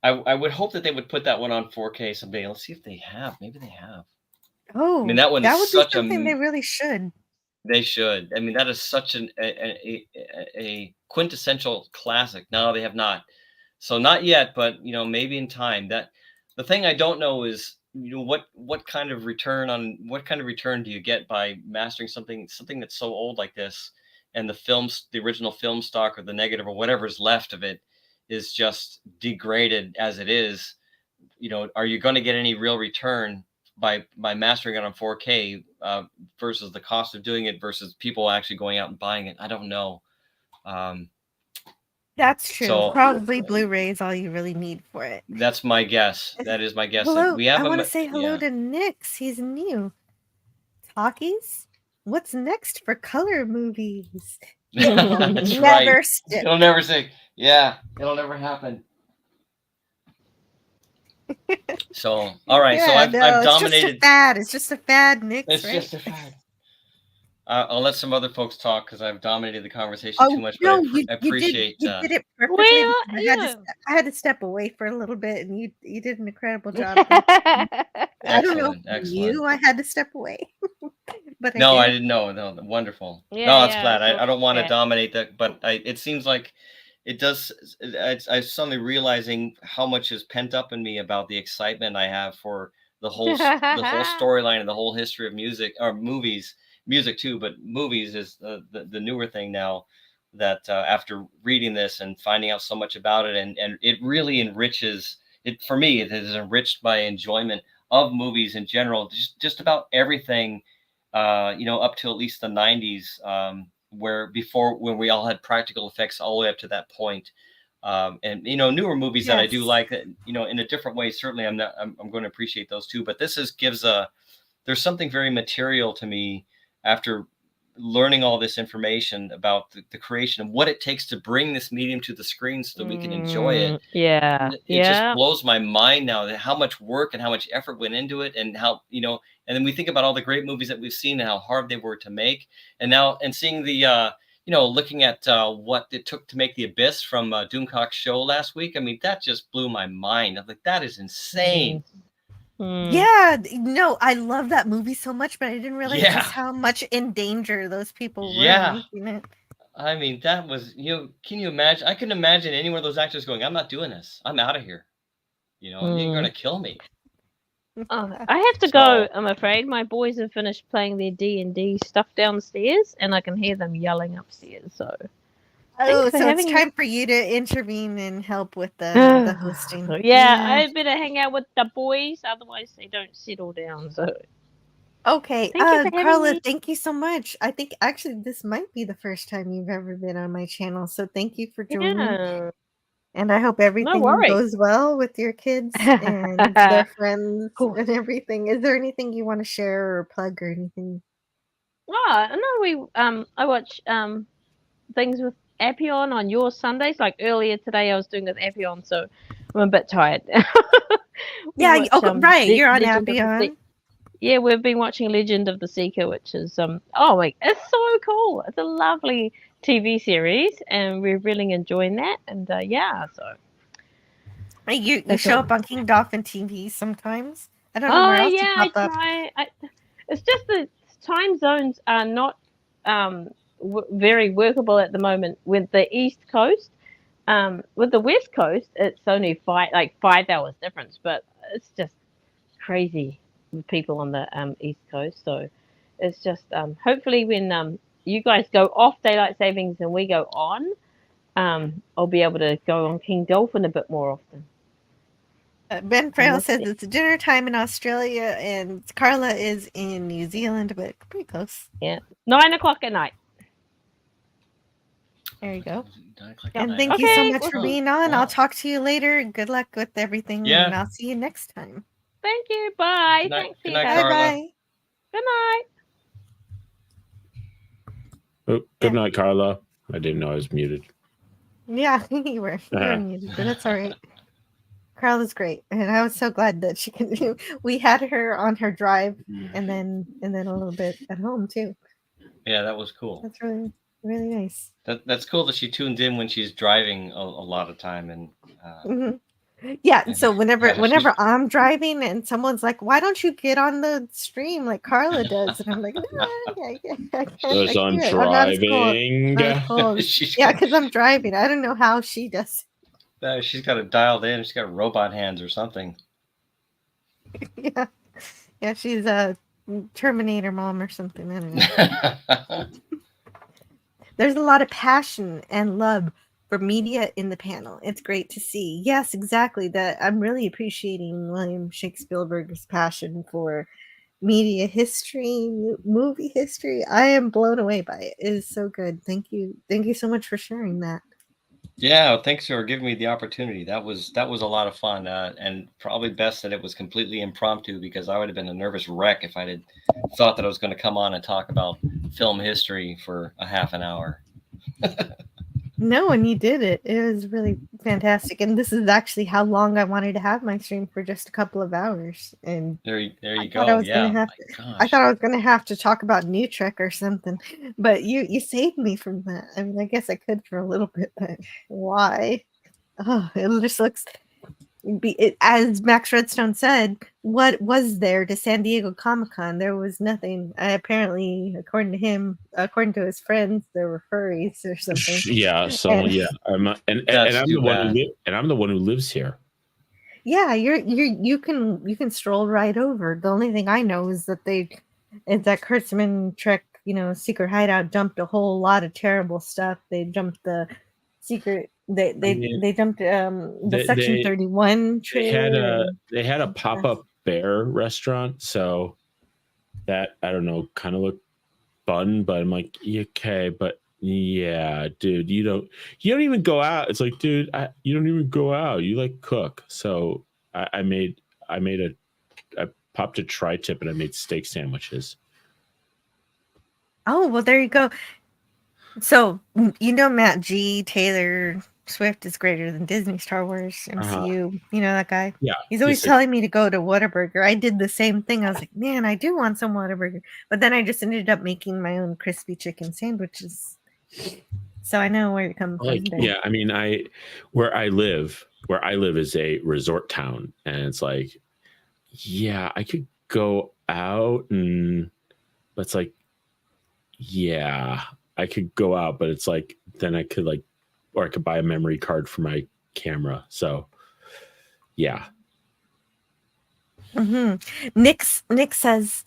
F: I would hope that they would put that one on 4K someday. Let's see if they have. Maybe they have.
G: Oh,
F: I mean, that one
G: that
F: is
G: would
F: such
G: be something they really should.
F: They should. I mean, that is such a quintessential classic. No, they have not. So not yet, but maybe in time. That the thing I don't know is what kind of return do you get by mastering something that's so old like this, and the original film stock, or the negative, or whatever's left of it is just degraded as it is. Are you going to get any real return by mastering it on 4K versus the cost of doing it versus people actually going out and buying it? I don't know.
G: That's true. So, probably Blu-ray is all you really need for it.
F: That's my guess. That is my guess.
G: Hello, I want to say hello to Nix. He's new. Talkies? What's next for color movies?
F: That's right. It'll never say. Yeah, it'll never happen. So, all right. So I've dominated.
G: It's just a fad. It's just a fad, Nick.
F: It's just a fad. I'll let some other folks talk because I've dominated the conversation too much. But I appreciate.
G: You did it perfectly. I had to step away for a little bit, and you did an incredible job. I don't know if you knew I had to step away. But
F: no, I didn't know. No, wonderful. Yeah, no, it's glad. I don't want to dominate that, but it seems like it does. I'm suddenly realizing how much is pent up in me about the excitement I have for the whole storyline and the whole history of music or movies. Music too, but movies is the newer thing now. That after reading this and finding out so much about it, and it really enriches it for me. It has enriched my enjoyment of movies in general. Just about everything, up to at least the 90s, when we all had practical effects all the way up to that point. And newer movies that I do like, in a different way. Certainly, I'm going to appreciate those too. But this there's something very material to me after learning all this information about the creation of what it takes to bring this medium to the screen so that we can enjoy it.
K: Yeah.
F: It just blows my mind now that how much work and how much effort went into it, and how, and then we think about all the great movies that we've seen and how hard they were to make. And seeing the, looking at what it took to make The Abyss from Doomcock's show last week. I mean, that just blew my mind. I'm like, that is insane.
G: Yeah, no, I love that movie so much, but I didn't realize just how much in danger those people were making it.
F: I mean, that was, can you imagine? I couldn't imagine any one of those actors going, I'm not doing this. I'm out of here. You're going to kill me.
K: I have to go, I'm afraid. My boys have finished playing their D&D stuff downstairs, and I can hear them yelling upstairs, so...
G: Oh, so it's time for you to intervene and help with the hosting.
K: Yeah, I better hang out with the boys, otherwise they don't settle down. So,
G: okay, Carla, thank you so much. I think actually this might be the first time you've ever been on my channel, so thank you for joining. Yeah. And I hope everything goes well with your kids and their friends and everything. Is there anything you want to share or plug or anything?
K: Oh no, I watch things with Appion on your Sundays? Like earlier today, I was doing with Appion, so I'm a bit tired. We
G: Yeah,
K: watch,
G: right. You're on
K: Legend of the
G: Appion.
K: Yeah, we've been watching Legend of the Seeker, which is oh my, it's so cool. It's a lovely TV series, and we're really enjoying that. And yeah, so
G: You
K: that's
G: show
K: all.
G: up on King Dolphin TV sometimes. I don't know
K: Oh
G: where else you
K: yeah, I
G: pop up.
K: try. It's just the time zones are not very workable at the moment with the East Coast. With the West Coast, it's only 5 hours difference, but it's just crazy with people on the East Coast. So it's just hopefully when you guys go off daylight savings and we go on, I'll be able to go on King Dolphin a bit more often.
G: Ben Frail says it's dinner time in Australia, and Carla is in New Zealand, but pretty close.
K: Yeah, 9 o'clock at night.
G: There you go.
F: 9 o'clock
G: And
F: at
G: thank
F: night.
G: you so
K: Okay,
G: much
K: well,
G: for being on.
F: Wow.
G: I'll talk to you later. Good luck with everything,
F: Yeah.
G: and I'll see you next time.
K: thank you. Bye.
F: Good night,
K: Thanks,
F: good
K: you
F: night,
K: guys.
G: Bye
F: Carla.
G: bye.
K: Good night.
H: Oh, good night, Carla. I didn't know I was muted.
G: Yeah, you were muted, but that's all right. Carla's great, and I was so glad that she can do. We had her on her drive, and then a little bit at home too.
F: Yeah, that was cool.
G: That's really nice.
F: That's cool that she tunes in when she's driving a lot of time, and
G: yeah. And so whenever
F: she's-
G: I'm driving and someone's like, "Why don't you get on the stream like Carla does?" and I'm like, "No, I can't.
H: Because I'm
G: I'm not as cool.
H: driving.
G: Not as cool. Yeah, because I'm driving. I don't know how she does.
F: she's got it dialed in. She's got robot hands or something.
G: Yeah, she's a Terminator mom or something. I don't know. There's a lot of passion and love for media in the panel. It's great to see. Yes, exactly. That I'm really appreciating William Shakespeare's passion for media history, movie history. I am blown away by it. It is so good. Thank you so much for sharing that.
F: Yeah, thanks for giving me the opportunity. That was a lot of fun, and probably best that it was completely impromptu, because I would have been a nervous wreck if I had thought that I was going to come on and talk about film history for a half an hour.
G: No, and you did it. It was really fantastic. And this is actually how long I wanted to have my stream, for just a couple of hours. And
F: there you
G: I
F: go.
G: I thought I was going to have to talk about New Trek or something, but you saved me from that. I mean, I guess I could for a little bit, but why? Oh, it just looks. As Max Redstone said, what was there to San Diego Comic-Con? There was nothing. Apparently, according to his friends, there were furries or something.
H: Yeah, I'm the one who lives here.
G: Yeah, you can stroll right over. The only thing I know is that Kurtzman Trek, Secret Hideout dumped a whole lot of terrible stuff. They dumped the secret. They dumped the Section 31 trailer.
H: They had a pop-up bear restaurant, so that, I don't know, kind of looked fun, but I'm like, okay, but yeah, dude, you don't even go out. It's like, dude, you don't even go out. You like cook. So I popped a tri-tip and I made steak sandwiches.
G: Oh, well, there you go. So, Matt G. Taylor Swift is greater than Disney, Star Wars, MCU. You know that guy?
H: Yeah.
G: He's always telling me to go to Whataburger. I did the same thing. I was like, man, I do want some Whataburger. But then I just ended up making my own crispy chicken sandwiches. So I know where you're coming from.
H: Yeah, I mean, where I live is a resort town, and it's like, yeah, I could go out, but it's like, yeah, I could go out, but it's like, then I could or I could buy a memory card for my camera. So yeah.
G: Nick says,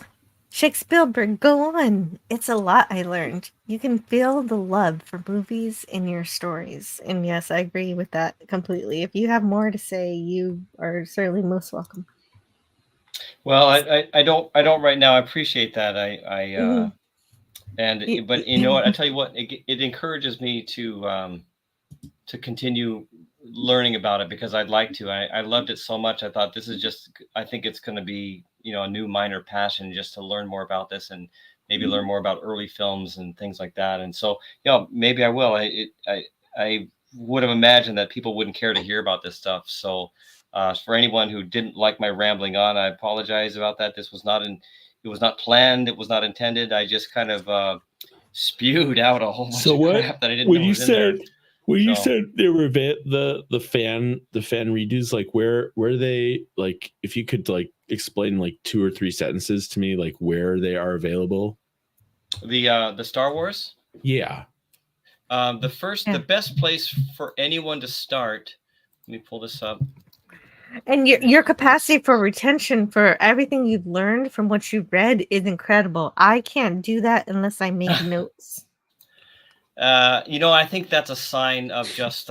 G: Shakespeare, go on. It's a lot I learned. You can feel the love for movies in your stories. And yes, I agree with that completely. If you have more to say, you are certainly most welcome.
F: Well, I don't right now. I appreciate that. But you know what? I tell you what, it encourages me to continue learning about it, because I'd like to. I loved it so much. I thought I think it's going to be, a new minor passion, just to learn more about this and maybe learn more about early films and things like that. And so, you know, maybe I will. I would have imagined that people wouldn't care to hear about this stuff. So for anyone who didn't like my rambling on, I apologize about that. This was not it was not planned. It was not intended. I just kind of spewed out a whole bunch of crap that I didn't know was in there.
H: When you said they were the fan redos, like where they, like, if you could like explain like 2 or 3 sentences to me, like where they are available.
F: The Star Wars?
H: Yeah.
F: The best place for anyone to start. Let me pull this up.
G: And your capacity for retention for everything you've learned from what you've read is incredible. I can't do that unless I make notes.
F: You know, I think that's a sign of just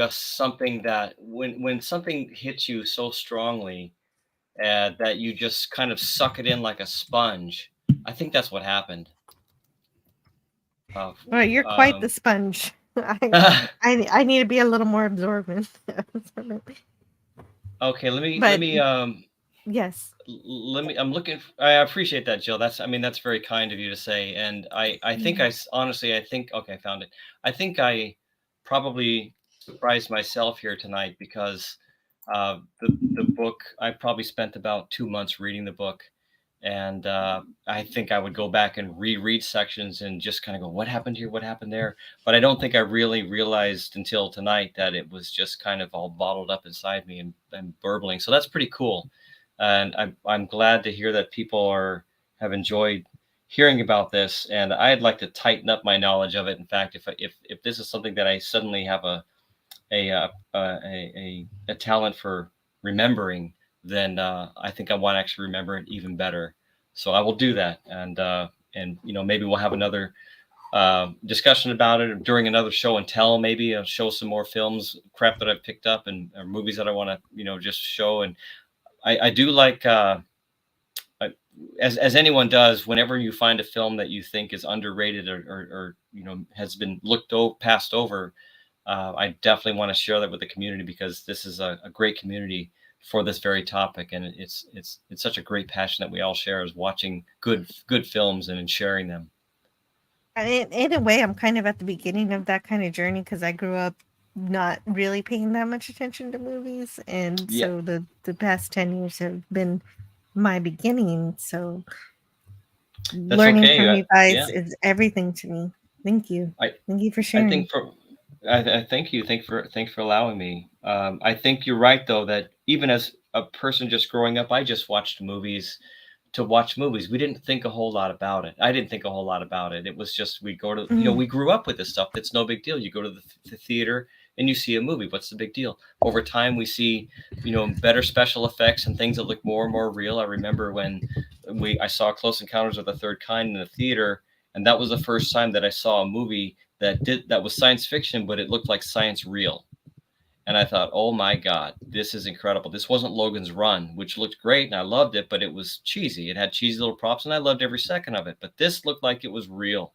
F: something that when something hits you so strongly that you just kind of suck it in like a sponge. I think that's what happened.
G: Well, you're quite the sponge. I need to be a little more absorbent.
F: Okay, let me
G: yes.
F: I'm looking. I appreciate that, Jill. That's very kind of you to say. And I think honestly, I think, okay, I found it. I think I probably surprised myself here tonight because the book, I probably spent about 2 months reading the book. And I think I would go back and reread sections and just kind of go, what happened here? What happened there? But I don't think I really realized until tonight that it was just kind of all bottled up inside me and burbling. So that's pretty cool. And I'm glad to hear that people have enjoyed hearing about this. And I'd like to tighten up my knowledge of it. In fact, if this is something that I suddenly have a talent for remembering, then I think I want to actually remember it even better. So I will do that, and you know, maybe we'll have another discussion about it during another show and tell. Maybe I'll show some more films, crap that I've picked up, and or movies that I want to, you know, just show. And I do like, as anyone does, whenever you find a film that you think is underrated or you know, has been passed over, I definitely want to share that with the community, because this is a great community for this very topic, and it's such a great passion that we all share, is watching good films and sharing them.
G: And in a way, I'm kind of at the beginning of that kind of journey because I grew up not really paying that much attention to movies, and so the past 10 years have been my beginning. So
F: that's
G: learning
F: okay.
G: from you guys is everything to me. Thank you. Thank you for sharing.
F: I thank you. Thanks for allowing me. I think you're right, though, that even as a person just growing up, I just watched movies to watch movies. We didn't think a whole lot about it. I didn't think a whole lot about it. It was just, we go to, you know, we grew up with this stuff. It's no big deal. You go to the theater and you see a movie. What's the big deal? Over time, we see, you know, better special effects and things that look more and more real. I remember when I saw Close Encounters of the Third Kind in the theater, and that was the first time that I saw a movie that was science fiction, but it looked like science real. And I thought, oh my God, this is incredible. This wasn't Logan's Run, which looked great and I loved it, but it was cheesy. It had cheesy little props and I loved every second of it. But this looked like it was real.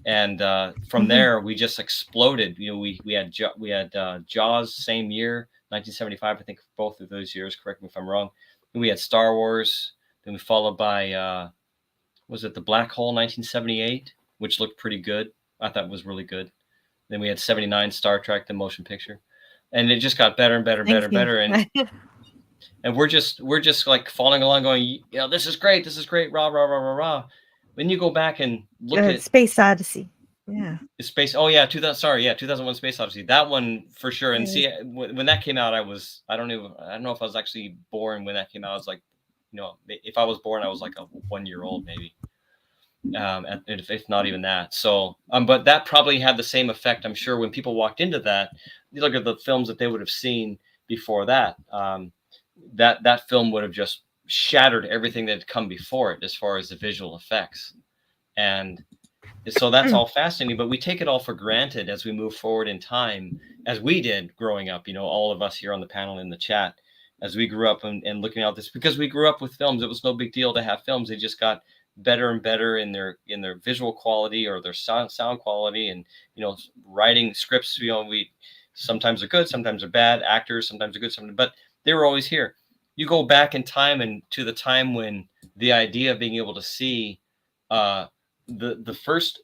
F: And from there, we just exploded. You know, we had Jaws same year, 1975, I think, both of those years. Correct me if I'm wrong. And we had Star Wars. Then we followed by, was it The Black Hole, 1978, which looked pretty good. I thought it was really good. Then we had 79, Star Trek, the motion picture. And it just got better and better and better and better. And we're just like following along going, you know, this is great. This is great. Rah, rah, rah, rah, rah. When you go back and look at
G: Space Odyssey. Yeah.
F: Oh yeah, 2001 Space Odyssey. That one for sure. And see, when that came out, I don't know if I was actually born when that came out. I was like, you know, if I was born, I was like a 1-year-old maybe. If not even that. So, but that probably had the same effect. I'm sure when people walked into that, you look at the films that they would have seen before that, that film would have just shattered everything that had come before it as far as the visual effects. And so that's all fascinating, but we take it all for granted as we move forward in time, as we did growing up, you know, all of us here on the panel in the chat, as we grew up and looking at this, because we grew up with films. It was no big deal to have films. They just got better and better in their visual quality or their sound quality, and, you know, writing scripts, you know, we sometimes are good, sometimes are bad, actors sometimes are good, sometimes, but they were always here. You go back in time and to the time when the idea of being able to see the first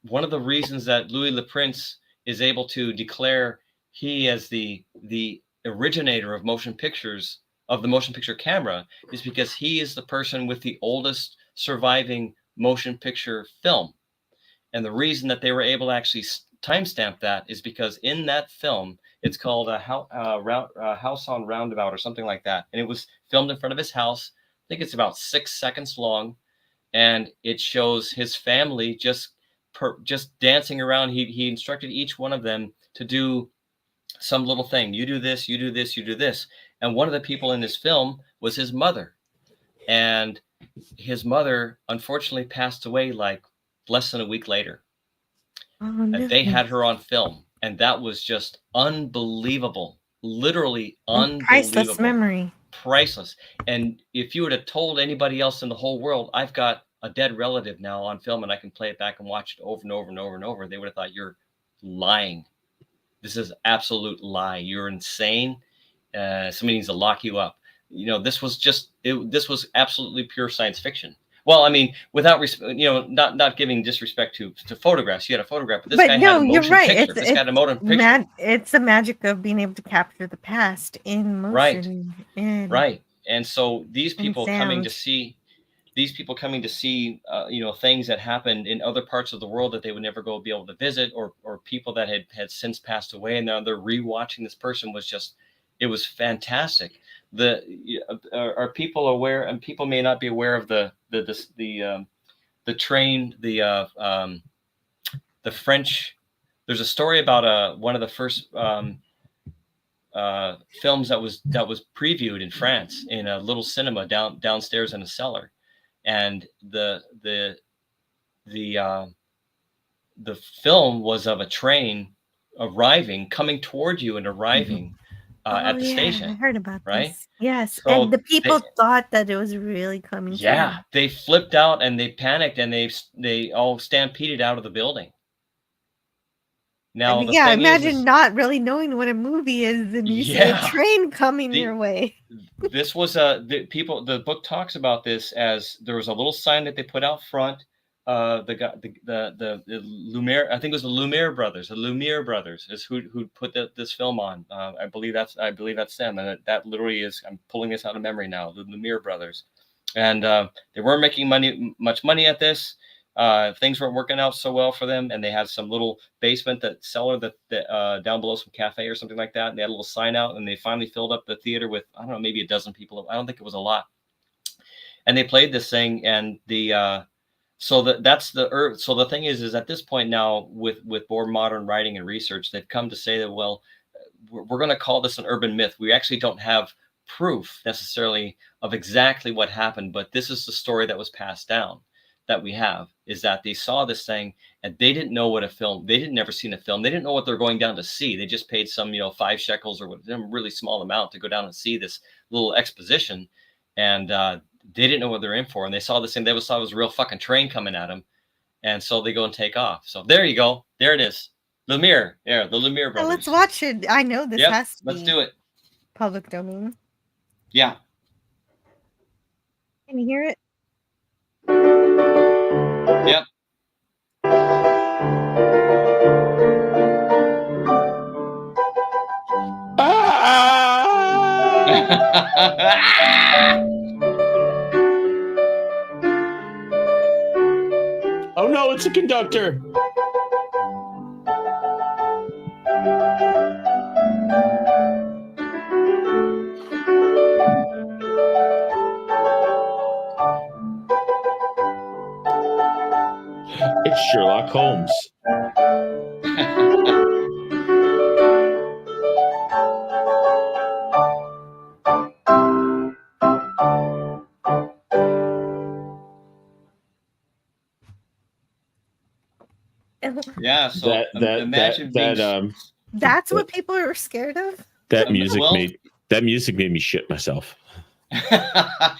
F: one of the reasons that Louis Le Prince is able to declare he as the originator of motion pictures, of the motion picture camera, is because he is the person with the oldest surviving motion picture film. And the reason that they were able to actually timestamp that is because in that film, it's called a House on Roundabout or something like that. And it was filmed in front of his house. I think it's about 6 seconds long. And it shows his family just dancing around. He instructed each one of them to do some little thing. You do this, you do this, you do this. And one of the people in this film was his mother. And his mother, unfortunately, passed away like less than a week later.
G: Oh, no.
F: And they had her on film. And that was just unbelievable. Literally unbelievable.
G: Priceless memory.
F: Priceless. And if you would have told anybody else in the whole world, I've got a dead relative now on film and I can play it back and watch it over and over and over and over, they would have thought you're lying. This is absolute lie. You're insane. Somebody needs to lock you up. You know, this was this was absolutely pure science fiction. Well, I mean, without not giving disrespect to photographs. You had a photograph, but this guy had a motion picture. This guy had a motion picture.
G: It's the magic of being able to capture the past in motion.
F: Right. And so these people coming to see things that happened in other parts of the world that they would never be able to visit, or people that had since passed away, and now they're rewatching this person, it was fantastic. Are people aware, and people may not be aware of the train, the French. There's a story about one of the first films that was previewed in France in a little cinema downstairs in a cellar, and the film was of a train coming toward you and arriving at the station.
G: I heard about
F: right?
G: this. Yes,
F: So
G: and the people thought that it was really coming.
F: Yeah, they flipped out and they panicked and they all stampeded out of the building. Now,
G: imagine not really knowing what a movie is and you see a train coming your way.
F: This was the book talks about this as there was a little sign that they put out front. The Lumiere, I think it was the Lumiere brothers. The Lumiere brothers is who put this film on. I believe that's them, and that literally is. I'm pulling this out of memory now. The Lumiere brothers, and they weren't making much money at this. Things weren't working out so well for them, and they had some little cellar that down below some cafe or something like that. And they had a little sign out, and they finally filled up the theater with, I don't know, maybe a dozen people. I don't think it was a lot. And they played this thing, and so the thing is at this point now with more modern writing and research, they've come to say that, well, we're going to call this an urban myth. We actually don't have proof necessarily of exactly what happened, but this is the story that was passed down that we have, is that they saw this thing and they didn't know what a film, they didn't never seen a film. They didn't know what they're going down to see. They just paid some, 5 shekels or a really small amount to go down and see this little exposition. And they didn't know what they're in for. And they saw this thing. They thought it was a real fucking train coming at them. And so they go and take off. So there you go. There it is. Lumiere. Yeah, the Lumiere brothers.
G: Let's watch it. I know this has to
F: let's do it.
G: Public domain.
F: Yeah.
G: Can you hear it?
F: Yep.
H: Oh no, it's a conductor. It's Sherlock Holmes.
F: Yeah, so imagine
G: that's what people are scared of.
H: That music made me shit myself.
F: I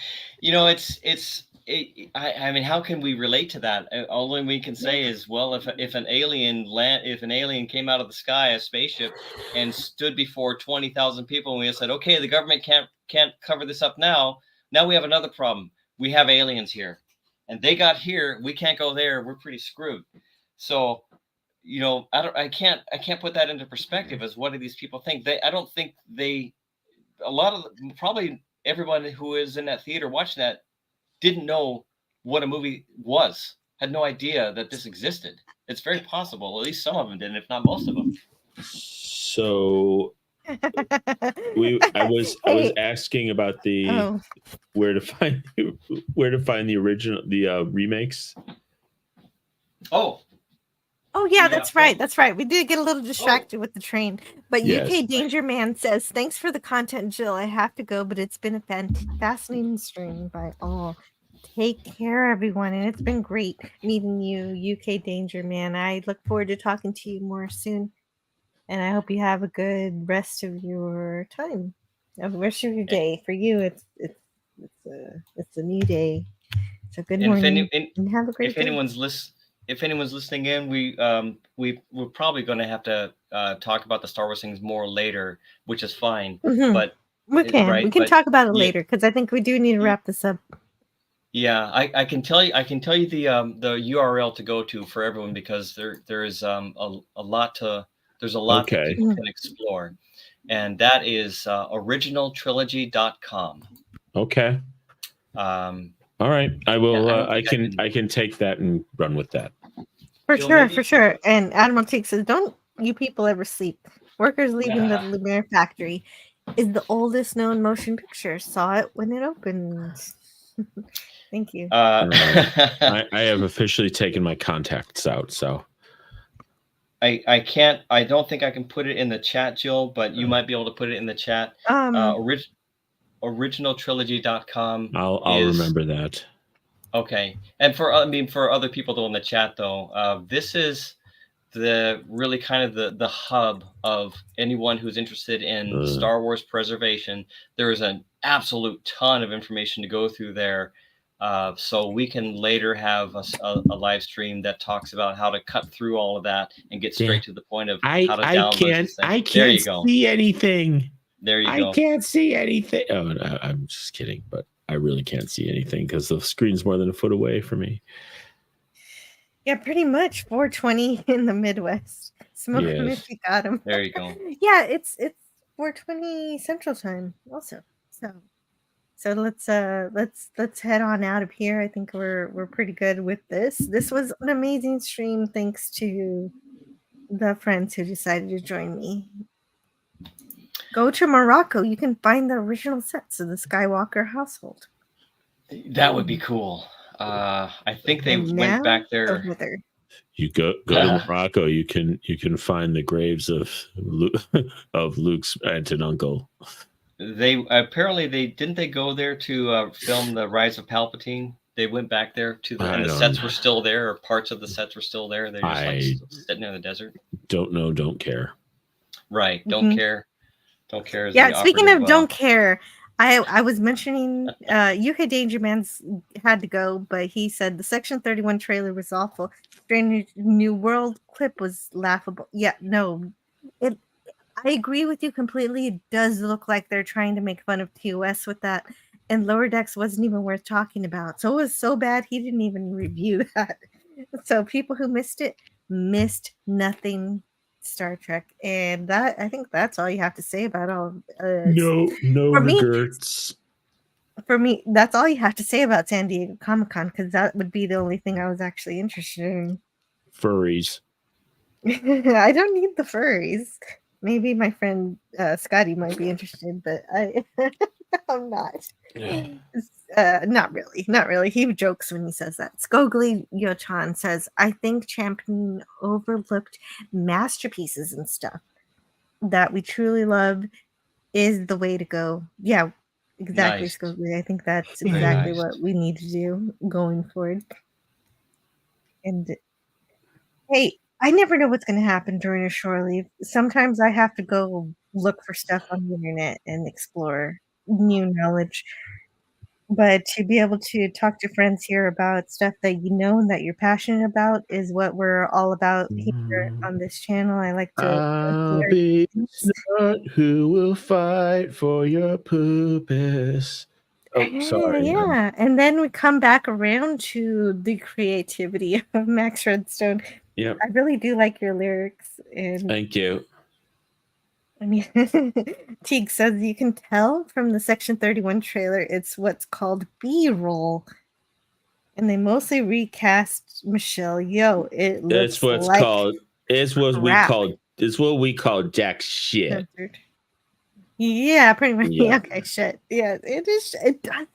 F: mean, how can we relate to that? All we can say is, well, if an alien came out of the sky, a spaceship, and stood before 20,000 people, and we said, okay, the government can't cover this up now. now we have another problem. We have aliens here, and they got here. We can't go there. We're pretty screwed. So, you know, I can't put that into perspective as what do these people think. I don't think probably everyone who is in that theater watching that didn't know what a movie was, had no idea that this existed. It's very possible, at least some of them didn't, if not most of them.
H: So I was asking about the where to find the original remakes.
G: Oh yeah, that's right. That's right. We did get a little distracted with the train. But
H: Yes.
G: UK Danger Man says, thanks for the content, Jill. I have to go, but it's been a fascinating stream by all. Take care, everyone. And it's been great meeting you, UK Danger Man. I look forward to talking to you more soon. And I hope you have a good rest of your time. The rest of your day. For you, it's a new day. So good morning. And have a great day.
F: If anyone's listening in, we're probably going to have to talk about the Star Wars things more later, which is fine.
G: Mm-hmm.
F: But
G: we can talk about it later because I think we do need to wrap this up.
F: Yeah, I can tell you the URL to go to for everyone because there is a lot that people can explore, and that is originaltrilogy.com.
H: Okay. All right, I will. I can take that and run with that.
G: For sure. And Admiral Teak says, "Don't you people ever sleep? Workers leaving the Lumiere factory is the oldest known motion picture. Saw it when it opened." Thank you.
H: I have officially taken my contacts out, so
F: I can't. I don't think I can put it in the chat, Jill, but you might be able to put it in the chat. Originaltrilogy.com.
H: I'll remember that.
F: Okay, and for other people though in the chat though, this is the really kind of the hub of anyone who's interested in Star Wars preservation. There is an absolute ton of information to go through there. So we can later have a live stream that talks about how to cut through all of that and get straight to the point of how to download these things.
H: I can't see anything.
F: There you go.
H: I can't see anything. Oh, no, I'm just kidding, but I really can't see anything because the screen's more than a foot away from me.
G: Yeah, pretty much 4:20 in the Midwest. Smoke them if you got them.
F: There you go.
G: Yeah, it's 4:20 Central Time also. So let's head on out of here. I think we're pretty good with this. This was an amazing stream. Thanks to the friends who decided to join me. Go to Morocco. You can find the original sets of the Skywalker household.
F: That would be cool. I think they went back there.
H: You go to Morocco. You can find the graves of Luke's aunt and uncle.
F: They didn't they go there to film the Rise of Palpatine? They went back there and the sets were still there, or parts of the sets were still there. They're just sitting in the desert.
H: Don't know, don't care.
F: Right, don't care. Don't care.
G: Yeah, speaking of don't care, I was mentioning UK Danger Man's had to go, but he said the Section 31 trailer was awful. Strange New World clip was laughable. Yeah, no, I agree with you completely. It does look like they're trying to make fun of TOS with that, and Lower Decks wasn't even worth talking about. So it was so bad he didn't even review that. So people who missed it missed nothing. Star Trek, and that I think that's all you have to say about all.
H: No regrets.
G: For me, that's all you have to say about San Diego Comic-Con because that would be the only thing I was actually interested in.
H: Furries.
G: I don't need the furries. Maybe my friend Scotty might be interested, but I'm not. Not really. He jokes when he says that. Skogly Yochan says, I think Champion overlooked masterpieces and stuff that we truly love is the way to go. Yeah, exactly, nice. Skogly. I think that's exactly what we need to do going forward. And hey, I never know what's going to happen during a shore leave. Sometimes I have to go look for stuff on the internet and explore new knowledge. But to be able to talk to friends here about stuff that you know and that you're passionate about is what we're all about here on this channel. I like to.
H: I'll be the who will fight for your purpose. Oh, sorry.
G: Yeah, and then we come back around to the creativity of Max Redstone.
H: Yep.
G: I really do like your lyrics. And
H: Thank you.
G: I mean, Teague says you can tell from the Section 31 trailer it's what's called B-roll. And they mostly recast Michelle Yeoh. It looks
H: It's what's
G: like
H: called. It's what we
G: crap.
H: call. It's what we call jack shit.
G: Yeah, pretty much.
H: Yeah.
G: Okay, shit. Yeah, it is. It does.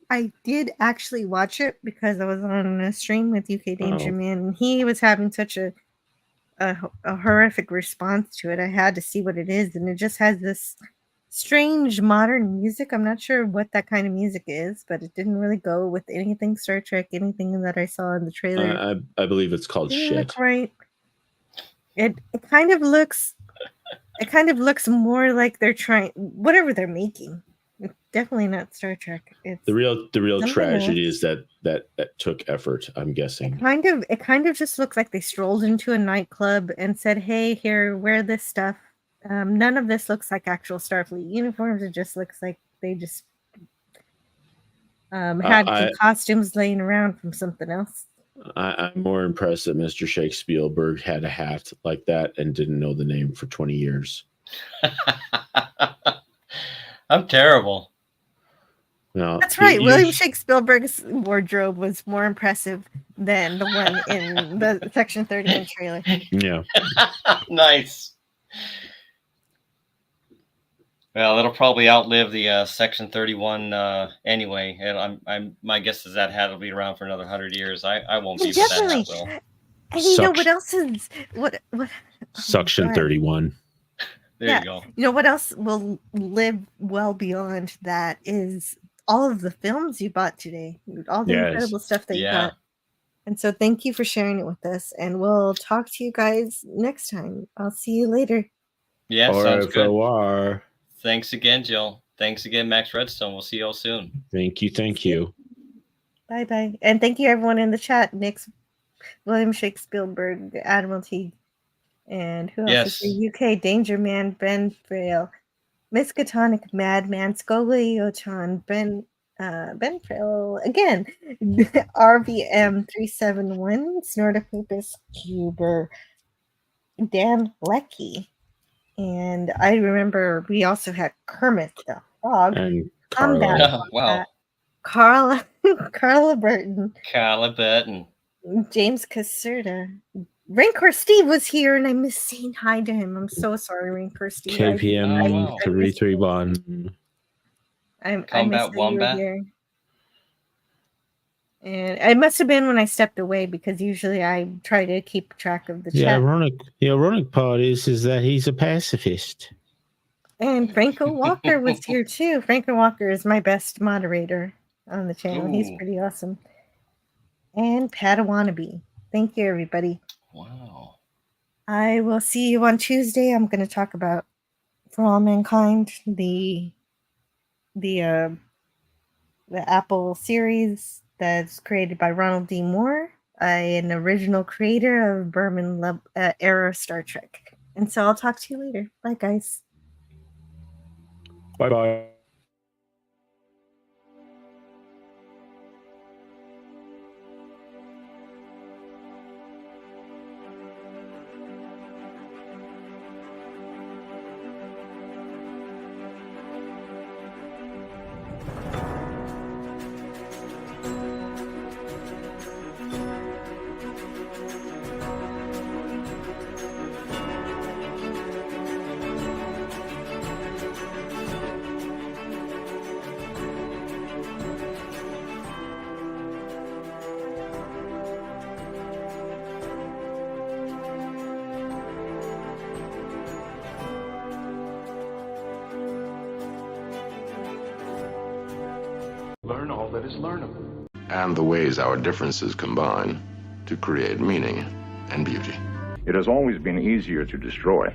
G: I did actually watch it because I was on a stream with UK Danger Man, and he was having such a horrific response to it. I had to see what it is, and it just has this strange modern music. I'm not sure what that kind of music is, but it didn't really go with anything Star Trek, anything that I saw in the trailer.
H: I believe it's called
G: Didn't
H: shit.
G: look right. It kind of looks more like they're trying whatever they're making. It's definitely not Star Trek. It's
H: The real
G: something
H: tragedy
G: else.
H: is that took effort, I'm guessing.
G: It kind of just looks like they strolled into a nightclub and said, "Hey, here, wear this stuff." None of this looks like actual Starfleet uniforms. It just looks like they just had some costumes laying around from something else.
H: I'm more impressed that Mr. Shake Spielberg had a hat like that and didn't know the name for 20 years.
F: I'm terrible.
H: No,
G: That's right. William Shake Spielberg's wardrobe was more impressive than the one in the Section 31 trailer.
H: Yeah.
F: Nice. Well, it'll probably outlive the Section 31 anyway. And my guess is that hat will be around for another 100 years. I won't be, but that hat will.
G: And you know what else is what
H: Suction 31.
F: There you go.
G: You know what else will live well beyond that is all of the films you bought today, all the incredible stuff that you got. And so thank you for sharing it with us, and we'll talk to you guys next time. I'll see you later.
F: Yeah, sounds good.
H: Thanks
F: Thanks again, Jill. Thanks again, Max Redstone. We'll see you all soon.
H: Thank you.
G: Bye. And thank you everyone in the chat. Nick's William Shake Spielberg, Admiral T, and who else is here? UK Danger Man, Ben Frail, Miskatonic Madman, Scolioton, Ben Frail again, RVM 371, Snortopopus Cuber, Dan Lecky. And I remember we also had Kermit the Frog
H: and
G: Carla.
F: Wow.
G: Carla Burton.
F: Carla Burton.
G: James Caserta. Rancor Steve was here and I missed saying hi to him. I'm so sorry, Rancor Steve.
H: KPM 331.
G: I missed that you were here. And it must have been when I stepped away because usually I try to keep track of the chat.
H: The ironic part is that he's a pacifist.
G: And Franco Walker was here too. Franco Walker is my best moderator on the channel. Ooh. He's pretty awesome. And Padawannabe. Thank you, everybody.
F: Wow.
G: I will see you on Tuesday. I'm going to talk about For All Mankind, the Apple series that's created by Ronald D. Moore, an original creator of Berman era Star Trek. And so I'll talk to you later. Bye, guys.
H: Bye-bye.
M: Learn all that is learnable.
N: And the ways our differences combine to create meaning and beauty.
L: It has always been easier to destroy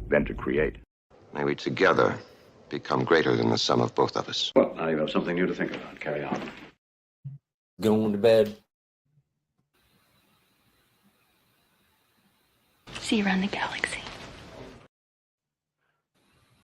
L: than to create.
N: May we together become greater than the sum of both of us.
M: Well, now you have something new to think about. Carry on.
C: Going to bed.
J: See you around the galaxy.